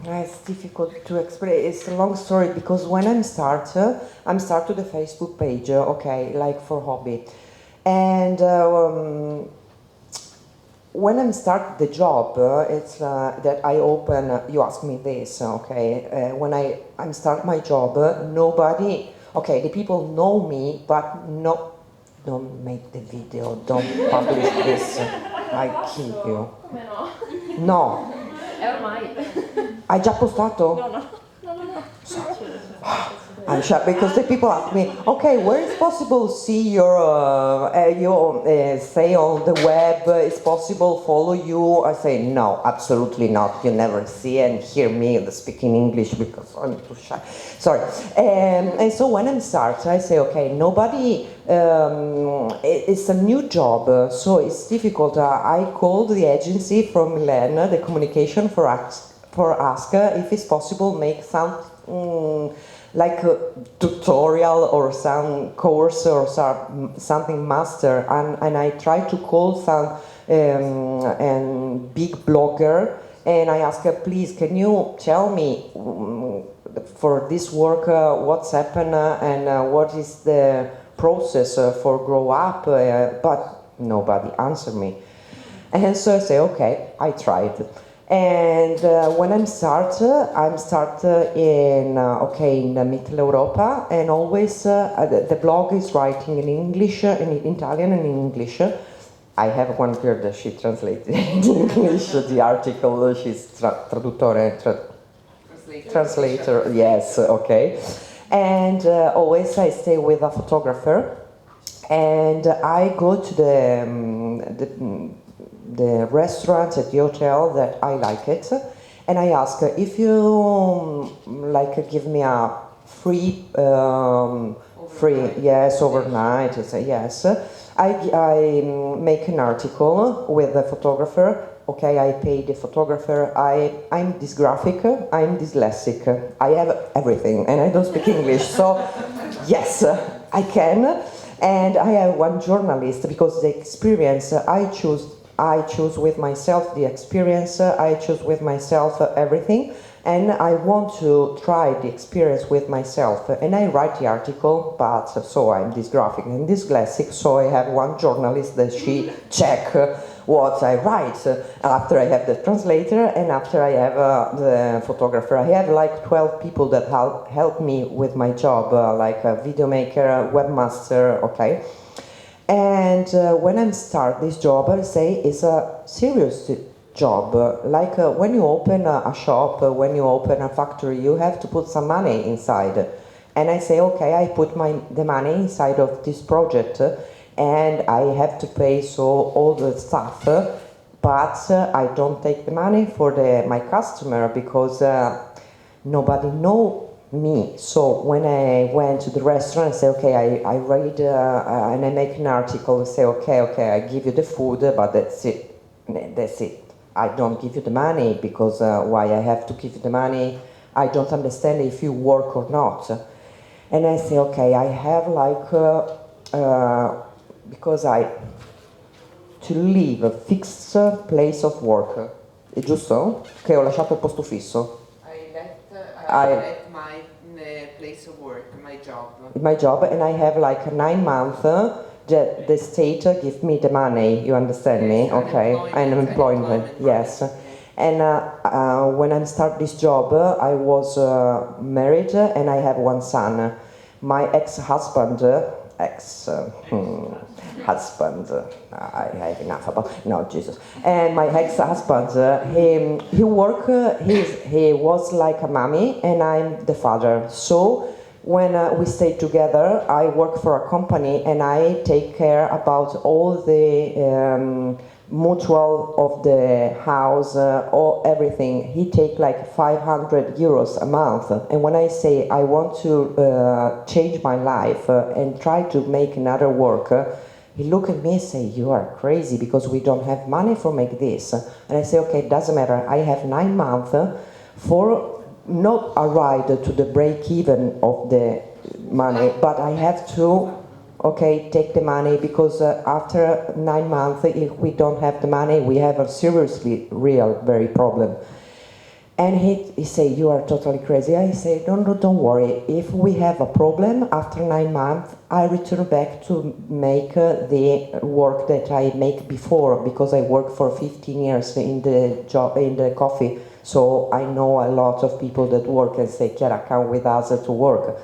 it's difficult to explain. It's a long story, because when I'm start the Facebook page. Okay, like for hobby, and when I start the job, it's that I open. You ask me this, okay? When I start my job, nobody. Okay, the people know me, but no, don't make the video. Don't publish this. I kill you. No. Hai già postato? No. I'm sure, because the people ask me, okay, where is possible to see your say on the web? Is possible follow you? I say no, absolutely not. You never see and hear me speaking English because I'm too shy. Sorry. And so when I start, I say, okay, nobody. It's a new job, so it's difficult. I called the agency from Milan, the communication for ask if it's possible make some. Like a tutorial or some course or something master, and I try to call some and big blogger, and I ask her, please, can you tell me for this work what's happened and what is the process for grow up, but nobody answer me, and so I say, okay, I tried. And when I start in in Middle Europa, and always the blog is writing in English, in Italian and in English, I have one girl that she translated in English the article. She's translator. Yes, okay. And always I stay with a photographer, and I go to the restaurant at the hotel that I like it, and I ask her if you like give me a free overnight. I say yes. I make an article with the photographer. Okay, I pay the photographer. I'm dysgraphic. I'm dyslexic. I have everything, and I don't speak English. So yes, I can. And I have one journalist because the experience I choose with myself the experience. I choose with myself everything. And I want to try the experience with myself, and I write the article, but so I'm dysgraphic and dyslexic, so I have one journalist that she check what I write. After I have the translator, and after I have the photographer. I have like 12 people that help me with my job, like a video maker, a webmaster, okay? And when I start this job, I say it's a serious job. Like when you open a shop, when you open a factory, you have to put some money inside. And I say, okay, I put the money inside of this project, and I have to pay all the stuff, but I don't take the money for my customer because nobody know me. So when I went to the restaurant, I say, okay, I read and I make an article, I say, okay, I give you the food, but that's it. I don't give you the money because why I have to give you the money? I don't understand if you work or not. And I say, okay, I have like, because to leave a fixed place of work. È giusto? Che ho lasciato il posto fisso. I left my place of work, my job. My job, and I have like 9 months that the state give me the money, you understand me? Okay, unemployment, yes. And when I start this job, I was married and I have one son. My ex-husband, I have enough about, no, Jesus. And my ex-husband, he was like a mommy and I'm the father. So when we stay together, I work for a company and I take care about all the mutual of the house, or everything. He take like 500 euros a month. And when I say I want to change my life and try to make another work, he look at me and say, you are crazy because we don't have money for make this. And I say, okay, it doesn't matter. I have 9 months for not a ride to the break-even of the money, but I have to, okay, take the money because after 9 months, if we don't have the money, we have a seriously, very problem. And he say, you are totally crazy. I say, don't worry. If we have a problem after 9 months, I return back to make the work that I make before because I worked for 15 years in the job in the coffee. So I know a lot of people that work and say, Chiara, come with us to work.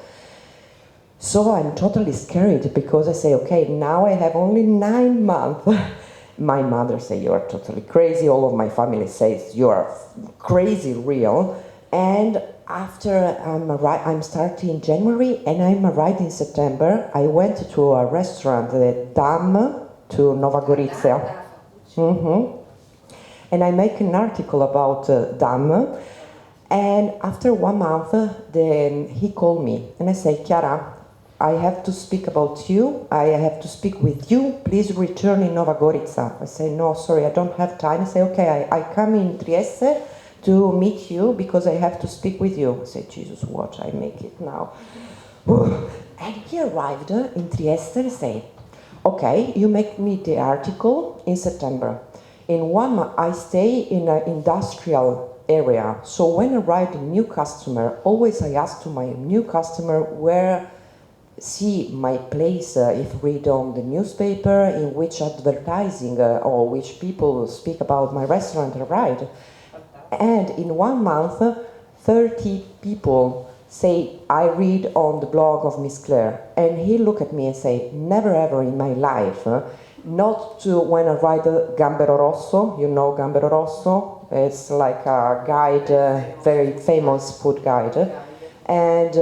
So I'm totally scared because I say, okay, now I have only 9 months. My mother say, you are totally crazy. All of my family says, you are crazy real. And after I'm starting in January and I'm arrived in September, I went to a restaurant, the Dam, to Nova Gorizia. And I make an article about Dam. And after 1 month, then he called me and I say, Chiara, I have to speak about you. I have to speak with you. Please return in Nova Gorica. I say, no, sorry, I don't have time. I say, okay, I come in Trieste to meet you because I have to speak with you. I say, Jesus, what? I make it now. And he arrived in Trieste and say, okay, you make me the article in September. In 1 month, I stay in an industrial area. So when I arrive a new customer, always I ask to my new customer where see my place, if read on the newspaper, in which advertising or which people speak about my restaurant arrived. And in 1 month, 30 people say, I read on the blog of Miss Claire. And he look at me and say, never ever in my life not to when I write Gambero Rosso. You know Gambero Rosso? It's like a guide, very famous food guide. And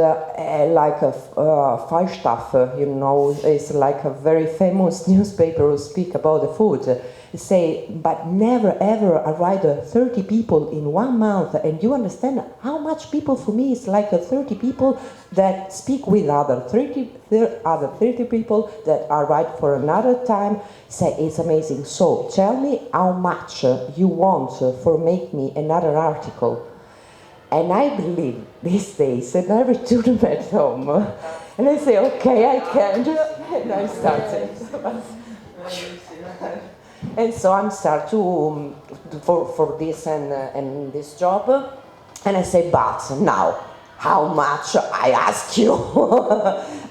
like Fallstaff, you know, is like a very famous newspaper who speak about the food. Say, but never ever I write 30 people in 1 month, and you understand how much people for me is like 30 people that speak with other 30 people that I write for another time. Say, it's amazing. So tell me how much you want for make me another article. And I believe these days, and I return them at home, and I say, okay, I can, and I started. And so I'm start to for this and this job, and I say, but now, how much I ask you?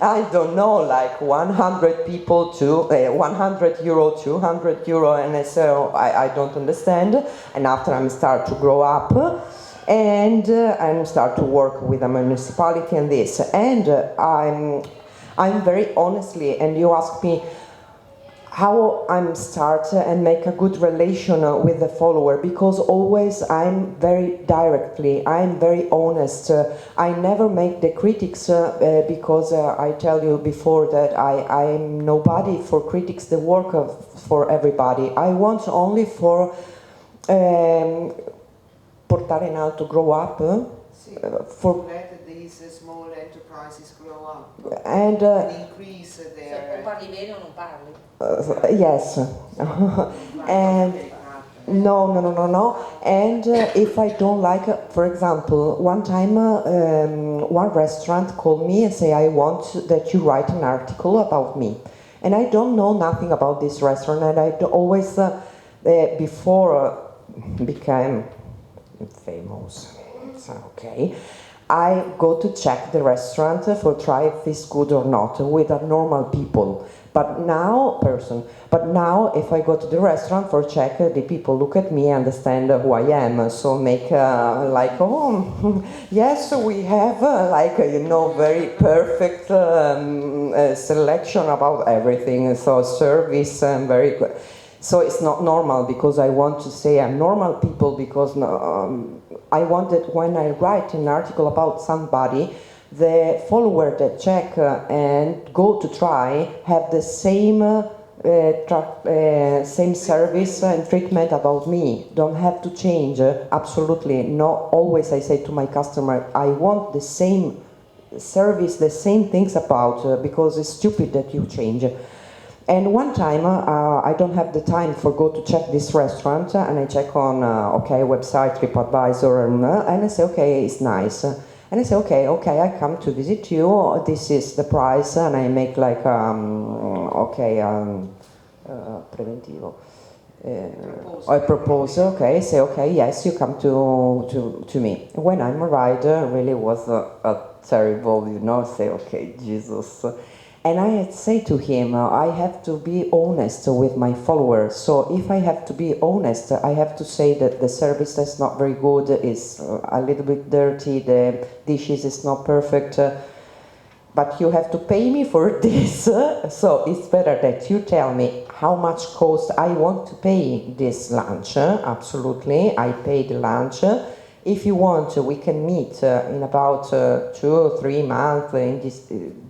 I don't know, like 100 people to 100 euro, 200 euro, and I say, oh, I don't understand. And after I start to grow up, and I start to work with a municipality and this, and I'm very honestly, and you ask me how I'm start and make a good relation with the follower, because always I'm very directly, I'm very honest. I never make the critics because I tell you before that I'm nobody for critics the work for everybody. I want only for portare in alto, grow up, for let these small enterprises grow up and increase their. Se parli bene o non parli? Yes, and no. And if I don't like, for example, one time one restaurant called me and say, I want that you write an article about me, and I don't know nothing about this restaurant, and I always before became famous. It's okay. I go to check the restaurant for try if it's good or not with a normal people. But now, if I go to the restaurant for check, the people look at me and understand who I am. So make like, oh, yes, we have like, you know, very perfect selection about everything. So service and very good. So it's not normal, because I want to say I'm normal people, because I wanted when I write an article about somebody, the follower that check and go to try have the same same service and treatment about me. Don't have to change, absolutely. No, always I say to my customer, I want the same service, the same things about, because it's stupid that you change. And one time, I don't have the time for go to check this restaurant, and I check on, okay, website, TripAdvisor, and I say, okay, it's nice. And I say, okay, I come to visit you, this is the price, and I make like, preventivo. I propose, okay, say, okay, yes, you come to me. When I'm a rider, really was a terrible, you know, say, okay, Jesus. And I say to him, I have to be honest with my followers. So if I have to be honest, I have to say that the service is not very good, is a little bit dirty, the dishes is not perfect. But you have to pay me for this. So it's better that you tell me how much cost I want to pay this lunch. Absolutely, I pay the lunch. If you want, we can meet in about 2 or 3 months.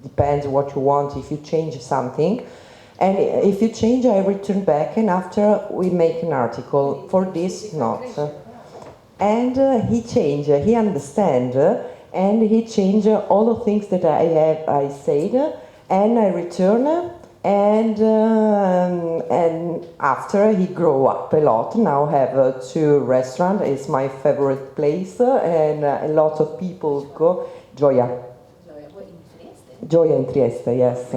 Depends what you want. If you change something, and if you change, I return back, and after we make an article. For this, not. And he changed. He understand, and he changed all the things that I said, and I return. And after he grew up a lot, now have 2 restaurants. It's my favorite place, and a lot of people go. Gioia in Trieste, yes.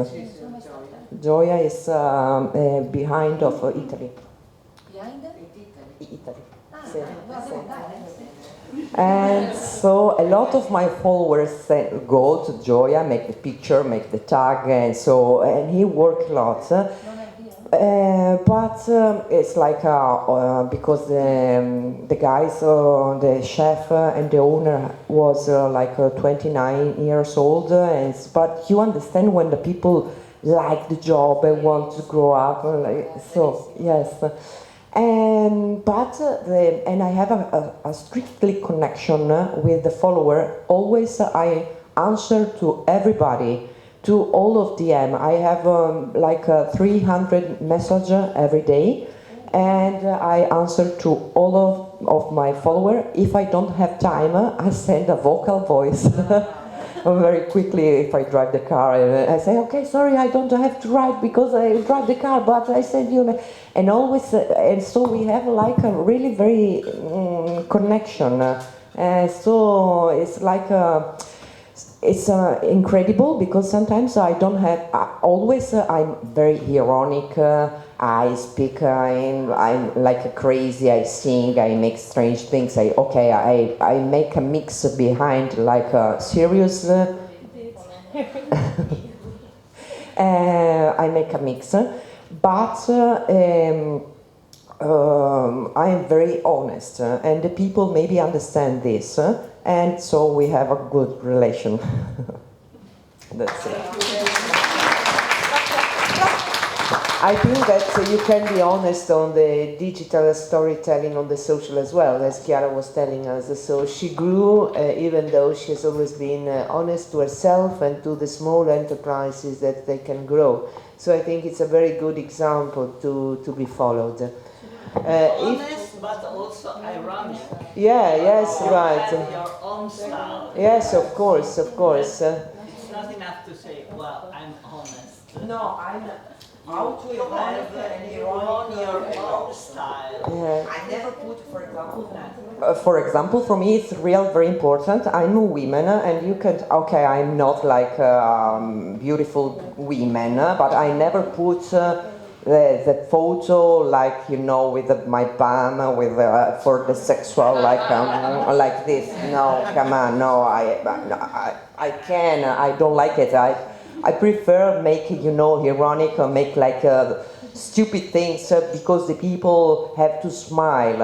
Gioia is behind of Italy. Behind? Italy. And so a lot of my followers go to Gioia, make the picture, make the tag, and so, and he worked a lot. But it's like because the guys, the chef and the owner was like 29 years old, but you understand when the people like the job and want to grow up. So yes, and I have a strictly connection with the follower. Always I answer to everybody, to all of them. I have like 300 messages every day, and I answer to all of my followers. If I don't have time, I send a vocal voice. Very quickly, if I drive the car, I say, okay, sorry, I don't have to ride because I drive the car, but I send you, and always, and so we have like a really very connection. So it's like it's incredible because sometimes I don't have. Always, I'm very ironic. I speak. I'm like a crazy. I sing. I make strange things. I make a mix behind like a serious. I make a mix, but I am very honest, and the people maybe understand this, and so we have a good relation. That's it. I think that you can be honest on the digital storytelling on the social as well, as Chiara was telling us. So she grew, even though she has always been honest to herself and to the small enterprises that they can grow. So I think it's a very good example to be followed. Honest, but also ironic. Yeah, yes, you right. have your own style. Yes, of course, of course. It's not enough to say, well, I'm honest. No, I'm out to have and you own your own style. Yeah. I never put, for example, For example, for me it's very important. I'm a woman and you can, okay, I'm not like beautiful women, but I never put the photo like, you know, with my bum, with for the sexual, like this. No, come on, no, I can, I don't like it. I prefer make, you know, ironic or make like stupid things because the people have to smile,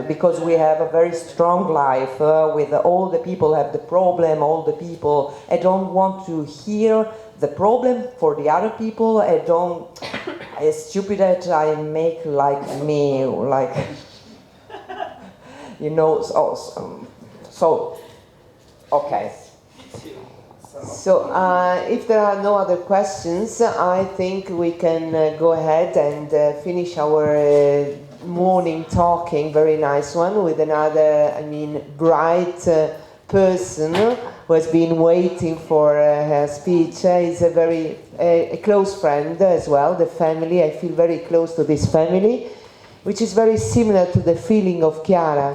because we have a very strong life with all the people have the problem, all the people. I don't want to hear the problem for the other people. I don't, it's stupid that I make like me, like, you know, so okay. So if there are no other questions, I think we can go ahead and finish our morning talking, very nice one, with another, bright person who has been waiting for her speech. He's a very close friend as well, the family. I feel very close to this family, which is very similar to the feeling of Chiara.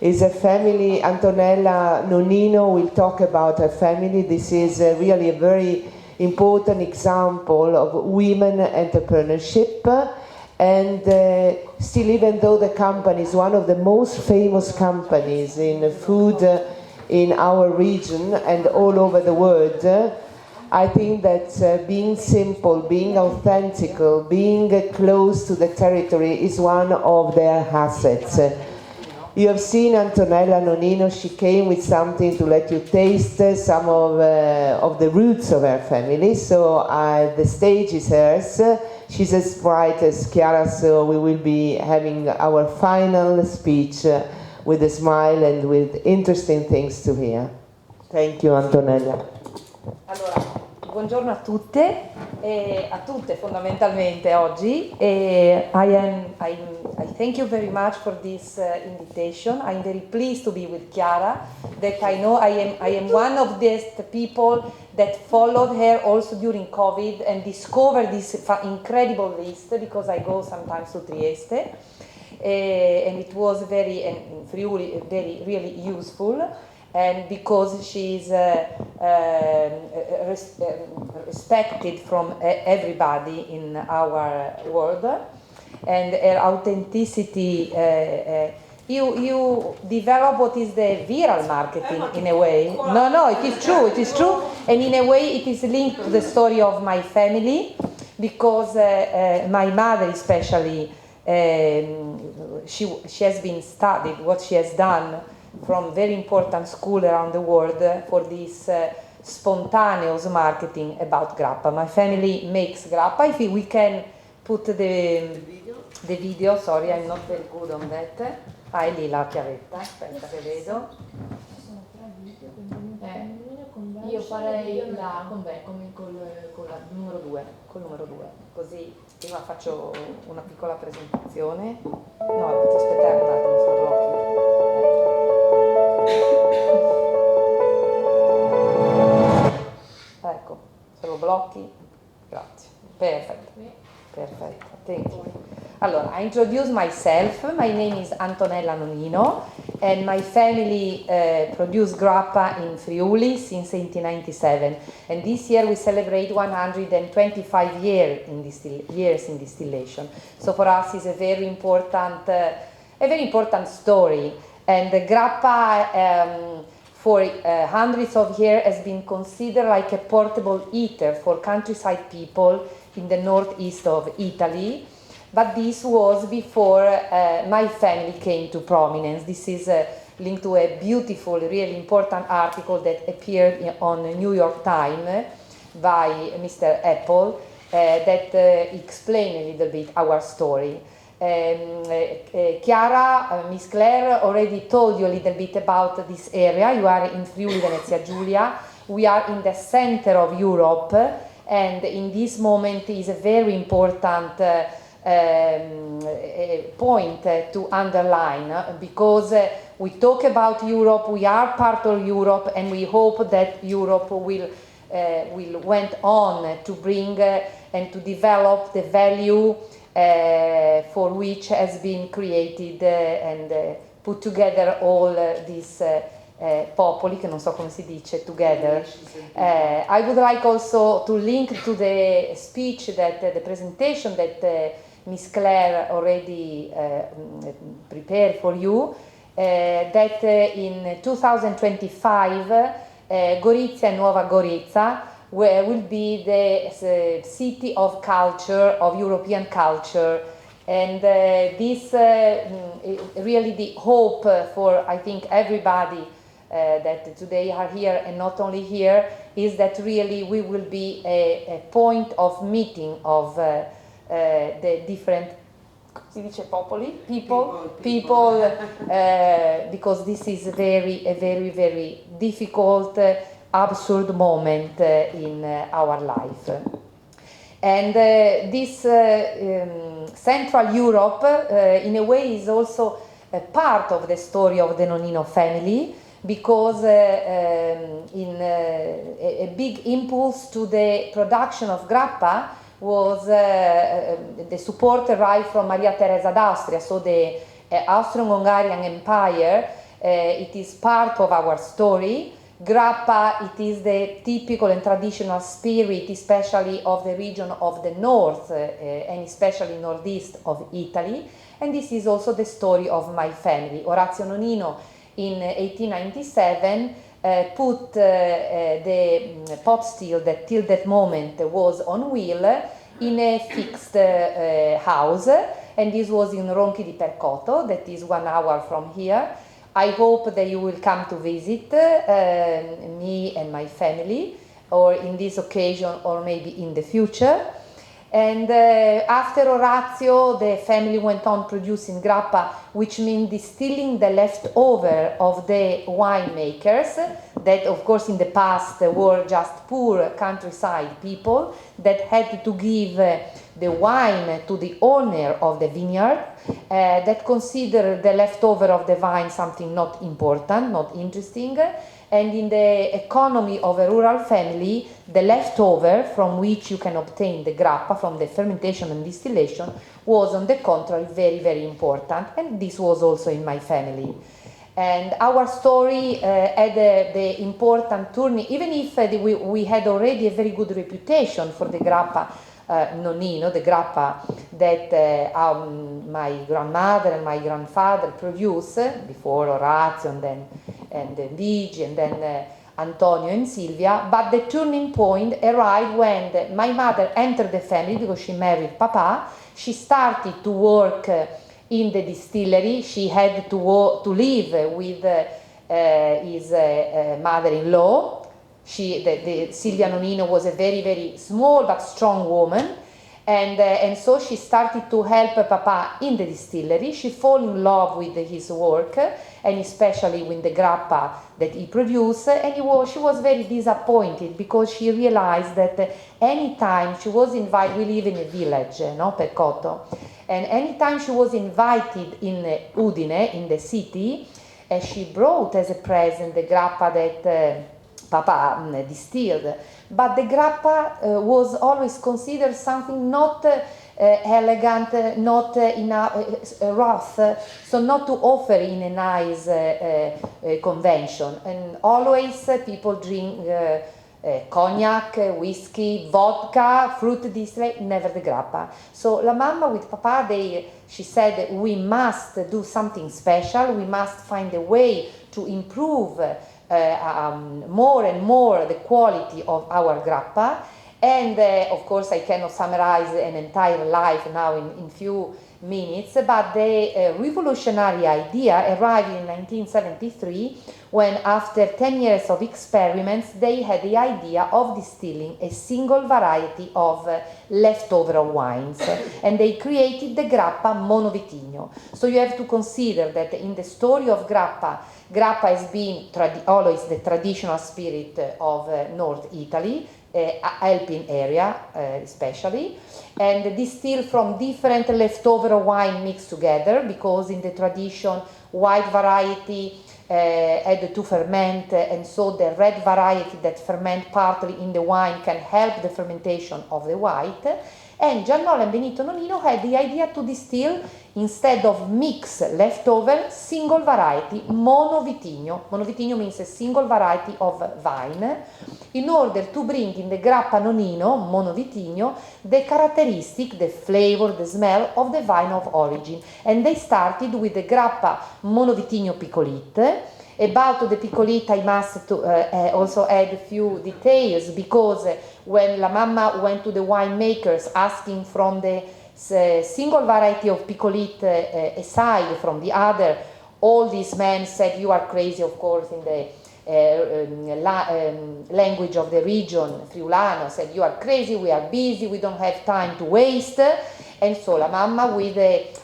Is a family. Antonella Nonino will talk about her family. This is really a very important example of women entrepreneurship. And still, even though the company is one of the most famous companies in food in our region and all over the world, I think that being simple, being authentic, being close to the territory is one of their assets. You have seen Antonella Nonino, she came with something to let you taste some of the roots of her family, so the stage is hers. She's as bright as Chiara, so we will be having our final speech with a smile and with interesting things to hear. Thank you, Antonella. Allora, buongiorno a tutte, a tutte fondamentalmente oggi. I thank you very much for this invitation. I'm very pleased to be with Chiara. That I know I am one of these people that followed her also during COVID and discovered this incredible list because I go sometimes to Trieste, and it was really useful. And because she's respected from everybody in our world, and her authenticity, you develop what is the viral marketing in a way. No, it is true, and in a way it is linked to the story of my family, because my mother especially, she has been studied what she has done from very important school around the world for this spontaneous marketing about grappa. My family makes grappa. If we can put the video, sorry, I'm not very good on that. Ah, è lì la chiavetta, aspetta che vedo. Io farei la con la numero 2, col numero 2, così prima faccio una piccola presentazione. No, potete aspettare un attimo, se lo blocchi. Ecco, se lo blocchi, grazie. Perfetto, perfetto, thank you. Allora, I introduce myself. My name is Antonella Nonino, and my family produced grappa in Friuli since 1897. And this year we celebrate 125 years in distillation. So for us, it's a very important story. And the grappa, for hundreds of years, has been considered like a portable heater for countryside people in the northeast of Italy. But this was before my family came to prominence. This is linked to a beautiful, really important article that appeared on New York Times by Mr. Apple that explained a little bit our story. Chiara, Miss Claire already told you a little bit about this area. You are in Friuli Venezia Giulia. We are in the center of Europe, and in this moment is a very important point to underline, because we talk about Europe, we are part of Europe, and we hope that Europe will went on to bring and to develop the value for which has been created and put together all these popoli, che non so come si dice, together. I would like also to link to the speech that the presentation that Miss Claire already prepared for you, that in 2025 Gorizia and Nuova Gorizia will be the city of culture, of European culture, and this really the hope for, I think, everybody that today are here and not only here, is that really we will be a point of meeting of the different, si dice popoli? People, because this is a very difficult, absurd moment in our life. And this Central Europe, in a way, is also a part of the story of the Nonino family, because in a big impulse to the production of grappa was the support arrived from Maria Teresa d'Austria, so the Austrian-Hungarian Empire. It is part of our story. Grappa, it is the typical and traditional spirit, especially of the region of the north and especially northeast of Italy. And this is also the story of my family. Orazio Nonino in 1897 put the pot still that till that moment was on wheel in a fixed house, and this was in Ronchi di Percoto, that is 1 hour from here. I hope that you will come to visit me and my family, or in this occasion, or maybe in the future. And after Orazio, the family went on producing grappa, which means distilling the leftover of the winemakers, that of course in the past were just poor countryside people that had to give the wine to the owner of the vineyard, that considered the leftover of the wine something not important, not interesting. And in the economy of a rural family, the leftover from which you can obtain the grappa from the fermentation and distillation was on the contrary very important, and this was also in my family. And our story had the important turning, even if we had already a very good reputation for the grappa Nonino, the grappa that my grandmother and my grandfather produced before Orazio and then FVG and then Antonio and Silvia. But the turning point arrived when my mother entered the family because she married Papa. She started to work in the distillery. She had to live with his mother-in-law, Silvia Nonino was a very, very small but strong woman, and so she started to help Papa in the distillery. She fell in love with his work, and especially with the grappa that he produced, and she was very disappointed because she realized that anytime she was invited, we live in a village, no, Pecotto, and anytime she was invited in Udine, in the city, she brought as a present the grappa that Papa distilled. But the grappa was always considered something not elegant, not rough, so not to offer in a nice convention. And always people drink cognac, whiskey, vodka, fruit distillate, never the grappa. So La Mamma with Papa, she said, we must do something special, we must find a way to improve more and more the quality of our grappa. And of course I cannot summarize an entire life now in few minutes, but the revolutionary idea arrived in 1973 when, after 10 years of experiments, they had the idea of distilling a single variety of leftover wines, and they created the grappa monovitigno. So you have to consider that in the story of grappa has been always the traditional spirit of North Italy, Alpine area especially, and distilled from different leftover wine mixed together, because in the tradition white variety had to ferment, and so the red variety that ferment partly in the wine can help the fermentation of the white. And Giannolo and Benito Nonino had the idea to distill, instead of mix leftover, single variety, monovitigno. Monovitigno means a single variety of vine, in order to bring in the grappa Nonino, monovitigno, the characteristic, the flavor, the smell of the vine of origin. And they started with the grappa monovitigno Piccolite. About the Piccolite I must also add a few details, because when La Mamma went to the winemakers asking from the single variety of Piccolite aside from the other, all these men said, you are crazy, of course, in the language of the region, Friulano, said, you are crazy, we are busy, we don't have time to waste. And so La Mamma, with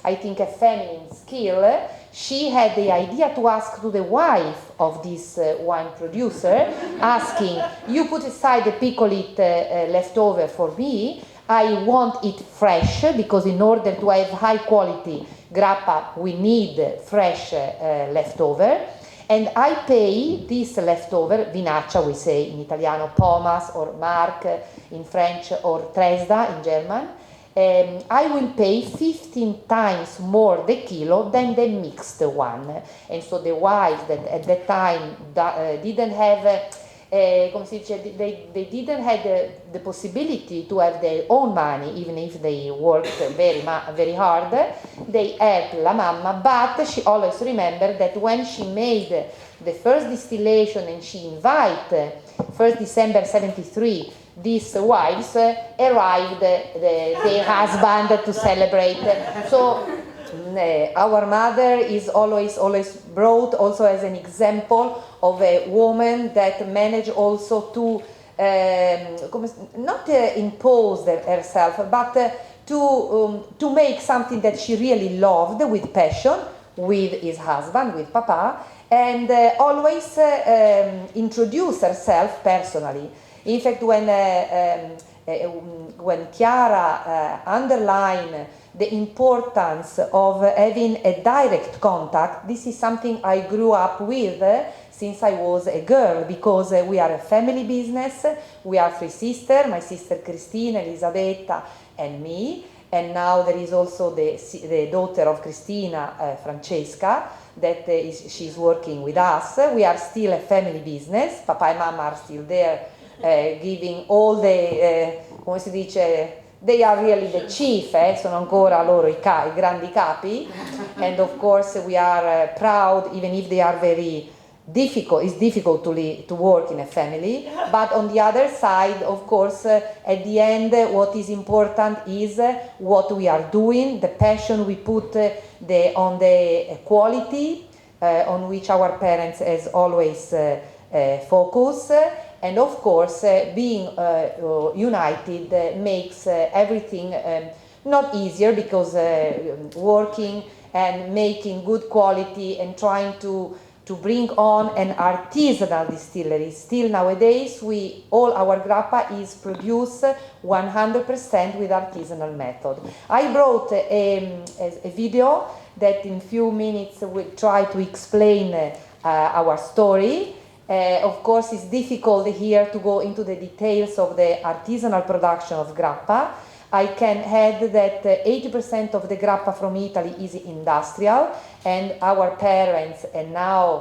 I think a feminine skill, she had the idea to ask to the wife of this wine producer, asking, you put aside the Piccolite leftover for me, I want it fresh, because in order to have high quality grappa we need fresh leftover, and I pay this leftover, vinaccia we say in Italiano, pomas or marc in French, or tresda in German, I will pay 15 times more the kilo than the mixed one. And so the wives that at that time didn't have, they didn't have the possibility to have their own money, even if they worked very hard, they helped La Mamma, but she always remembered that when she made the first distillation and she invited 1st December 73 these wives, arrived their husband to celebrate. So our mother is always brought also as an example of a woman that managed also to not impose herself, but to make something that she really loved with passion, with his husband, with Papa, and always introduce herself personally. In fact, when Chiara underlined the importance of having a direct contact, this is something I grew up with since I was a girl, because we are a family business. We are 3 sisters, my sister Cristina, Elisabetta, and me. And now there is also the daughter of Cristina, Francesca, that she's working with us. We are still a family business. Papa and Mama are still there, giving all the, come si dice, they are really the chief, sono ancora loro i grandi capi. And of course we are proud, even if they are very difficult. It's difficult to work in a family, but on the other side, of course, at the end, what is important is what we are doing, the passion we put on the quality on which our parents has always focused, and of course being united makes everything not easier, because working and making good quality and trying to bring on an artisanal distillery. Still nowadays, all our grappa is produced 100% with artisanal method. I brought a video that in few minutes will try to explain our story. Of course, it's difficult here to go into the details of the artisanal production of grappa. I can add that 80% of the grappa from Italy is industrial, and our parents, and now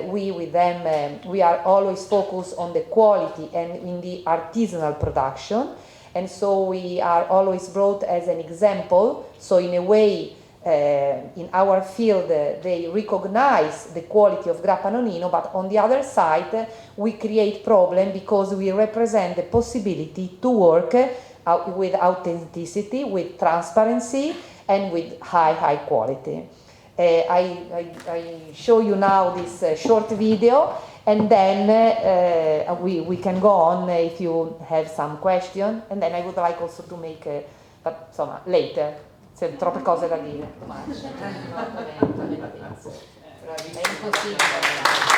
we with them, we are always focused on the quality and in the artisanal production, and so we are always brought as an example. So in a way, in our field, they recognize the quality of grappa nonino, but on the other side, we create problem because we represent the possibility to work with authenticity, with transparency, and with high quality. I show you now this short video, and then we can go on if you have some question, and then I would like also to make, but insomma, later, c'è troppe cose da dire. È impossibile.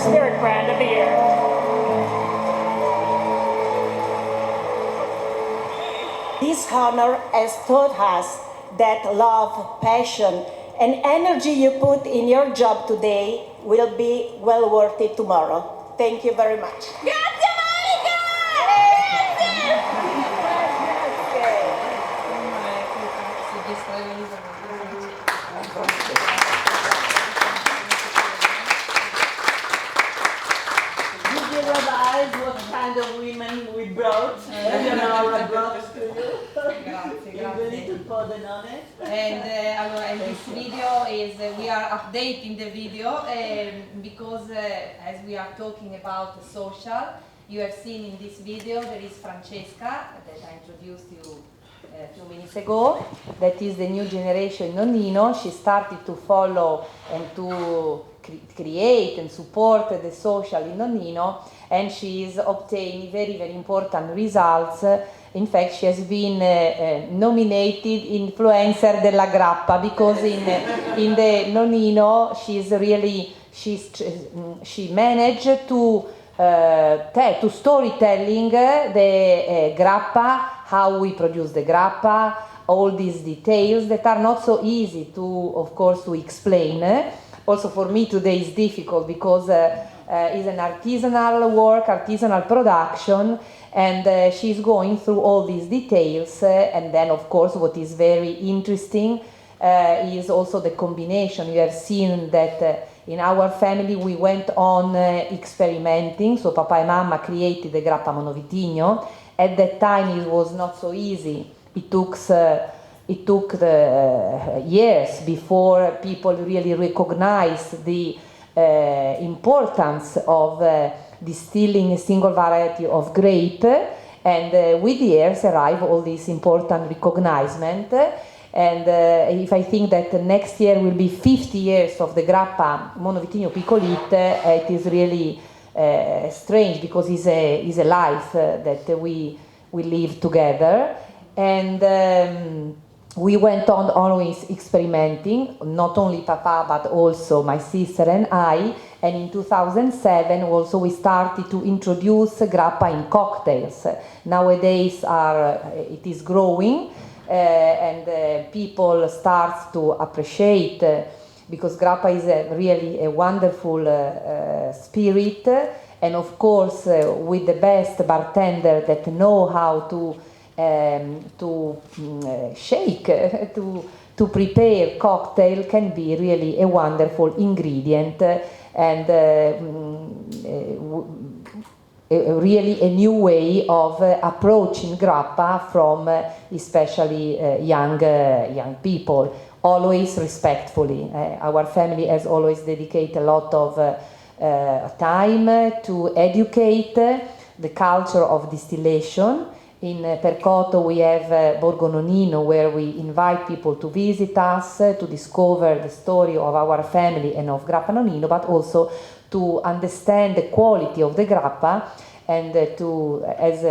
Spirit Brand of the Year. This honor has taught us that love, passion, and energy you put in your job today will be well worth it tomorrow. Thank you very much. Did you realize what kind of women we brought? I brought to you. You need to put it on it. And this video is, we are updating the video because as we are talking about social, you have seen in this video there is Francesca that I introduced you a few minutes ago. That is the new generation nonnino. She started to follow and to create and support the social in nonnino, and she is obtaining very, very important results. In fact, she has been nominated influencer della grappa because in the nonnino she managed to storytelling the grappa, how we produce the grappa, all these details that are not so easy to, of course, to explain. Also for me today is difficult because it's an artisanal work, artisanal production, and she's going through all these details. And then, of course, what is very interesting is also the combination. You have seen that in our family we went on experimenting, so Papa and Mama created the grappa monovitigno. At that time it was not so easy. It took years before people really recognized the importance of distilling a single variety of grape, and with the years arrive all this important recognition. And if I think that next year will be 50 years of the grappa monovitigno piccolite, it is really strange because it's a life that we live together. And we went on always experimenting, not only Papa but also my sister and I. And in 2007 also we started to introduce grappa in cocktails. Nowadays it is growing. And people start to appreciate because grappa is really a wonderful spirit, and of course with the best bartender that know how to shake, to prepare cocktail can be really a wonderful ingredient, and really a new way of approaching grappa from especially young people, always respectfully. Our family has always dedicated a lot of time to educate the culture of distillation. In Percoto we have Borgo Nonnino, where we invite people to visit us, to discover the story of our family and of Grappa Nonnino, but also to understand the quality of the grappa, and to, as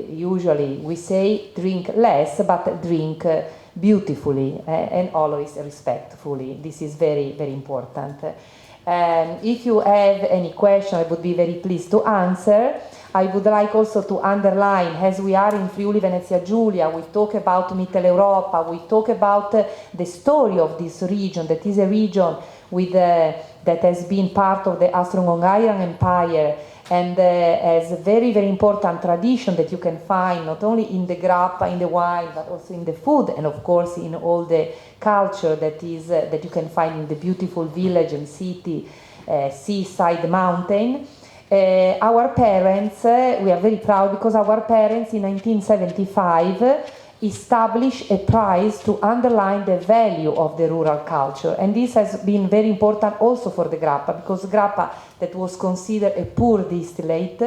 usually we say, drink less but drink beautifully and always respectfully. This is very, very important. If you have any question, I would be very pleased to answer. I would like also to underline, as we are in Friuli Venezia Giulia, we talk about Mitteleuropa, we talk about the story of this region, that is a region with that has been part of the Austro-Hungarian Empire, and has a very, very important tradition that you can find not only in the grappa, in the wine, but also in the food, and of course in all the culture that is that you can find in the beautiful village and city, seaside mountain. Our parents, we are very proud because our parents in 1975 established a prize to underline the value of the rural culture, and this has been very important also for the grappa, because grappa that was considered a poor distillate,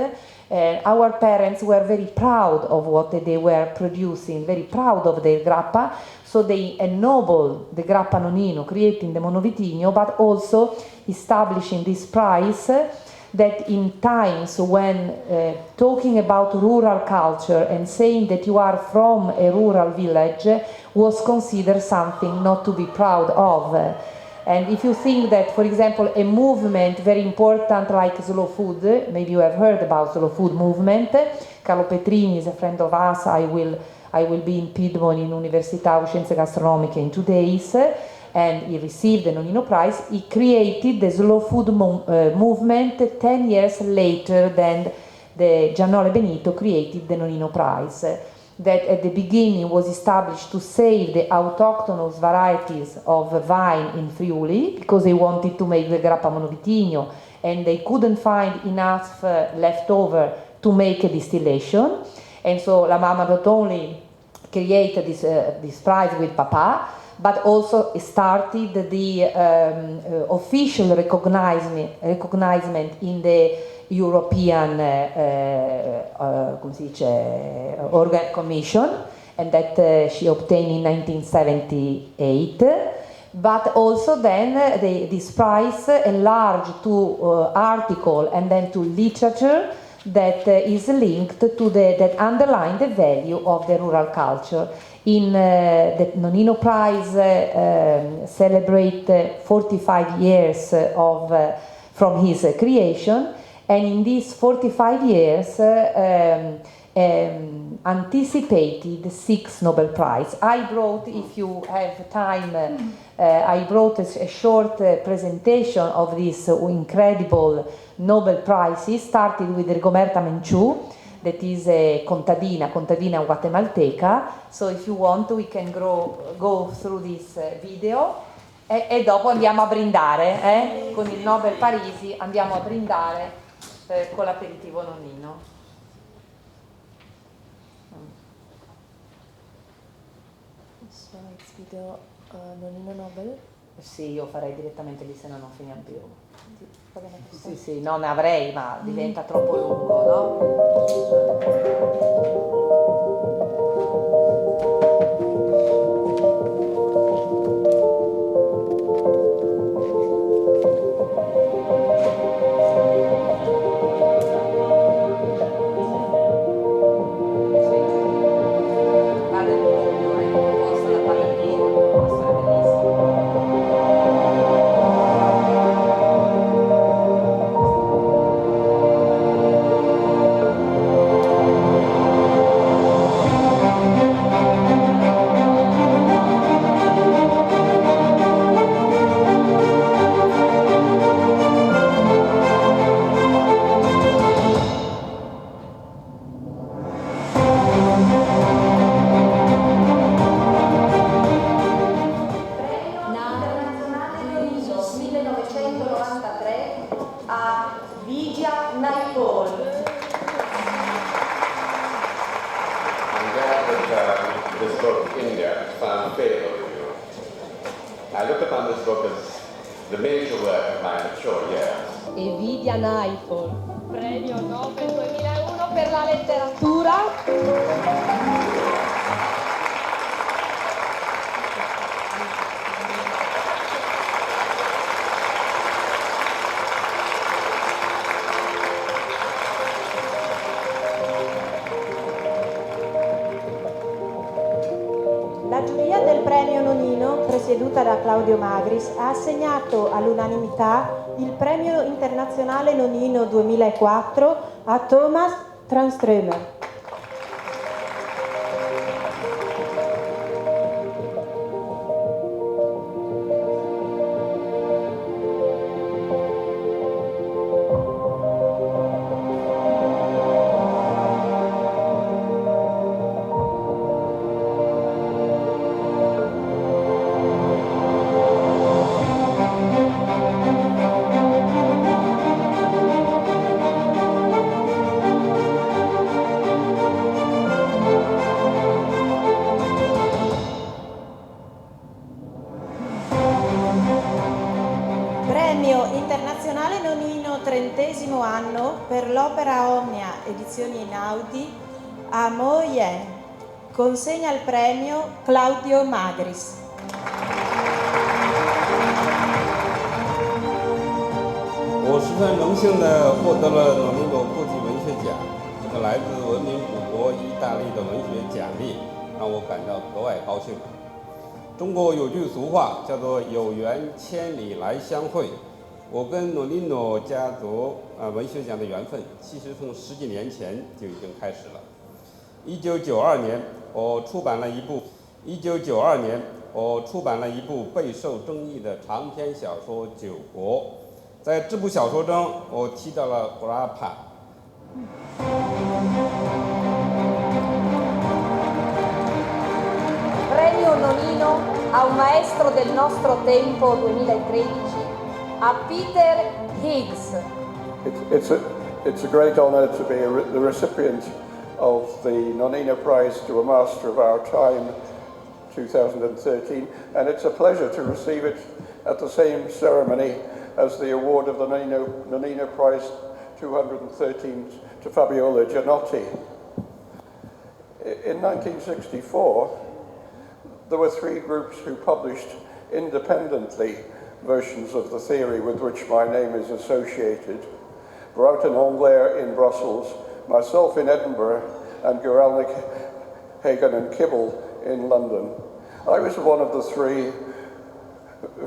our parents were very proud of what they were producing, very proud of their grappa, so they ennobled the Grappa Nonnino, creating the monovitigno, but also establishing this prize that in times when talking about rural culture and saying that you are from a rural village was considered something not to be proud of. And if you think that, for example, a movement very important like slow food, maybe you have heard about slow food movement. Carlo Petrini is a friend of us. I will be in Piedmont in Università di Scienze Gastronomiche in 2 days, and he received the Nonino Prize. He created the slow food movement 10 years later than the Giannone Benito created the Nonino Prize. That at the beginning was established to save the autochthonous varieties of vine in Friuli, because they wanted to make the grappa monovitigno and they couldn't find enough leftover to make a distillation. And so La Mama not only created this prize with Papa, but also started the official recognizement in the European come si dice, Commission, and that she obtained in 1978. But also then this prize enlarged to article and then to literature that is linked to that underline the value of the rural culture. In the Nonino Prize celebrate 45 years from his creation. And in these 45 years, anticipated 6 Nobel Prize. I brought, if you have time, I brought a short presentation of these incredible Nobel Prizes, starting with Rigoberta Menchú, that is a contadina guatemalteca. So if you want, we can go through this video. E dopo andiamo a brindare, con il Nobel Parisi andiamo a brindare con l'aperitivo nonnino. So next video, Nonnino Nobel? Sì, io farei direttamente lì, se no non finiamo più. Sì, non ne avrei, ma diventa troppo lungo, no? Evidia Naifor, premio Nobel 2001 per la letteratura. La giuria del premio Nonino, presieduta da Claudio Magris, ha assegnato all'unanimità il premio internazionale Nonino 2004 a Thomas Tranströmer. Premio internazionale Nonino 30° anno per l'opera Omnia Edizioni Einaudi a Mo Yen. Consegna il premio Claudio Magris.我十分荣幸地获得了诺米诺国际文学奖，这个来自文明古国意大利的文学奖励，让我感到格外高兴。中国有句俗话叫做有缘千里来相会，我跟诺尼诺家族文学奖的缘分，其实从10几年前就已经开始了。1992年，我出版了一部备受争议的长篇小说《九国》。在这部小说中，我提到了 grappa。Premio Nonino a un maestro del nostro tempo 2013, a Peter Higgs. It's a great honor to be the recipient of the Nonino Prize to a Master of Our Time 2013, and it's a pleasure to receive it at the same ceremony as the award of the Nonino Prize 213 to Fabiola Gianotti. In 1964, there were 3 groups who published independently versions of the theory with which my name is associated. Broughton Onglair in Brussels, myself in Edinburgh, and Guralnik, Hagen and Kibble in London. I was one of the 3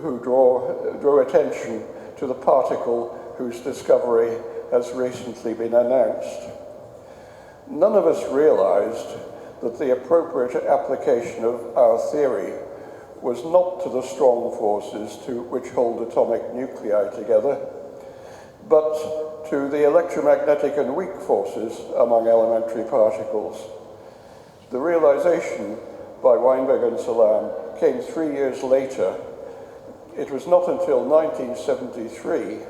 who drew attention to the particle whose discovery has recently been announced. None of us realized that the appropriate application of our theory was not to the strong forces which hold atomic nuclei together, but to the electromagnetic and weak forces among elementary particles. The realization by Weinberg and Salam came 3 years later. It was not until 1973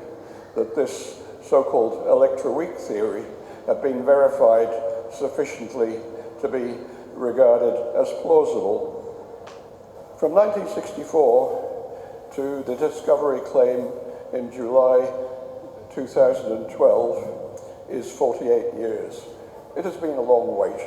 that this so-called electroweak theory had been verified sufficiently to be regarded as plausible. From 1964 to the discovery claim in July 2012 is 48 years. It has been a long wait.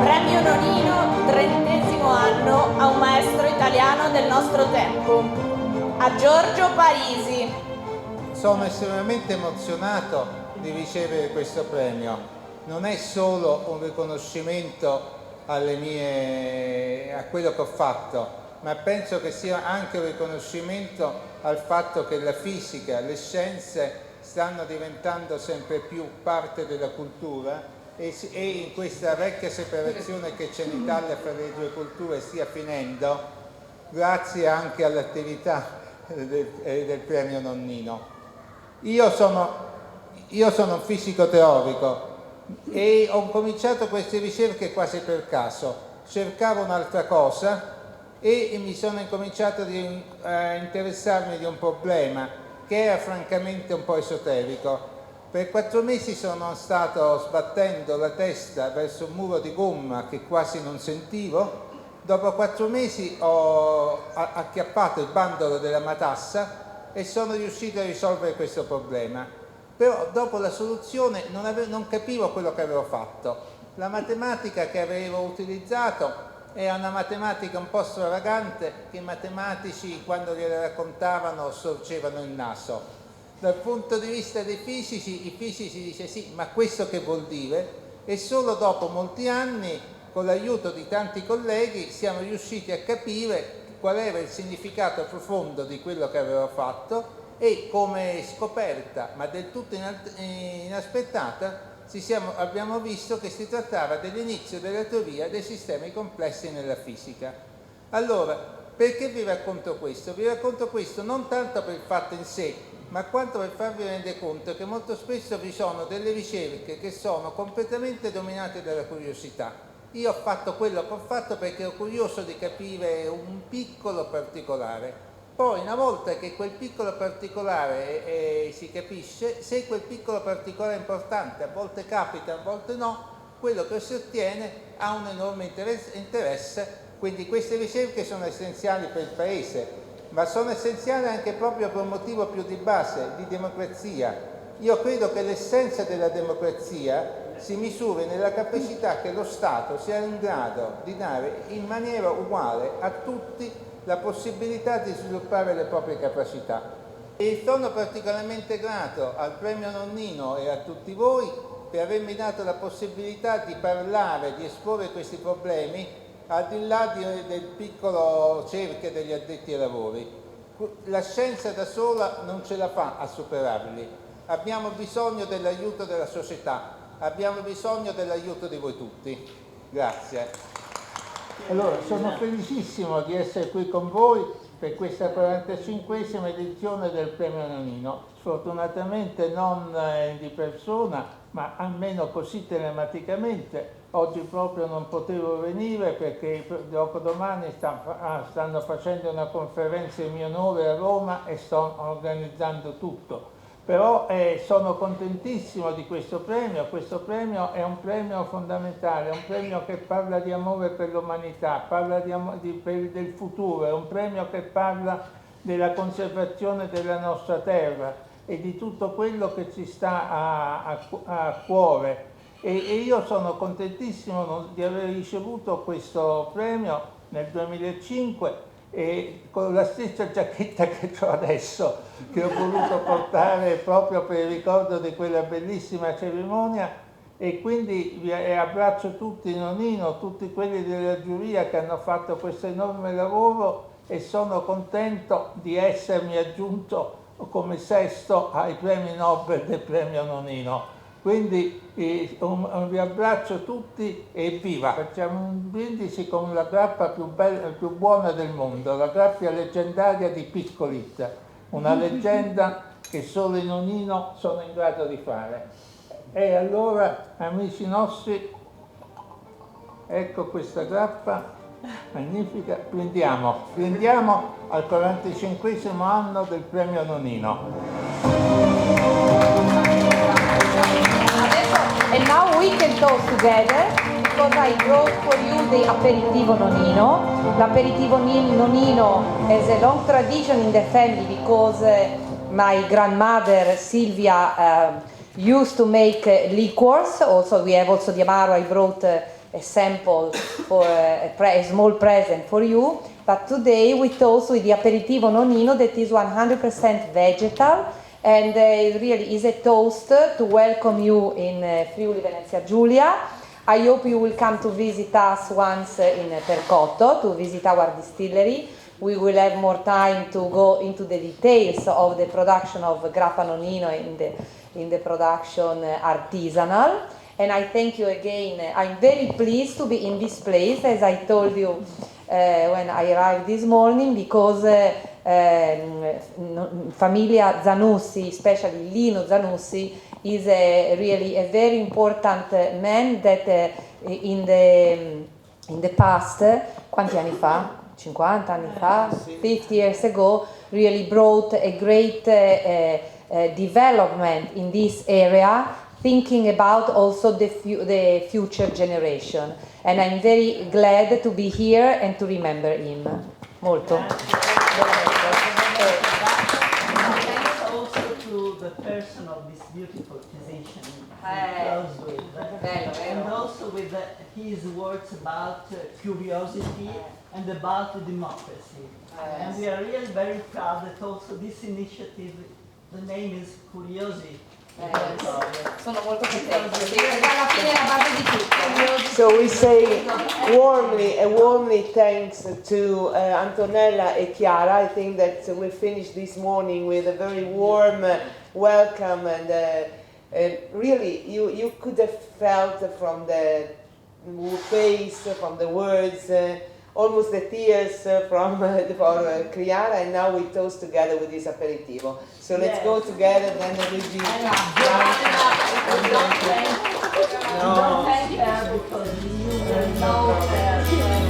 Premio Nonino, 30° anno, a un maestro italiano del nostro tempo, a Giorgio Parisi. Sono estremamente emozionato di ricevere questo premio. Non è solo un riconoscimento a quello che ho fatto, ma penso che sia anche un riconoscimento al fatto che la fisica, le scienze stanno diventando sempre più parte della cultura e in questa vecchia separazione che c'è in Italia fra le 2 culture stia finendo, grazie anche all'attività del premio Nonnino. Io sono un fisico teorico e ho cominciato queste ricerche quasi per caso. Cercavo un'altra cosa e mi sono incominciato a interessarmi di un problema che era francamente un po' esoterico. Per 4 mesi sono stato sbattendo la testa verso un muro di gomma che quasi non sentivo. Dopo 4 mesi ho acchiappato il bandolo della matassa e sono riuscito a risolvere questo problema. Però dopo la soluzione non capivo quello che avevo fatto. La matematica che avevo utilizzato era una matematica un po' stravagante che i matematici, quando gliela raccontavano, sorgevano il naso. Dal punto di vista dei fisici, i fisici dicono sì, ma questo che vuol dire? E solo dopo molti anni, con l'aiuto di tanti colleghi, siamo riusciti a capire qual era il significato profondo di quello che avevo fatto e come scoperta, ma del tutto inaspettata, abbiamo visto che si trattava dell'inizio della teoria dei sistemi complessi nella fisica. Allora, perché vi racconto questo? Vi racconto questo non tanto per il fatto in sé, ma quanto per farvi rendere conto che molto spesso vi sono delle ricerche che sono completamente dominate dalla curiosità. Io ho fatto quello che ho fatto perché ero curioso di capire un piccolo particolare. Poi, una volta che quel piccolo particolare si capisce, se quel piccolo particolare è importante, a volte capita, a volte no, quello che si ottiene ha un enorme interesse. Quindi queste ricerche sono essenziali per il Paese, ma sono essenziali anche proprio per un motivo più di base, di democrazia. Io credo che l'essenza della democrazia si misuri nella capacità che lo Stato sia in grado di dare in maniera uguale a tutti la possibilità di sviluppare le proprie capacità. E sono particolarmente grato al premio Nonnino e a tutti voi per avermi dato la possibilità di parlare, di esporre questi problemi al di là del piccolo cerchio degli addetti ai lavori. La scienza da sola non ce la fa a superarli, abbiamo bisogno dell'aiuto della società, abbiamo bisogno dell'aiuto di voi tutti. Grazie. Allora, sono felicissimo di essere qui con voi per questa 45esima edizione del premio Nonnino, sfortunatamente non di persona, ma almeno così telematicamente. Oggi proprio non potevo venire perché dopodomani stanno facendo una conferenza in mio onore a Roma e sto organizzando tutto. Però sono contentissimo di questo premio è un premio fondamentale, è un premio che parla di amore per l'umanità, parla del futuro, è un premio che parla della conservazione della nostra terra e di tutto quello che ci sta a cuore. E io sono contentissimo di aver ricevuto questo premio nel 2005 e con la stessa giacchetta che ho adesso, che ho voluto portare proprio per il ricordo di quella bellissima cerimonia, e quindi abbraccio tutti Nonnino, tutti quelli della giuria che hanno fatto questo enorme lavoro e sono contento di essermi aggiunto come sesto ai premi Nobel del premio Nonnino. Quindi vi abbraccio tutti e viva! Facciamo un brindisi con la grappa più buona del mondo, la grappia leggendaria di Piccolita, una leggenda che solo i Nonnino sono in grado di fare. E allora, amici nostri, ecco questa grappa magnifica, brindiamo al 45esimo anno del premio Nonnino. And now we can talk together because I brought for you the aperitivo Nonnino. L'aperitivo Nonnino has a long tradition in the family because my grandmother Silvia used to make liquors. Also, we have also the Amaro. I brought a sample for a small present for you. But today we toast with the aperitivo Nonnino that is 100% vegetal. And it really is a toast to welcome you in Friuli Venezia Giulia. I hope you will come to visit us once in Percotto, to visit our distillery. We will have more time to go into the details of the production of Grappa Nonnino in the production artisanal. And I thank you again. I'm very pleased to be in this place, as I told you when I arrived this morning, because Famiglia Zanussi, especially Lino Zanussi, is really a very important man that in the past, quanti anni fa? 50 anni fa, 50 years ago, really brought a great development in this area, thinking about also the future generation. And I'm very glad to be here and to remember him. Molto. Thanks also to the person of this beautiful physician, and also with his words about curiosity and about democracy. And we are really very proud that also this initiative, the name is CuriosiFVG. Sono molto contenta perché alla fine è la base di tutto. So we say warmly thanks to Antonella and Chiara. I think that we finished this morning with a very warm welcome, and really you could have felt from the face, from the words, almost the tears from for Chiara, and now we toast together with this aperitivo. So let's go together, then Luigi. No, thank her because you know